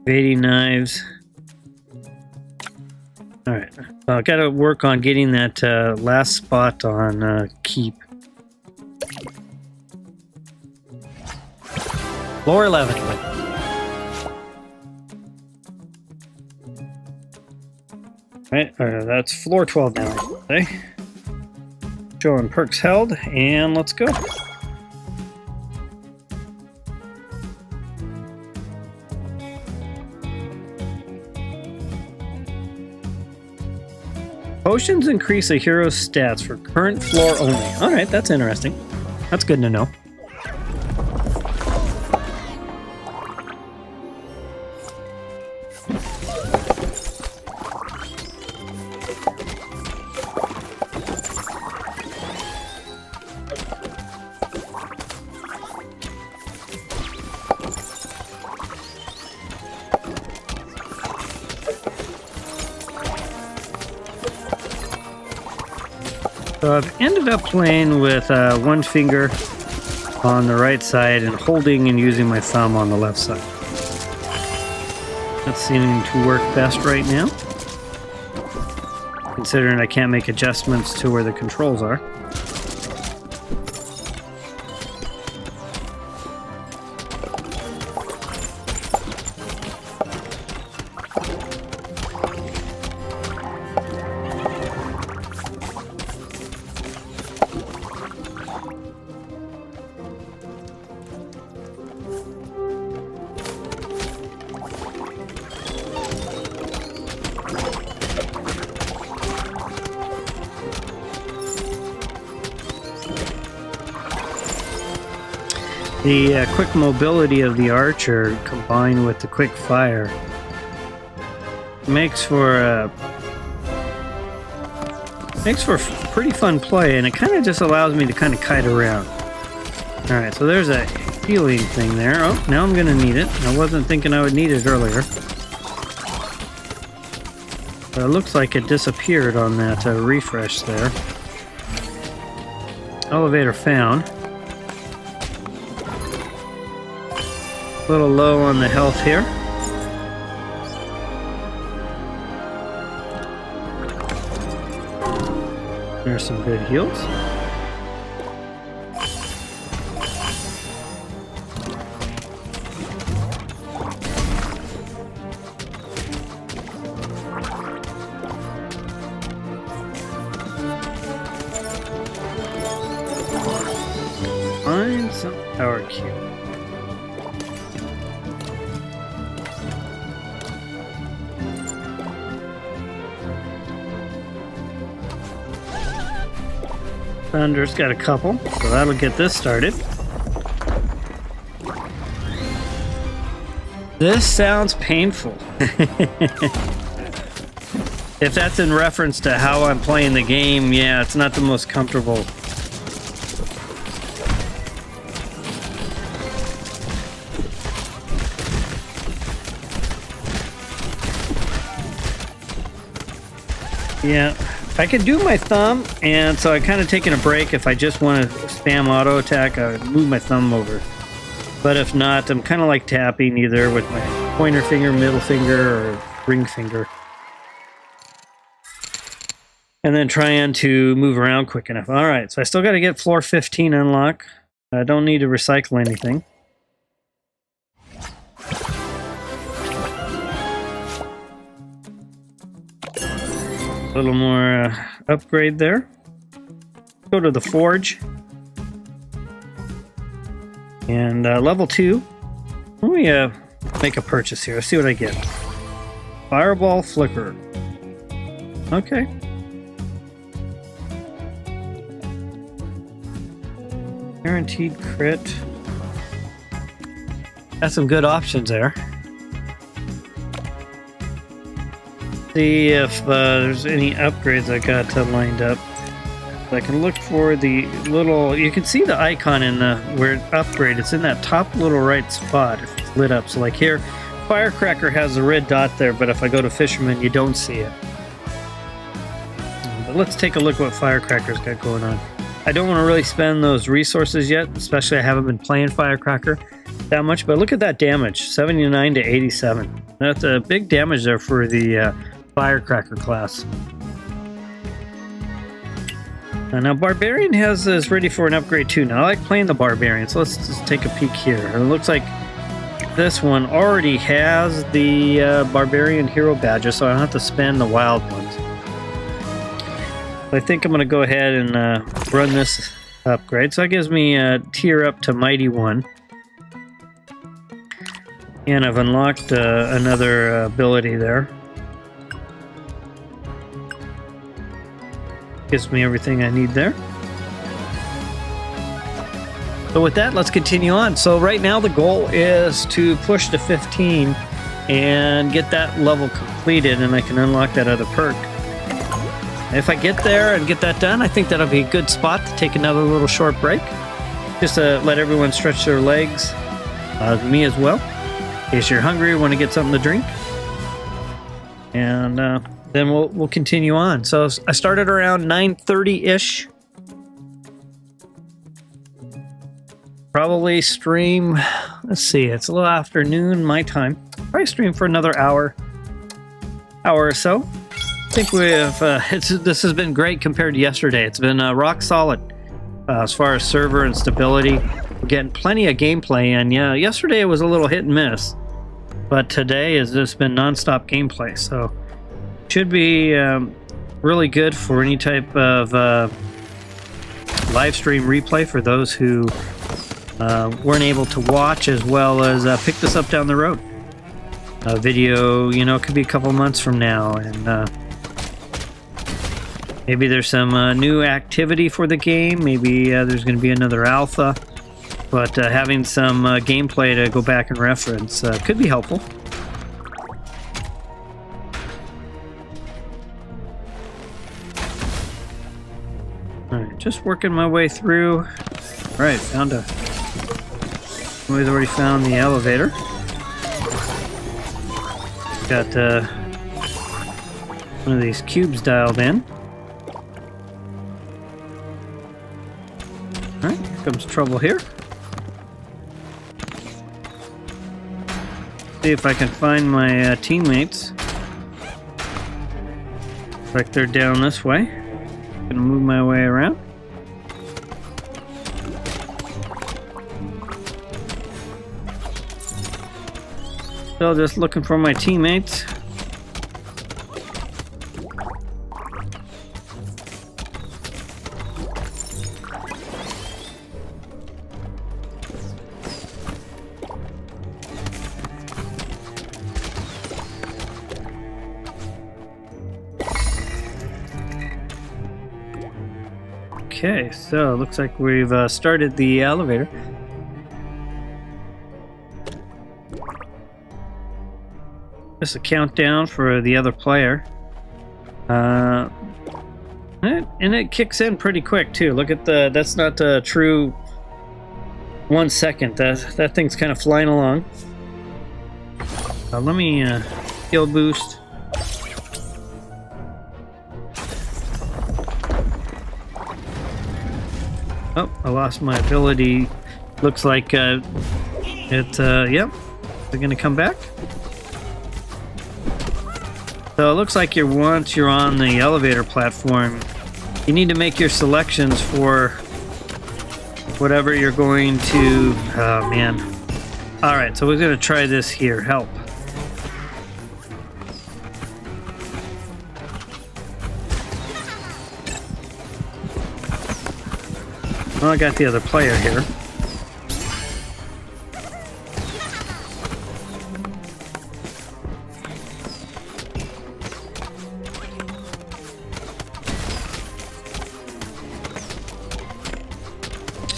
Evading knives. Alright, so I gotta work on getting that last spot on keep. Floor 11. Right, that's floor 12 now. Okay. Showing perks held, and let's go. Potions increase a hero's stats for current floor only. Alright, that's interesting. That's good to know. So I've ended up playing with one finger on the right side and holding and using my thumb on the left side. That's seeming to work best right now, considering I can't make adjustments to where the controls are. The quick mobility of the archer combined with the quick fire makes for pretty fun play, and it kind of just allows me to kind of kite around. Alright, so there's a healing thing there. Oh, now I'm going to need it. I wasn't thinking I would need it earlier. It looks like it disappeared on that refresh there. Elevator found. A little low on the health here. There's some good heals. Find some power cube. Thunder's got a couple, so that'll get this started. This sounds painful. If that's in reference to how I'm playing the game, yeah, it's not the most comfortable. Yeah. I can do my thumb, and so I'm kind of taking a break. If I just want to spam auto attack, I move my thumb over. But if not, I'm kind of like tapping either with my pointer finger, middle finger, or ring finger. And then trying to move around quick enough. All right, so I still got to get floor 15 unlocked. I don't need to recycle anything. A little more upgrade there. Go to the forge. And level 2. Let me make a purchase here. Let's see what I get. Fireball flicker. Okay. Guaranteed crit. Got some good options there. See if there's any upgrades I got lined up. I can look for the little, you can see the icon in the where it upgrade. It's in that top little right spot if it's lit up. So like here, Firecracker has a red dot there, but if I go to Fisherman, you don't see it. But let's take a look what Firecracker's got going on. I don't want to really spend those resources yet, especially I haven't been playing Firecracker that much, but look at that damage, 79 to 87. That's a big damage there for the Firecracker class. Now Barbarian is ready for an upgrade too. Now I like playing the Barbarian, so let's just take a peek here. It looks like this one already has the Barbarian hero badges, so I don't have to spend the wild ones. I think I'm going to go ahead and run this upgrade. So that gives me a tier up to Mighty 1. And I've unlocked another ability there. Gives me everything I need there. So with that, let's continue on. So right now the goal is to push to 15 and get that level completed, and I can unlock that other perk. If I get there and get that done, I think that'll be a good spot to take another little short break. Just to let everyone stretch their legs. Me as well. In case you're hungry, want to get something to drink. And then we'll continue on. So I started around 9:30-ish. Probably stream, let's see, it's a little afternoon my time. Probably stream for another hour or so. I think this has been great compared to yesterday. It's been rock solid as far as server and stability. We're getting plenty of gameplay in. Yeah, yesterday it was a little hit and miss, but today has just been non-stop gameplay. So should be really good for any type of live stream replay for those who weren't able to watch, as well as pick this up down the road. A video, you know, it could be a couple months from now, and maybe there's some new activity for the game. Maybe there's going to be another alpha, but having some gameplay to go back and reference could be helpful. Alright, just working my way through. Alright, found a... We've already found the elevator. Got one of these cubes dialed in. Alright, here comes trouble here. See if I can find my teammates. Looks like they're down this way. Gonna move my way around. So just looking for my teammates. Okay, so looks like we've started the elevator. Just a countdown for the other player. And it kicks in pretty quick too. Look at that's not a true 1 second. That thing's kind of flying along. Let me skill boost. Oh, I lost my ability. Looks like yep. They're gonna come back. So it looks like once you're on the elevator platform, you need to make your selections for whatever you're going to. Oh man! All right, so we're gonna try this here. Help. Well, I got the other player here.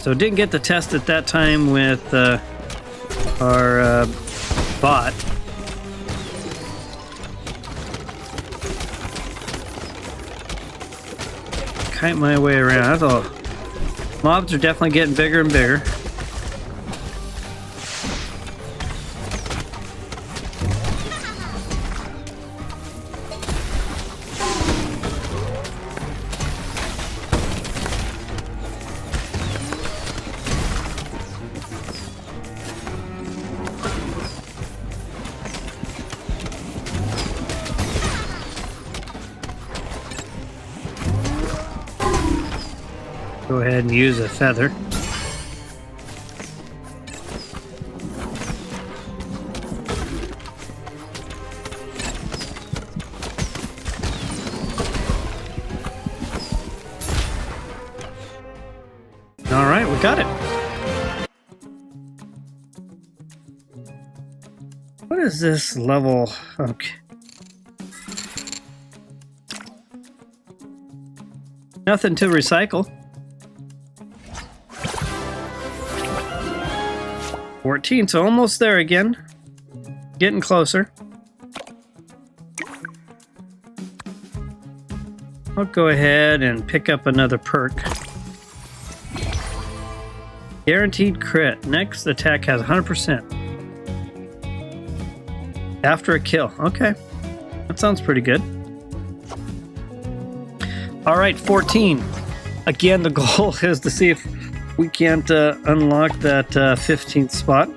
So didn't get the test at that time with our bot. Kite my way around. I thought mobs are definitely getting bigger and bigger. Go ahead and use a feather. All right, we got it. What is this level? Okay. Nothing to recycle. 14, so almost there again. Getting closer. I'll go ahead and pick up another perk. Guaranteed crit. Next attack has 100%. After a kill. Okay. That sounds pretty good. Alright, 14. Again, the goal is to see if we can't unlock that 15th spot.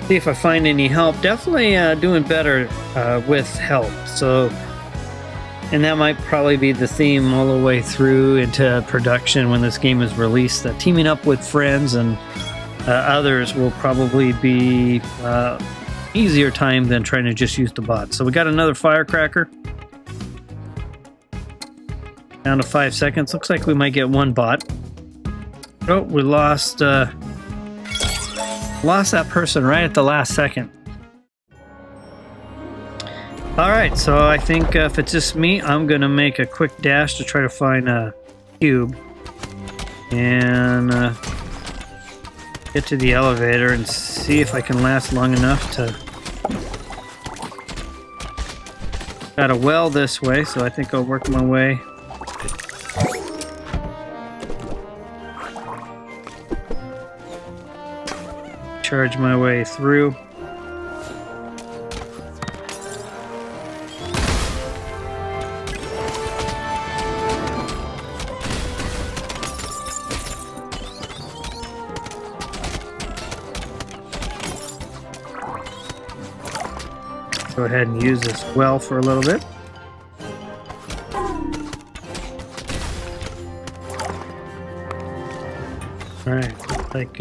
See if I find any help. Definitely doing better with help. So, and that might probably be the theme all the way through into production when this game is released. Teaming up with friends and others will probably be easier time than trying to just use the bot. So we got another firecracker. Down to 5 seconds. Looks like we might get one bot. Oh, we lost that person right at the last second. Alright, so I think if it's just me, I'm going to make a quick dash to try to find a cube. And get to the elevator and see if I can last long enough to... Got a well this way, so I think I'll work my way. Charge my way through. Go ahead and use this well for a little bit. All right, like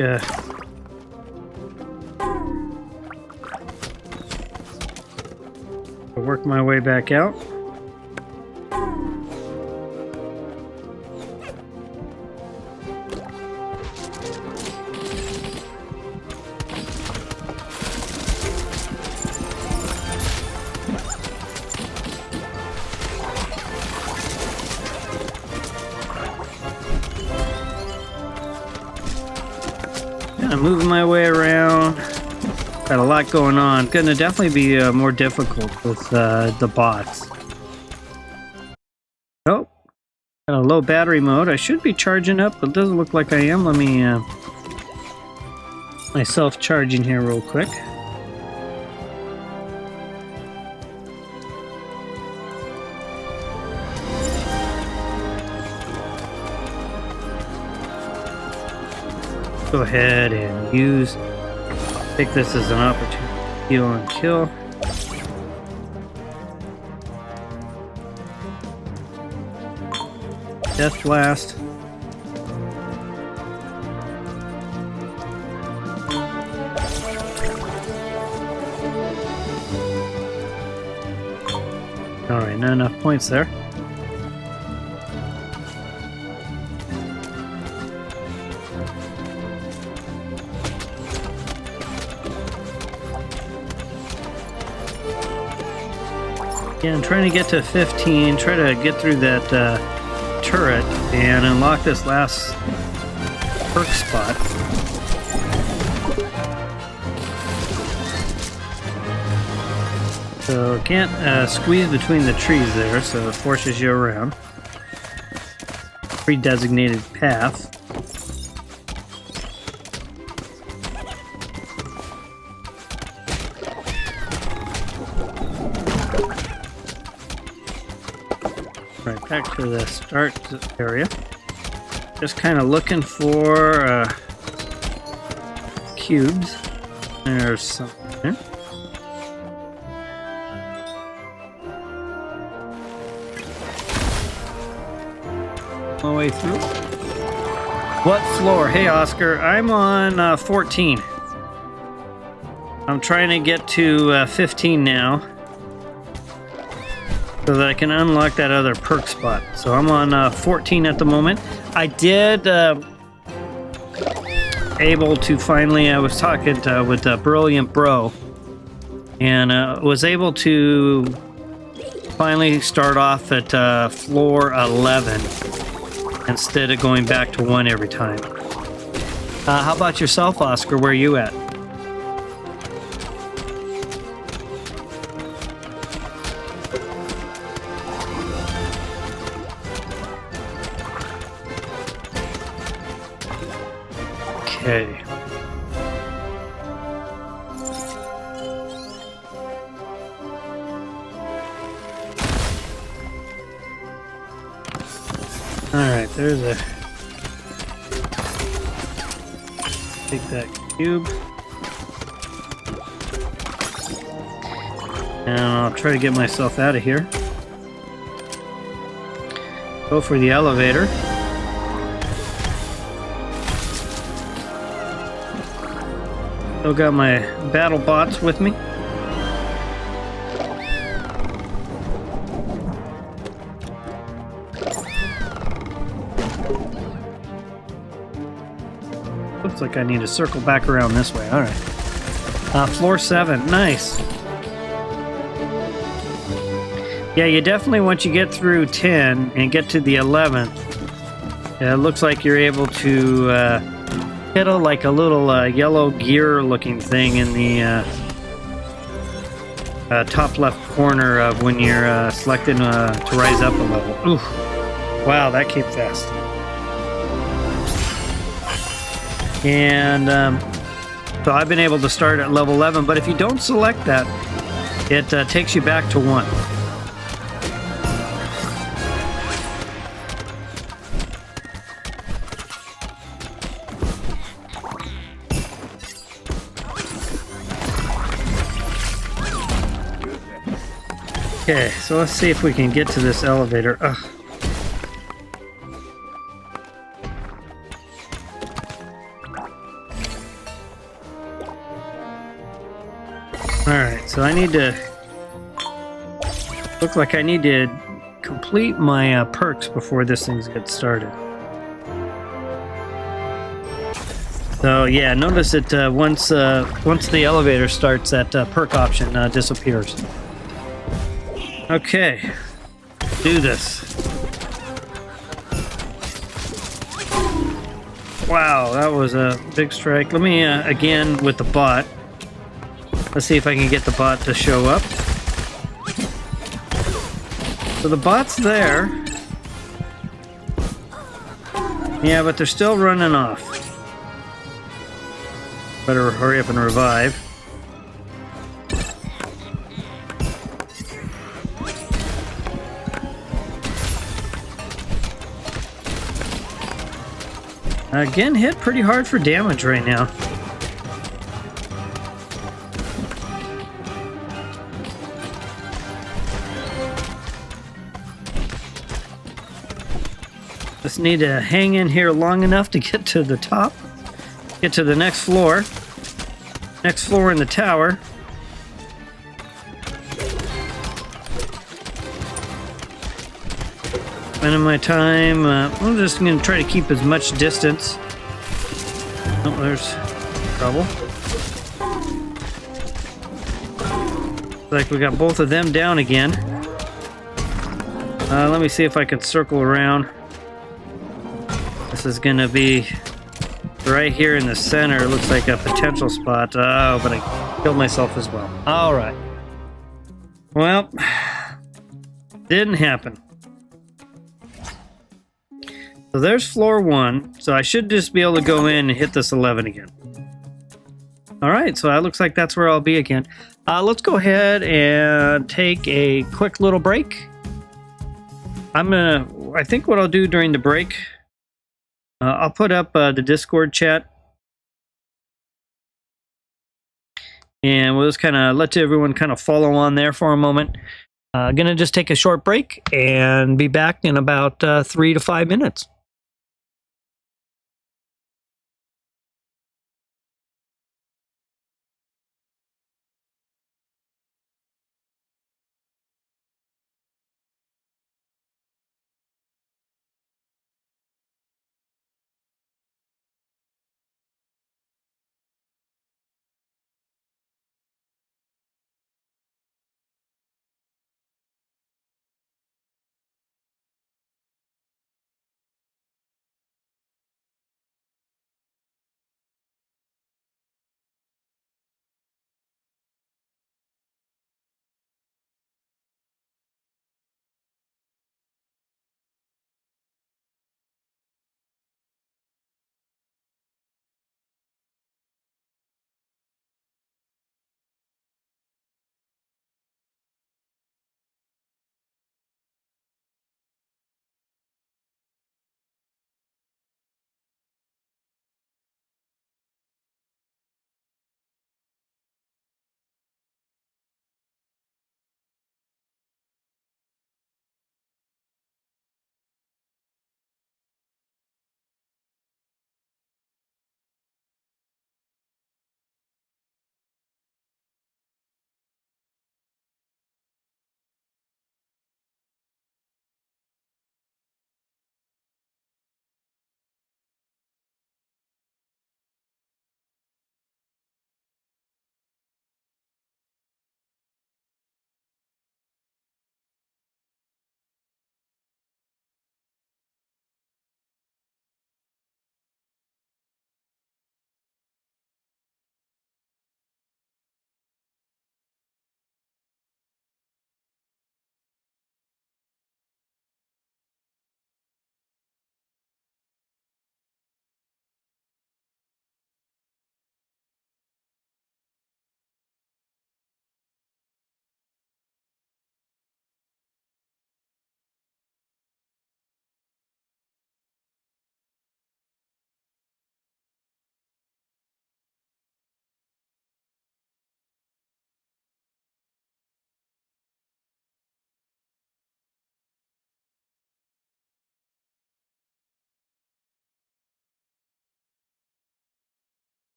I'll work my way back out. I'm moving my way around. Got a lot going on. Gonna definitely be more difficult with the bots. Oh, got a low battery mode. I should be charging up, but it doesn't look like I am. Let me myself charging here real quick. Go ahead and take this as an opportunity to heal and kill. Death Blast. Alright, not enough points there. Yeah, I'm trying to get to 15, try to get through that turret and unlock this last perk spot. So can't squeeze between the trees there, so it forces you around. Pre-designated path. Right back to the start area. Just kind of looking for cubes. There's something there. My way through. What floor? Hey Oscar, I'm on 14. I'm trying to get to 15 now, so that I can unlock that other perk spot. So I'm on 14 at the moment. I did able to finally, I was talking with Brilliant Bro, and was able to finally start off at floor 11 instead of going back to 1 every time. How about yourself, Oscar? Where are you at? Okay. Alright, there's a... Take that cube. And I'll try to get myself out of here. Go for the elevator. Still got my battle bots with me. Looks like I need to circle back around this way. Alright. Floor 7. Nice. Yeah, you definitely, once you get through 10 and get to the 11th, it looks like you're able to hit a little yellow gear looking thing in the top left corner of when you're selecting to rise up a level. Ooh. Wow, that came fast. And so I've been able to start at level 11, but if you don't select that, it takes you back to 1. Okay, so let's see if we can get to this elevator. Ugh. Alright, so I need to... Look like I need to complete my perks before this thing gets started. So yeah, notice that once the elevator starts, that perk option disappears. Okay, do this. Wow, that was a big strike. Let me again with the bot. Let's see if I can get the bot to show up. So the bot's there. Yeah, but they're still running off. Better hurry up and revive. Again, hit pretty hard for damage right now. Just need to hang in here long enough to get to the top. Get to the next floor. Next floor in the tower. Spending my time. I'm just going to try to keep as much distance. Oh, there's trouble. Looks like we got both of them down again. Let me see if I can circle around. This is going to be right here in the center. It looks like a potential spot. Oh, but I killed myself as well. All right. Well, didn't happen. So there's floor 1. So I should just be able to go in and hit this 11 again. All right. So it looks like that's where I'll be again. Let's go ahead and take a quick little break. I think what I'll do during the break, I'll put up the Discord chat. And we'll just kind of let everyone kind of follow on there for a moment. Gonna just take a short break and be back in about 3 to 5 minutes.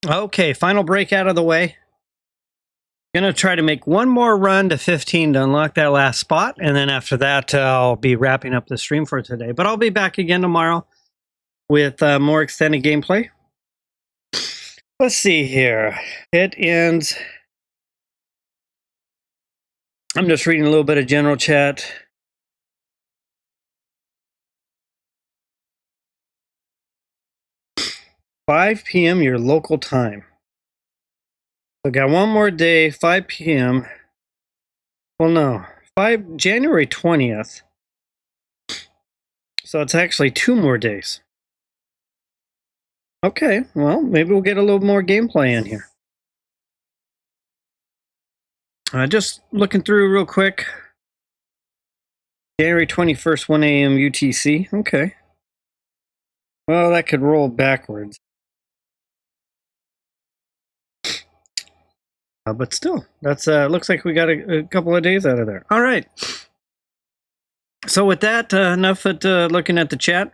Okay, final break out of the way. Gonna try to make one more run to 15 to unlock that last spot, and then after that I'll be wrapping up the stream for today. But I'll be back again tomorrow with more extended gameplay. Let's see here. It ends. I'm just reading a little bit of general chat. "5 p.m. your local time." So got one more day, 5 p.m. Well, no, January 20th. So it's actually 2 more days. Okay, well, maybe we'll get a little more gameplay in here. Just looking through real quick. January 21st, 1 a.m. UTC. Okay. Well, that could roll backwards. But still, that's looks like we got a couple of days out of there. All right. So with that, enough at looking at the chat.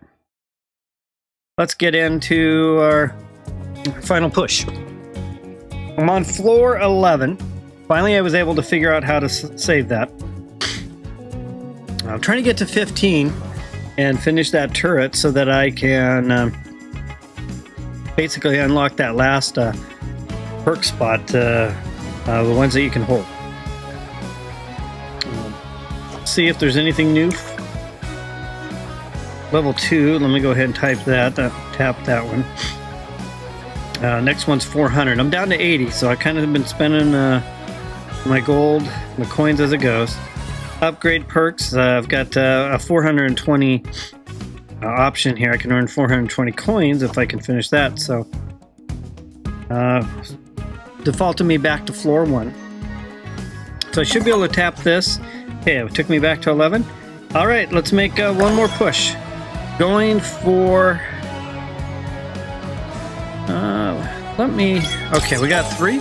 Let's get into our final push. I'm on floor 11. Finally, I was able to figure out how to save that. I'm trying to get to 15 and finish that turret so that I can basically unlock that last perk spot, the ones that you can hold. See if there's anything new. Level 2, let me go ahead and type that, tap that one. Next one's 400. I'm down to 80, so I kind of been spending my gold, my coins as it goes. Upgrade perks, I've got a 420 option here. I can earn 420 coins if I can finish that, so defaulted me back to floor 1. So I should be able to tap this. Okay, it took me back to 11. All right, let's make one more push. Going for, okay, we got 3.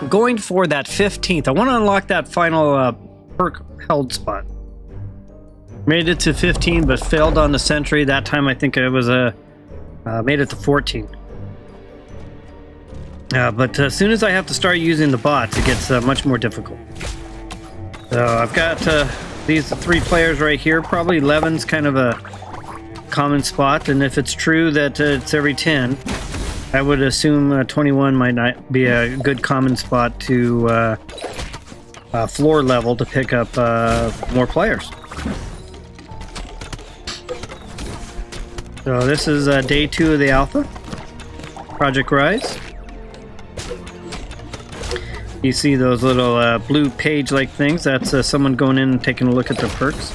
Going for that 15th. I want to unlock that final perk held spot. Made it to 15, but failed on the sentry. That time I think it was made it to 14. But as soon as I have to start using the bots, it gets much more difficult. So I've got these 3 players right here. Probably 11's kind of a common spot, and if it's true that it's every 10, I would assume 21 might not be a good common spot to floor level to pick up more players. So this is day 2 of the alpha, Project R.I.S.E. You see those little blue page-like things? That's someone going in and taking a look at the perks.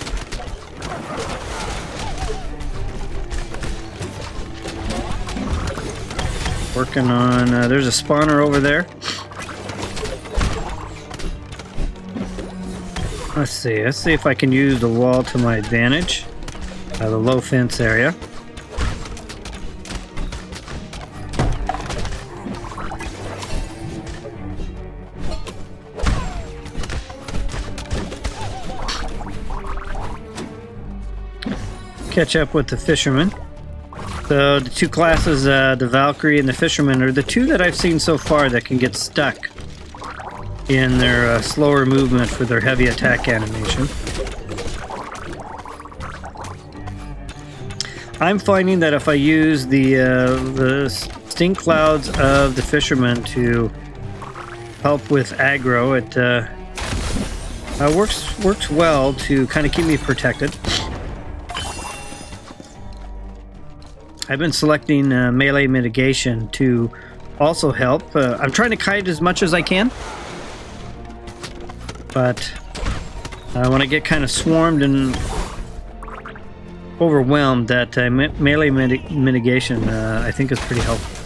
Working on, there's a spawner over there. Let's see if I can use the wall to my advantage. The low fence area. Catch up with the fisherman. So the 2 classes, the Valkyrie and the Fisherman, are the 2 that I've seen so far that can get stuck in their slower movement for their heavy attack animation. I'm finding that if I use the stink clouds of the Fisherman to help with aggro, it works well to kind of keep me protected. I've been selecting melee mitigation to also help. I'm trying to kite as much as I can, but when I get kind of swarmed and overwhelmed, that melee mitigation I think is pretty helpful.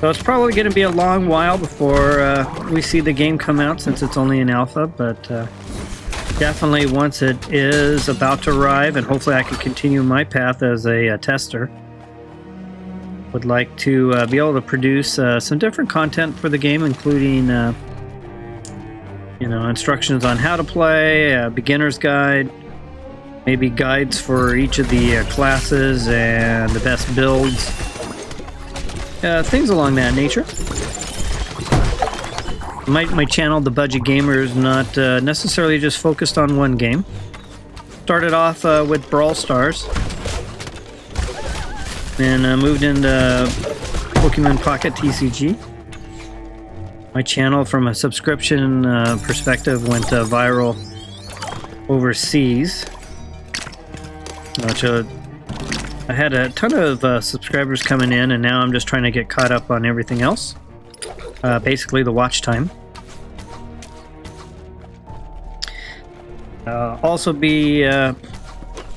So it's probably going to be a long while before we see the game come out, since it's only in alpha, but definitely once it is about to arrive, and hopefully I can continue my path as a tester, would like to be able to produce some different content for the game, including instructions on how to play, a beginner's guide, maybe guides for each of the classes and the best builds, things along that nature. My channel, The Budget Gamer, is not necessarily just focused on one game. Started off with Brawl Stars, and moved into Pokemon Pocket TCG. My channel, from a subscription perspective, went viral overseas. I had a ton of subscribers coming in, and now I'm just trying to get caught up on everything else. Basically, the watch time. Also be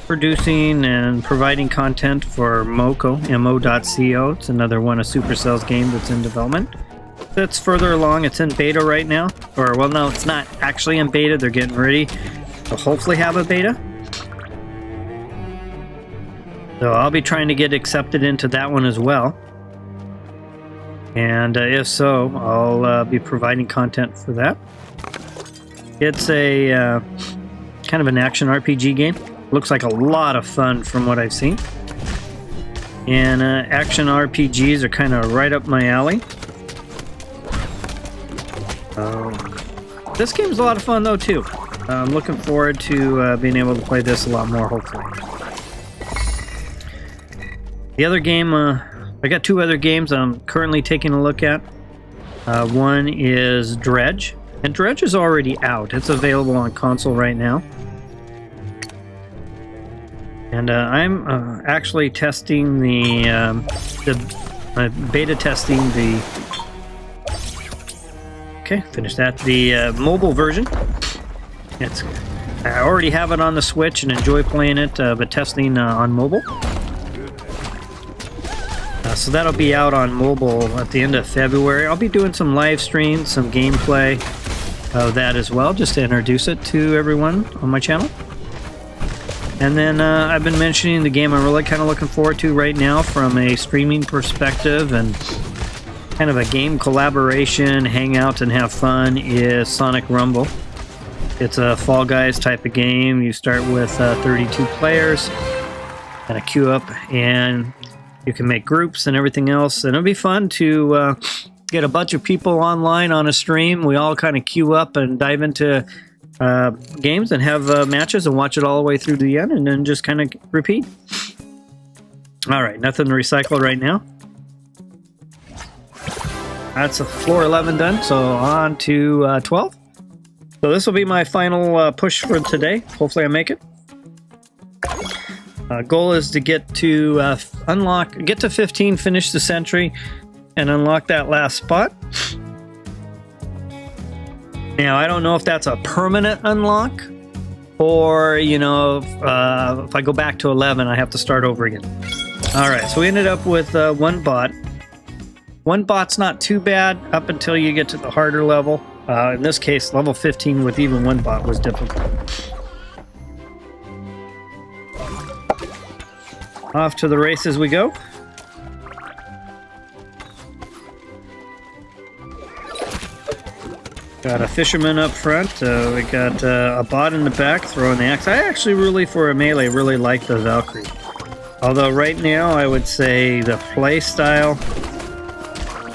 producing and providing content for MoCo, mo.co. It's another one of Supercell's game that's in development. That's further along. It's in beta right now. Or, well, no, it's not actually in beta. They're getting ready to hopefully have a beta. So I'll be trying to get accepted into that one as well. And if so, I'll be providing content for that. It's a kind of an action RPG game. Looks like a lot of fun from what I've seen. And action RPGs are kind of right up my alley. This game's a lot of fun though too. I'm looking forward to being able to play this a lot more, hopefully. The other game, I got two other games I'm currently taking a look at. One is Dredge, and Dredge is already out. It's available on console right now. And I'm actually testing beta testing the. Okay, finish that. The mobile version. I already have it on the Switch and enjoy playing it, but testing on mobile. So that'll be out on mobile at the end of February. I'll be doing some live streams, some gameplay of that as well, just to introduce it to everyone on my channel. And then I've been mentioning the game I'm really kind of looking forward to right now from a streaming perspective and kind of a game collaboration, hang out and have fun, is Sonic Rumble. It's a Fall Guys type of game. You start with 32 players and a queue up, and you can make groups and everything else, and it'll be fun to get a bunch of people online on a stream. We all kind of queue up and dive into games and have matches and watch it all the way through to the end, and then just kind of repeat. All right, nothing to recycle right now. That's a floor 11 done, so on to 12. So this will be my final push for today. Hopefully I make it. Goal is to get to get to 15, finish the century, and unlock that last spot. Now, I don't know if that's a permanent unlock, or, you know, if I go back to 11, I have to start over again. All right, so we ended up with one bot. One bot's not too bad up until you get to the harder level. In this case, level 15 with even one bot was difficult. Off to the races we go. Got a fisherman up front. We got a bot in the back throwing the axe. I actually really, for a melee, really like the Valkyrie. Although right now I would say the play style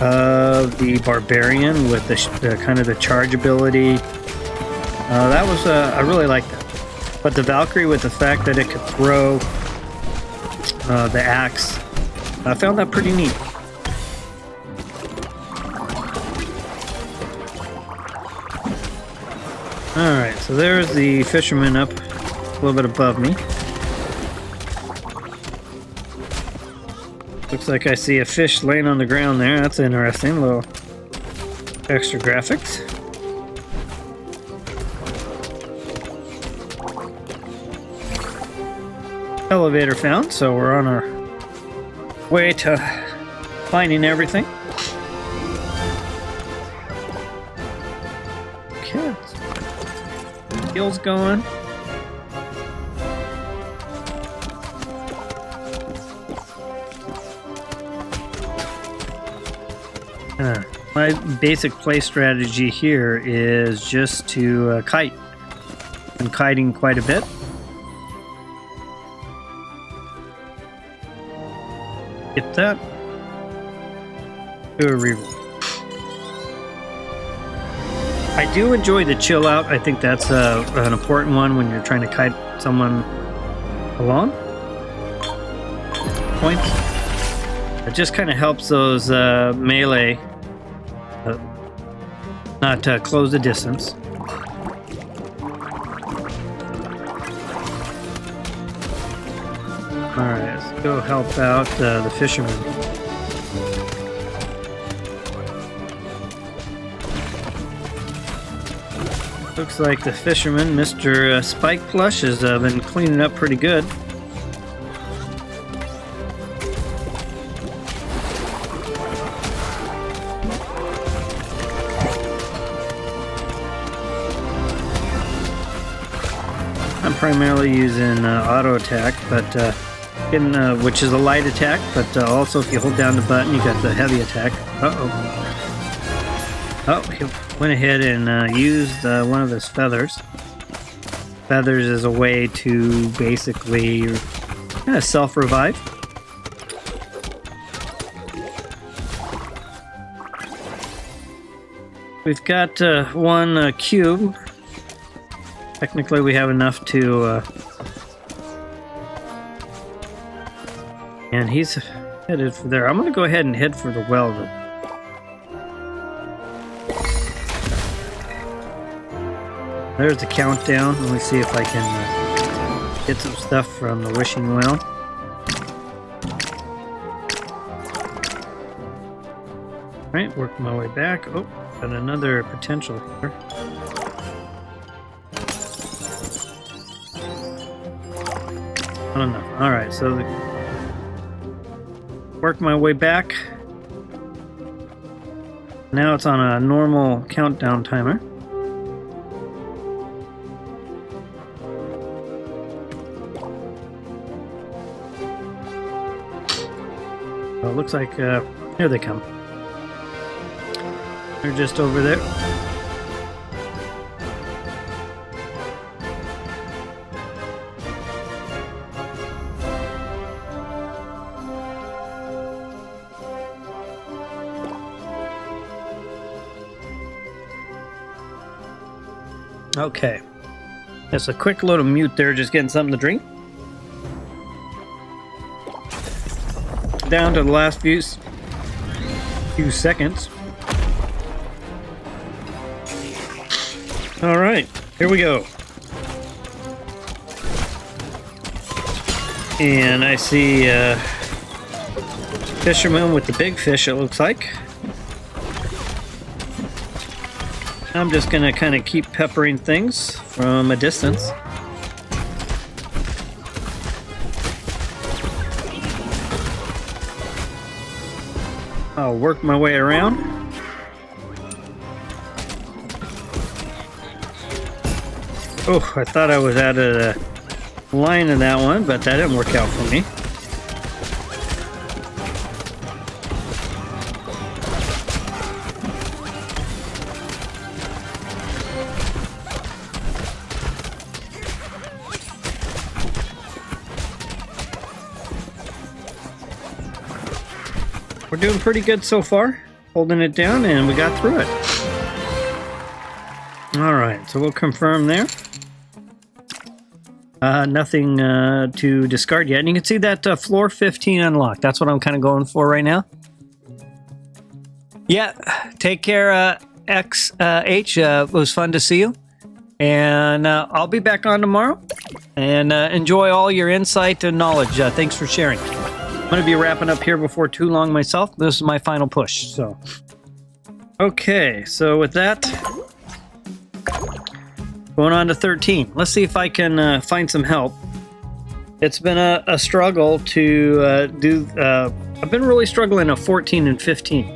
of the Barbarian with the kind of the charge ability, that was I really like that. But the Valkyrie, with the fact that it could throw the axe, I found that pretty neat. Alright, so there's the fisherman up a little bit above me. Looks like I see a fish laying on the ground there. That's interesting. A little extra graphics. Elevator found, so we're on our way to finding everything. Okay. Skills going. My basic play strategy here is just to kite. I'm kiting quite a bit. Get that. Do a reroll. I do enjoy the chill out. I think that's an important one when you're trying to kite someone along. Points. It just kind of helps those melee not close the distance. Alright, let's go help out the fisherman. Looks like the fisherman, Mr. Spike Plush, has been cleaning up pretty good. I'm primarily using auto attack, but which is a light attack, but also if you hold down the button, you got the heavy attack. Oh, he went ahead and used one of his feathers. Feathers is a way to basically kind of self-revive. We've got one cube. Technically, we have enough to... and he's headed for there. I'm going to go ahead and head for the well. There's the countdown. Let me see if I can get some stuff from the wishing well. Alright, work my way back. Oh, got another potential here. Not enough. Alright, so work my way back. Now it's on a normal countdown timer. Well, it looks like here they come. They're just over there. Okay. Just a quick little mute there, just getting something to drink. Down to the last few seconds. All right, here we go. And I see fisherman with the big fish, it looks like. I'm just gonna kind of keep peppering things from a distance. I'll work my way around. Oh, I thought I was out of the line of that one, but that didn't work out for me. We're doing pretty good so far, holding it down, and we got through it. Alright, so we'll confirm there. Nothing to discard yet. And you can see that floor 15 unlocked. That's what I'm kind of going for right now. Yeah, take care, XH. It was fun to see you. And I'll be back on tomorrow. And enjoy all your insight and knowledge. Thanks for sharing. I'm going to be wrapping up here before too long myself. This is my final push. So, okay. So with that, going on to 13. Let's see if I can find some help. It's been a struggle to do. I've been really struggling at 14 and 15.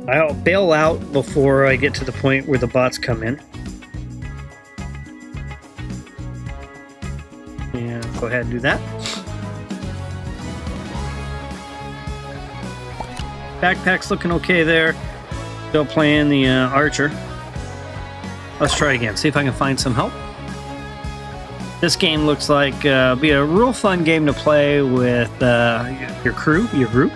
I'll bail out before I get to the point where the bots come in. And go ahead and do that. Backpack's looking okay there. Still playing the archer. Let's try again. See if I can find some help. This game looks like be a real fun game to play with your crew, your group.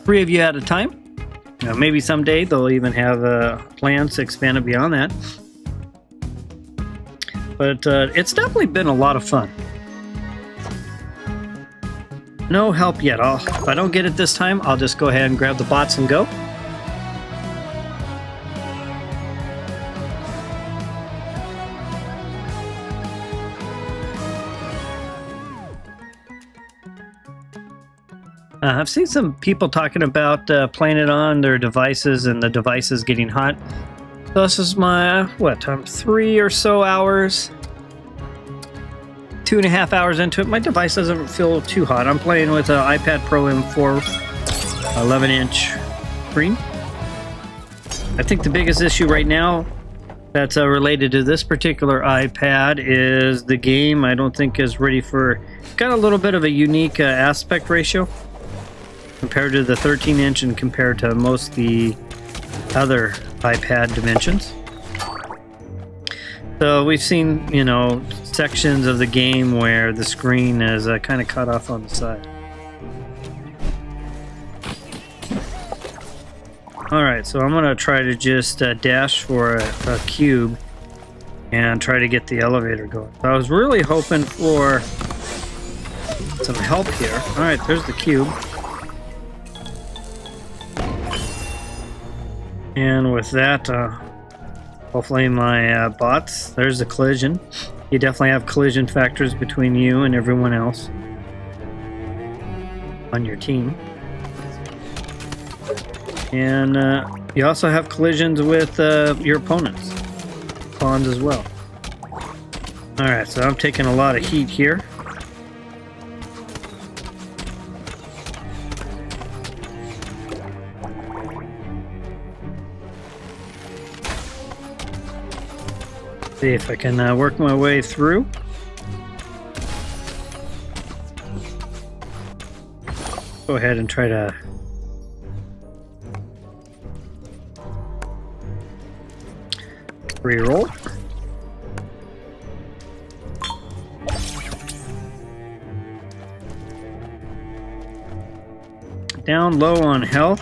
3 of you at a time. Maybe someday they'll even have plans to expand it beyond that. But it's definitely been a lot of fun. No help yet. If I don't get it this time, I'll just go ahead and grab the bots and go. I've seen some people talking about playing it on their devices and the devices getting hot. So this is my, 3 or so hours, 2.5 hours into it. My device doesn't feel too hot. I'm playing with an iPad Pro M4 11-inch screen. I think the biggest issue right now that's related to this particular iPad is the game I don't think is ready for, got a little bit of a unique aspect ratio compared to the 13-inch and compared to most of the other iPad dimensions. So we've seen, you know, sections of the game where the screen is kind of cut off on the side. Alright, so I'm going to try to just dash for a cube and try to get the elevator going. So I was really hoping for some help here. Alright, there's the cube. And with that, hopefully my bots, there's the collision. You definitely have collision factors between you and everyone else on your team. And you also have collisions with your opponents, pawns as well. Alright, so I'm taking a lot of heat here. See if I can work my way through. Go ahead and try to re-roll. Down low on health.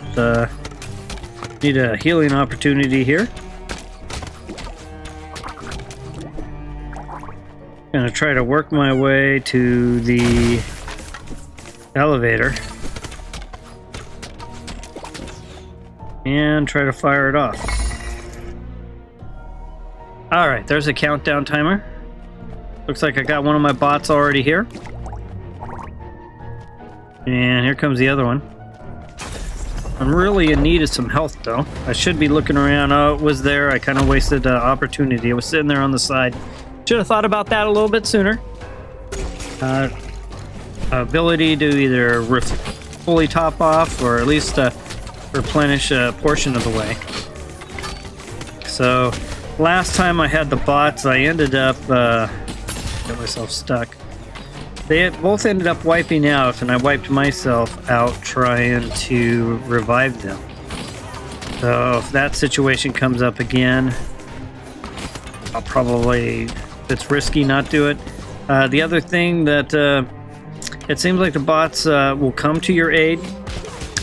Need a healing opportunity here. Gonna try to work my way to the elevator and try to fire it off. Alright, there's a countdown timer. Looks like I got one of my bots already here. And here comes the other one. I'm really in need of some health though. I should be looking around. Oh, it was there. I kind of wasted an opportunity. It was sitting there on the side. Should have thought about that a little bit sooner. Ability to either fully top off or at least replenish a portion of the way. So last time I had the bots, I ended up got myself stuck. They both ended up wiping out, and I wiped myself out trying to revive them. So if that situation comes up again, I'll probably, if it's risky, not do it. The other thing that it seems like the bots will come to your aid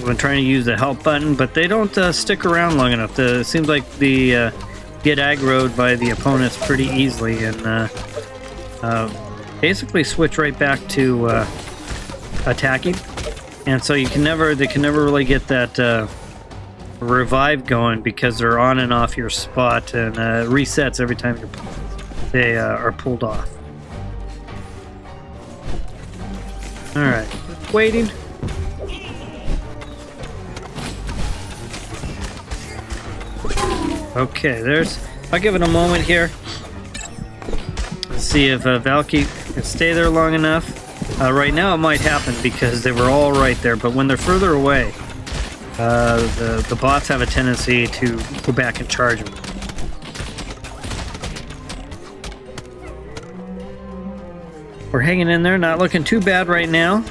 when trying to use the help button, but they don't stick around long enough. It seems like the get aggroed by the opponents pretty easily and basically switch right back to attacking. And so they can never really get that revive going because they're on and off your spot and resets every time they are pulled off. Alright, waiting. Okay, I'll give it a moment here. Let's see if Valky can stay there long enough. Right now it might happen because they were all right there, but when they're further away, the bots have a tendency to go back and charge them. We're hanging in there, not looking too bad right now.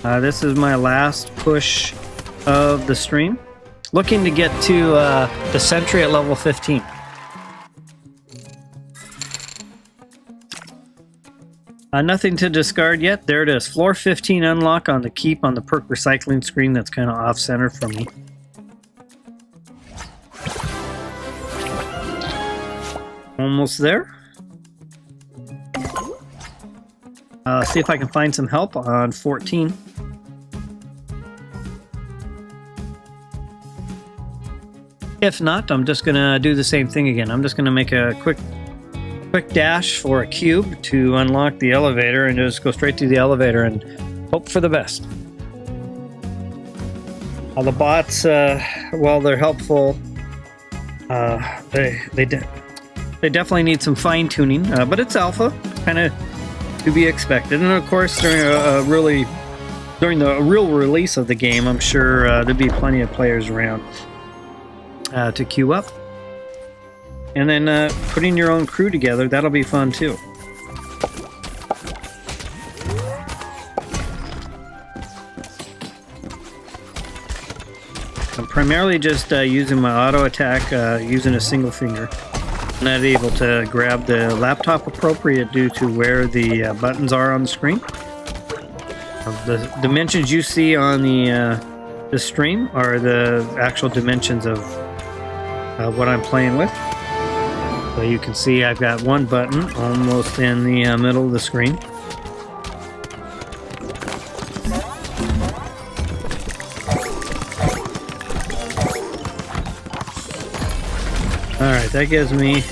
This is my last push of the stream. Looking to get to the Sentry at level 15. Nothing to discard yet. There it is. Floor 15 unlock on the keep on the perk recycling screen. That's kind of off-center from me. Almost there. See if I can find some help on 14. If not, I'm just gonna do the same thing again. I'm just gonna make a quick dash for a cube to unlock the elevator and just go straight to the elevator and hope for the best. The bots, while they're helpful, they definitely need some fine tuning, but it's alpha, kind of to be expected. And of course, during the real release of the game, I'm sure there'll be plenty of players around to queue up. And then putting your own crew together, that'll be fun too. I'm primarily just using my auto attack using a single finger. I'm not able to grab the laptop appropriate due to where the buttons are on the screen. The dimensions you see on the stream are the actual dimensions of what I'm playing with. So you can see I've got one button almost in the middle of the screen. Alright, that gives me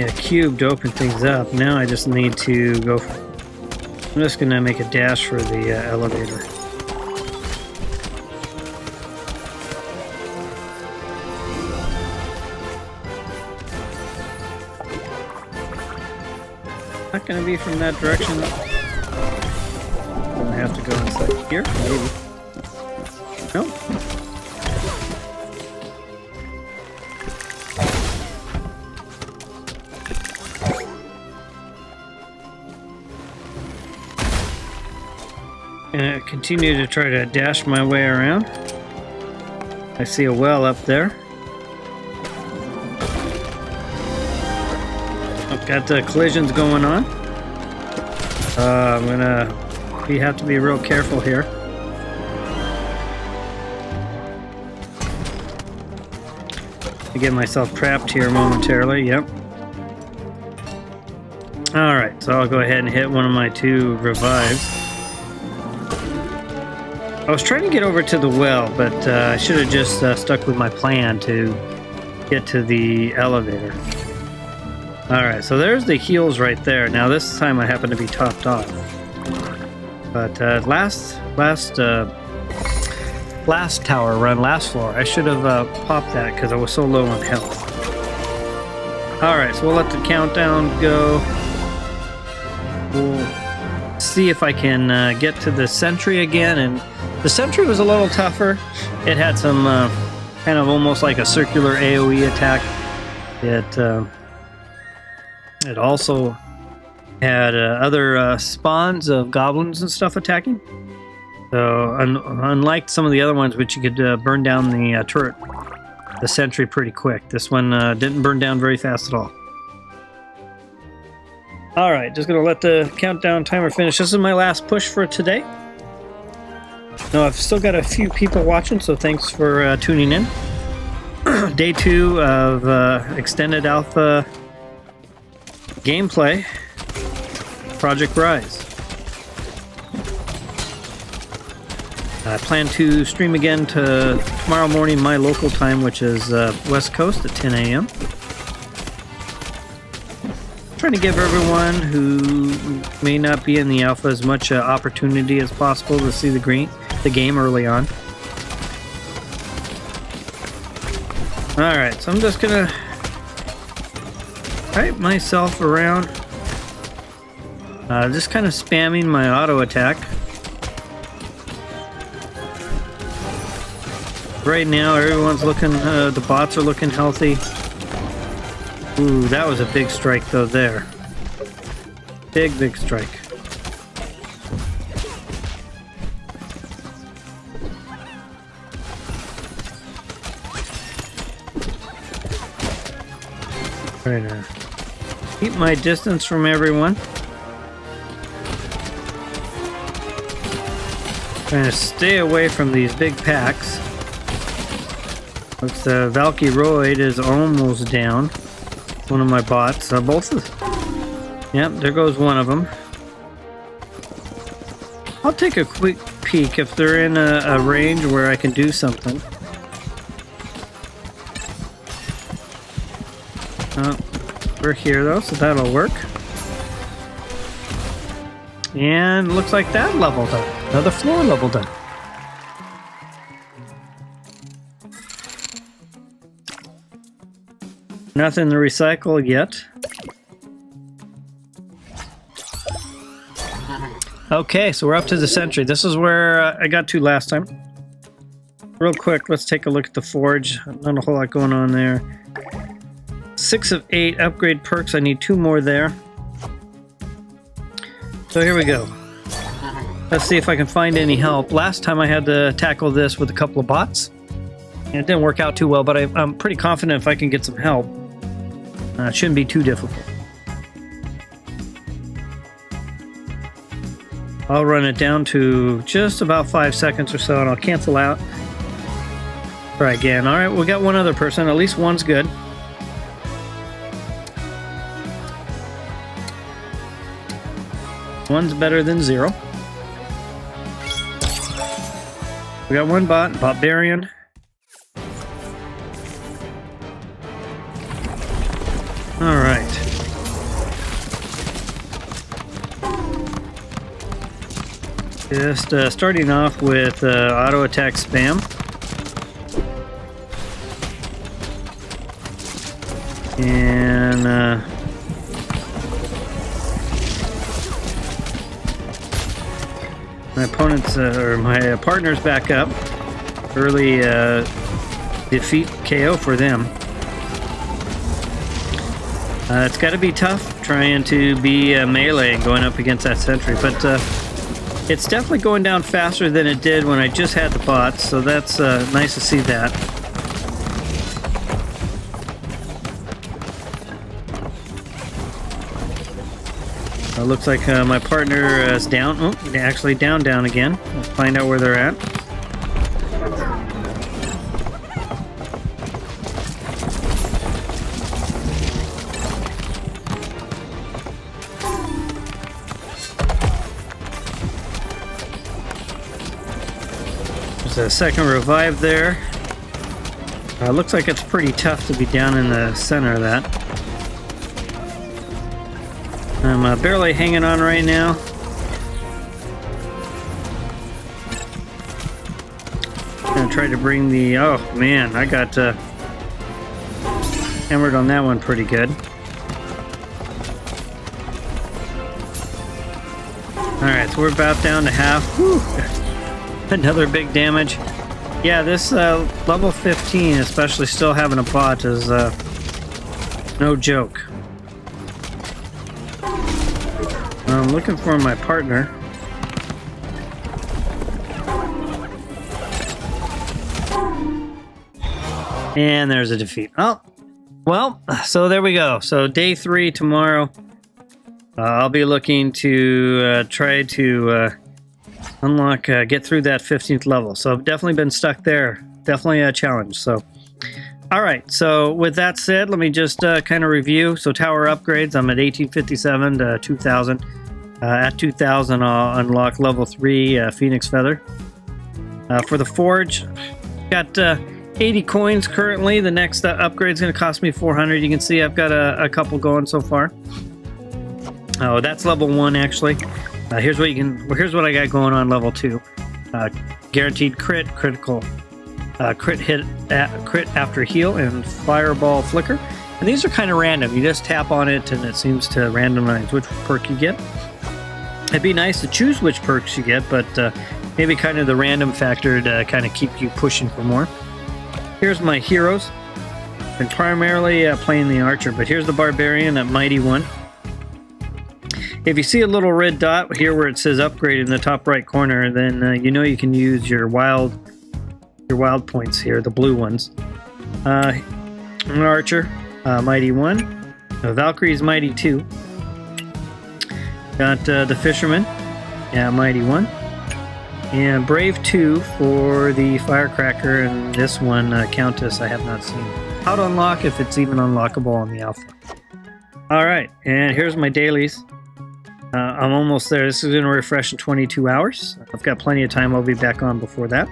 a cube to open things up. Now I just need to go. I'm just going to make a dash for the elevator. Not going to be from that direction. I'm going to have to go inside here, maybe. Nope. And continue to try to dash my way around. I see a well up there. I've got collisions going on. I'm gonna have to be real careful here. I get myself trapped here momentarily. Yep. All right, so I'll go ahead and hit one of my 2 revives. I was trying to get over to the well, but I should have just stuck with my plan to get to the elevator. Alright, so there's the heals right there. Now this time I happen to be topped off. But last tower run, last floor, I should have popped that because I was so low on health. Alright, so we'll let the countdown go. We'll see if I can get to the sentry again, and the sentry was a little tougher. It had some kind of almost like a circular AoE attack. It also had other spawns of goblins and stuff attacking. So unlike some of the other ones, which you could burn down the turret, the sentry pretty quick. This one didn't burn down very fast at all. Alright, just going to let the countdown timer finish. This is my last push for today. Now, I've still got a few people watching, so thanks for tuning in. Day 2 of extended alpha gameplay, Project R.I.S.E. I plan to stream again tomorrow morning my local time, which is West Coast at 10 a.m. Trying to give everyone who may not be in the alpha as much opportunity as possible to see the game early on. Alright, so I'm just gonna type myself around, just kind of spamming my auto attack. Right now everyone's looking, the bots are looking healthy. Ooh, that was a big strike though there. Big strike. Trying to keep my distance from everyone. Trying to stay away from these big packs. Looks Valkyroid is almost down. One of my bots. Both of them. Yep, there goes one of them. I'll take a quick peek if they're in a range where I can do something. We're here though, so that'll work. And looks like that level done. Another floor level done. Nothing to recycle yet. Okay, so we're up to the sentry. This is where I got to last time. Real quick, let's take a look at the forge. Not a whole lot going on there. 6 of 8 upgrade perks. I need 2 more there. So here we go. Let's see if I can find any help. Last time I had to tackle this with a couple of bots. And it didn't work out too well, but I'm pretty confident if I can get some help. It shouldn't be too difficult. I'll run it down to just about 5 seconds or so, and I'll cancel out. Try again. All right, we got one other person. At least one's good. One's better than 0. We got one bot, Barbarian. All right. Just starting off with auto attack spam. And my opponent's or my partner's back up. Early defeat KO for them. It's got to be tough trying to be melee and going up against that sentry, but it's definitely going down faster than it did when I just had the bots, so that's nice to see that. It looks like my partner is down. Oh, actually down again. Let's find out where they're at. There's a second revive there. Looks like it's pretty tough to be down in the center of that. I'm barely hanging on right now. Gonna try to bring the... Oh man, I got hammered on that one pretty good. Alright, so we're about down to half. Whew. Another big damage. Yeah, this level 15, especially still having a bot, is no joke. I'm looking for my partner. And there's a defeat. Oh, well, so there we go. So day 3 tomorrow. I'll be looking to try to unlock, get through that 15th level. So I've definitely been stuck there. Definitely a challenge. So, all right. So with that said, let me just kind of review. So tower upgrades, I'm at 1857 to 2000. At 2000, I'll unlock level 3 Phoenix Feather. For the forge, got 80 coins currently. The next upgrade is going to cost me 400. You can see I've got a couple going so far. Oh, that's level 1 actually. Here's what I got going on level 2. Guaranteed critical crit hit, crit after heal, and fireball flicker. And these are kind of random. You just tap on it and it seems to randomize which perk you get. It'd be nice to choose which perks you get, but maybe kind of the random factor to kind of keep you pushing for more. Here's my heroes. Been primarily playing the archer, but here's the barbarian at Mighty 1. If you see a little red dot here where it says upgrade in the top right corner, then you know you can use your wild points here, the blue ones. An archer, Mighty 1. Valkyrie's Mighty 2. Got the Fisherman, yeah, Mighty 1. And Brave 2 for the Firecracker, and this one, Countess, I have not seen. How to unlock, if it's even unlockable on the alpha. Alright, and here's my dailies. I'm almost there. This is going to refresh in 22 hours. I've got plenty of time. I'll be back on before that.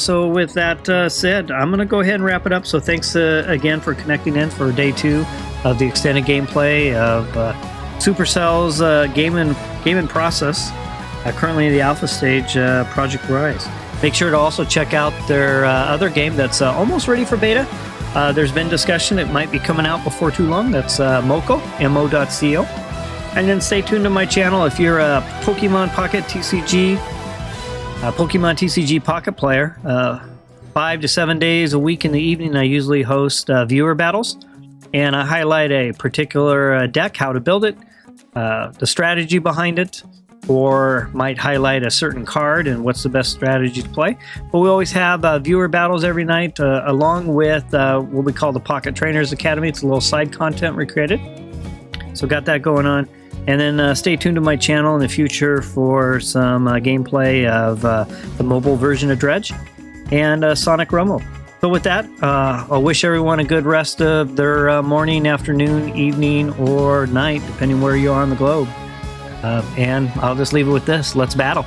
So with that said, I'm going to go ahead and wrap it up. So thanks again for connecting in for day 2 of the extended gameplay of Supercell's game in process. Currently in the alpha stage, Project R.I.S.E. Make sure to also check out their other game that's almost ready for beta. There's been discussion it might be coming out before too long. That's Moco, mo.co. And then stay tuned to my channel if you're a Pokemon TCG Pocket player. 5 to 7 days a week in the evening, I usually host viewer battles. And I highlight a particular deck, how to build it, the strategy behind it, or might highlight a certain card and what's the best strategy to play. But we always have viewer battles every night, along with what we call the Pocket Trainers Academy. It's a little side content we created. So got that going on. And then stay tuned to my channel in the future for some gameplay of the mobile version of Dredge and Sonic Rumble. So with that, I'll wish everyone a good rest of their morning, afternoon, evening, or night, depending where you are on the globe. And I'll just leave it with this. Let's battle.